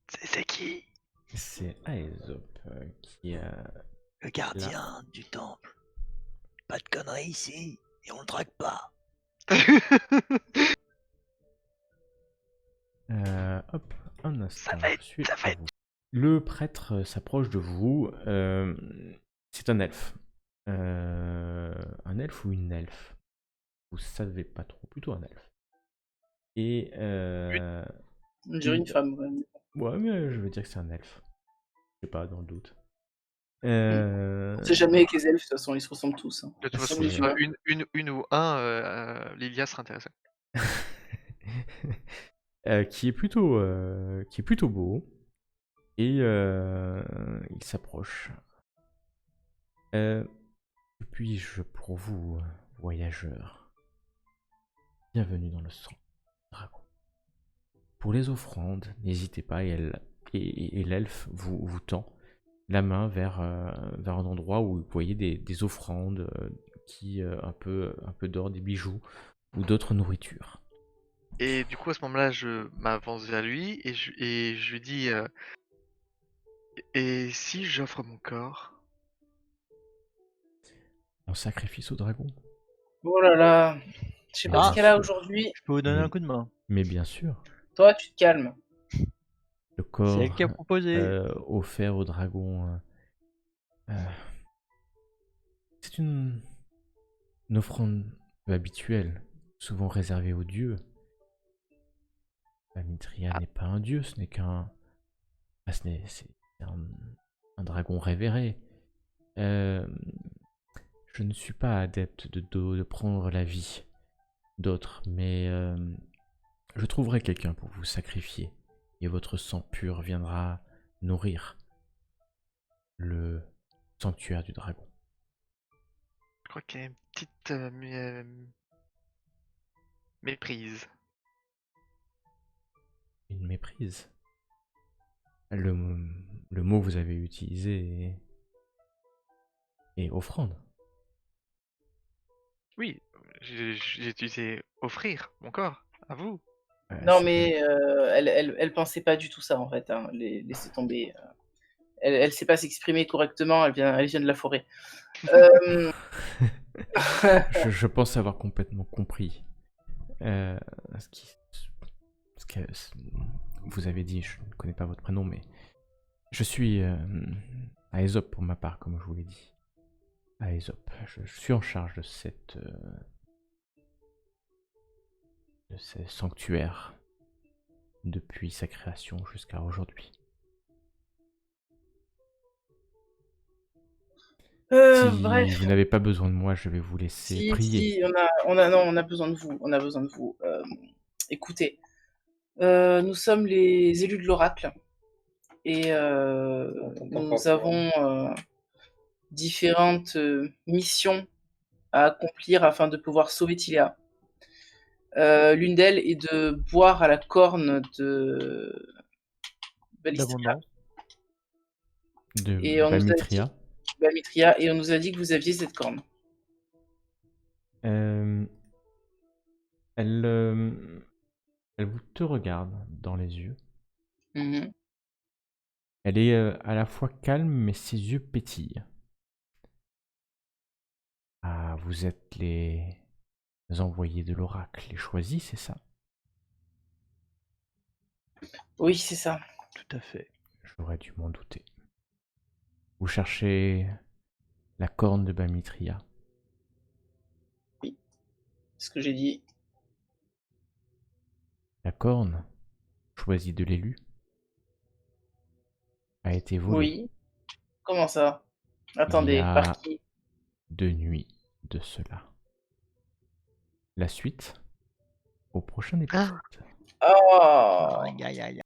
C'est qui? C'est Aesop qui Le là. gardien du temple. Pas de conneries ici, et on le drague pas. Hop, un instant, va être- je suis ça va à vous. Le prêtre s'approche de vous. C'est un elfe. Un elfe ou une elfe? Vous savez pas trop, plutôt un elfe. Et On dirait une femme. ouais, mais je veux dire que c'est un elfe. Je sais pas, dans le doute. On sait jamais avec les elfes, de toute façon, ils se ressemblent tous. Hein. De toute façon, Comme que les ce soit humains. une ou un, Lilia sera intéressée. qui est plutôt beau. Et il s'approche. Que puis-je pour vous, voyageurs? Bienvenue dans le sang dragon. Pour les offrandes, n'hésitez pas, et l'elfe vous tend la main vers un endroit où vous voyez des offrandes qui un peu d'or, des bijoux ou d'autres nourritures. Et du coup, à ce moment-là, je m'avance vers lui et je lui dis et si j'offre mon corps? En sacrifice au dragon. Oh là là, je sais Mais pas ce bien qu'elle a sûr. aujourd'hui. Je peux vous donner Mais- un coup de main. Mais bien sûr, Toi, tu te calmes. le C'est elle corps qui a proposé. offert au dragon, c'est une offrande peu habituelle, souvent réservée aux dieux. Mitria n'est pas un dieu, ce n'est qu'un... Ah, c'est un dragon révéré. Euh, je ne suis pas adepte de prendre la vie d'autres, mais je trouverai quelqu'un pour vous sacrifier, et votre sang pur viendra nourrir le sanctuaire du dragon. Je crois qu'il y a une petite méprise. Une méprise. Le mot que vous avez utilisé est offrande. Oui, j'ai utilisé offrir mon corps à vous. Non, C'est mais elle pensait pas du tout ça, en fait. Hein. Laissez tomber. Elle sait pas s'exprimer correctement, elle vient de la forêt. je pense avoir complètement compris ce que vous avez dit. Je ne connais pas votre prénom, mais je suis Aesop pour ma part, comme je vous l'ai dit. Aesop. Je suis en charge de ce sanctuaire depuis sa création jusqu'à aujourd'hui. Si Bref. vous n'avez pas besoin de moi, je vais vous laisser prier. Si, on a besoin de vous. On a besoin de vous. Écoutez, nous sommes les élus de l'oracle et nous avons différentes missions à accomplir afin de pouvoir sauver Tiléa. L'une d'elles est de boire à la corne de Balistria. D'abondance. De Et on nous a dit, Balmitria. Balmitria, et on nous a dit que vous aviez cette corne. Elle vous te regarde dans les yeux. Mhm. Elle est à la fois calme, mais ses yeux pétillent. Ah, vous êtes les envoyés de l'oracle, les choisis, c'est ça? Oui, c'est ça. Tout à fait. J'aurais dû m'en douter. Vous cherchez la corne de Balmitria. C'est ce que j'ai dit. La corne choisie de l'élu. a été volé. Oui. Comment ça? Il Attendez, y par a qui? 2 nuits de cela. La suite au prochain épisode. Oh! Aïe, aïe, aïe.